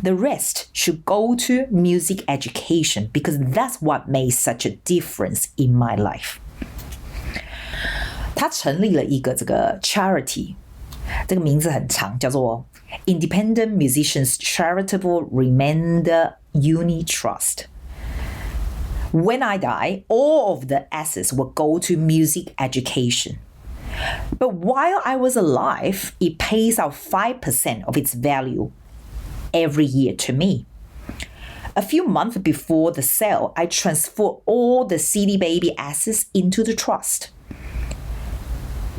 The rest should go to music education because that's what made such a difference in my life. 他成立了一个这个 charity， 这个名字很长，叫做 Independent Musicians Charitable Remainder Uni Trust. When I die, all of the assets will go to music education. But while I was alive, it pays out 5% of its value every year to me. A few months before the sale, I transferred all the CD Baby assets into the trust.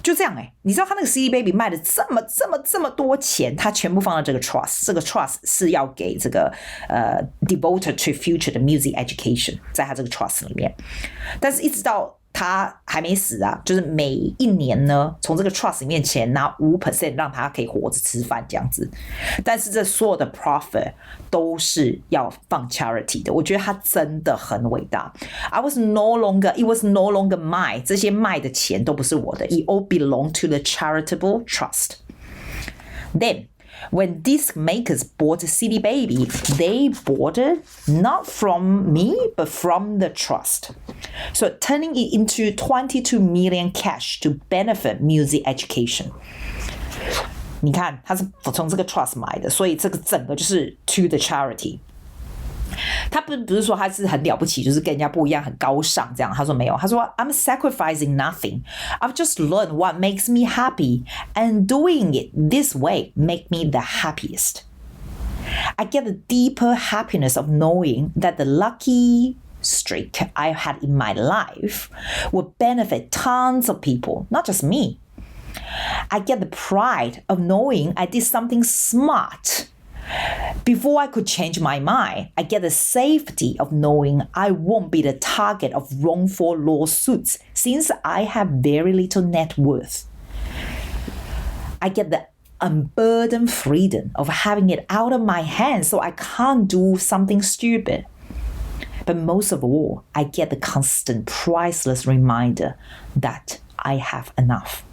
就这样你知道他那个 CD Baby 卖了这么多钱，他全部放到这个 trust， 这个 trust 是要给这个devoted to future 的 music education， 在他这个 trust 里面。但是一直到他还没死啊，就是每一年呢，从这个 trust 里面钱拿 5% 让他可以活着吃饭这样子。但是这所有的 profit 都是要放 charity 的，我觉得他真的很伟大。it was no longer mine， 这些卖的钱都不是我的 ，it all belonged to the charitable trust. Then, when disc makers bought CD Baby, they bought it not from me, but from the trust. So turning it into 22 million cash to benefit music education. 你看，他是从这个 trust 买的，所以这个整个就是 to the charity。他不是说他是很了不起，就是跟人家不一样，很高尚这样。他说没有，他说 I'm sacrificing nothing. I've just learned what makes me happy, and doing it this way make me the happiest. I get the deeper happiness of knowing that the lucky streak I had in my life will benefit tons of people, not just me. I get the pride of knowing I did something smart.Before I could change my mind, I get the safety of knowing I won't be the target of wrongful lawsuits since I have very little net worth. I get the unburdened freedom of having it out of my hands so I can't do something stupid. But most of all, I get the constant priceless reminder that I have enough.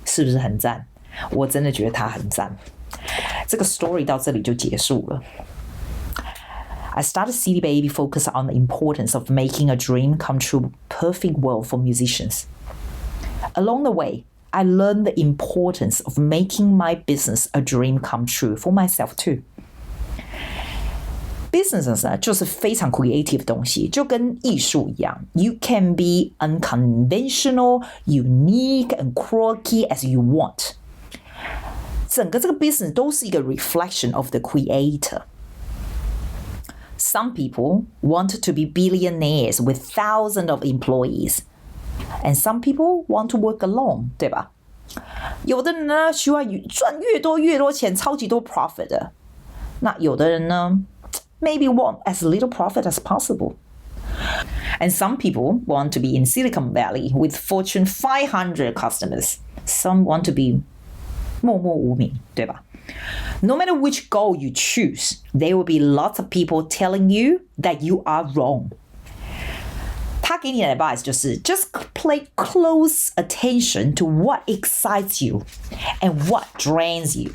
是不是很赞？我真的觉得他很赞。这个 story 到这里就结束了。I started CD Baby focus on the importance of making a dream come true perfect world for musicians. Along the way, I learned the importance of making my business a dream come true for myself too. Business 呢，就是非常 creative 的东西，就跟艺术一样。You can be unconventional, unique, and quirky as you want.整个这个 business 都是一个 reflection of the creator. Some people want to be billionaires with thousands of employees, and some people want to work alone, 对吧？有的人呢需要赚越多钱，超级多 profit 的。那有的人呢 maybe want as little profit as possible. And some people want to be in Silicon Valley with Fortune 500 customers. Some want to be默默无名，对吧？ No matter which goal you choose, there will be lots of people telling you that you are wrong. 他给你的 advice 就是 just pay close attention to what excites you and what drains you.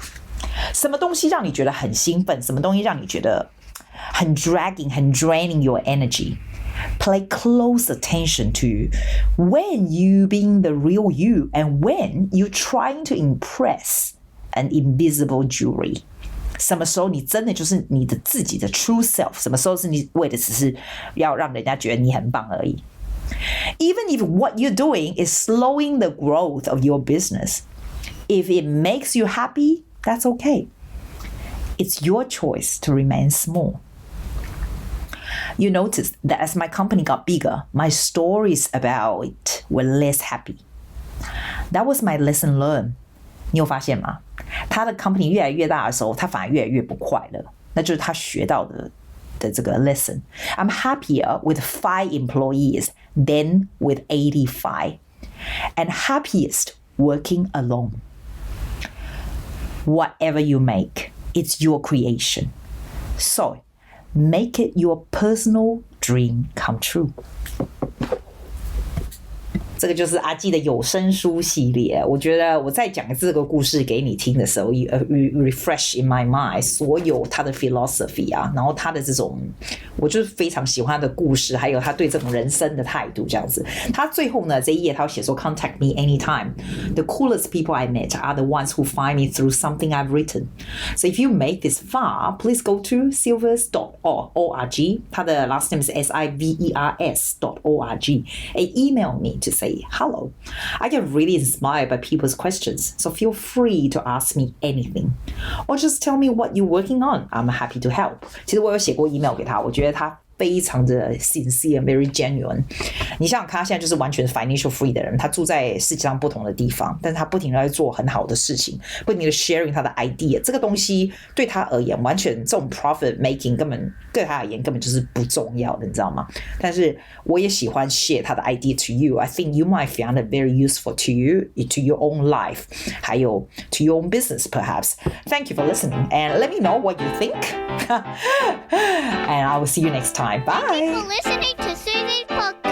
什么东西让你觉得很兴奋？什么东西让你觉得很 dragging, 很 draining your energy? Pay close attention to when you being the real you and when you trying to impress an invisible jury. 什么时候你真的就是你的自己的 true self? 什么时候是你为的只是要让人家觉得你很棒而已？ Even if what you're doing is slowing the growth of your business, if it makes you happy, that's okay. It's your choice to remain small.You noticed that as my company got bigger, my stories about it were less happy. That was my lesson learned. 你有发现吗？他的 company 越来越大的时候，他反而越来越不快乐。那就是他学到的这个 lesson. I'm happier with 5 employees than with 85, and happiest working alone. Whatever you make, it's your creation. So.Make it your personal dream come true. 这个就是阿纪的有声书系列。我觉得我在讲这个故事给你听的时候 refresh in my mind 所有他的 philosophy 啊，然后他的这种我就是非常喜欢的故事，还有他对这种人生的态度这样子。他最后呢这一页他写说 Contact me anytime. The coolest people I met are the ones who find me through something I've written. So if you made this far, please go to Sivers.org. 他的 last name is Sivers.org. And email me to say hello. I get really inspired by people's questions, so feel free to ask me anything. Or just tell me what you're working on. I'm happy to help. 其实我有写过 email 给他，我觉得他非常的 sincere very genuine。 你想想看，他现在就是完全 financial free 的人，他住在世界上不同的地方，但是他不停的在做很好的事情，不停的 sharing 他的 idea， 这个东西对他而言完全这种 profit making 根本对他而言根本就是不重要的，你知道吗？但是我也喜欢 share 他的 idea to you. I think you might find it very useful to you, to your own life, 还有 to your own business perhaps. Thank you for listening and let me know what you think. And I will see you next time. Bye. Thank you for listening to Susie's podcast.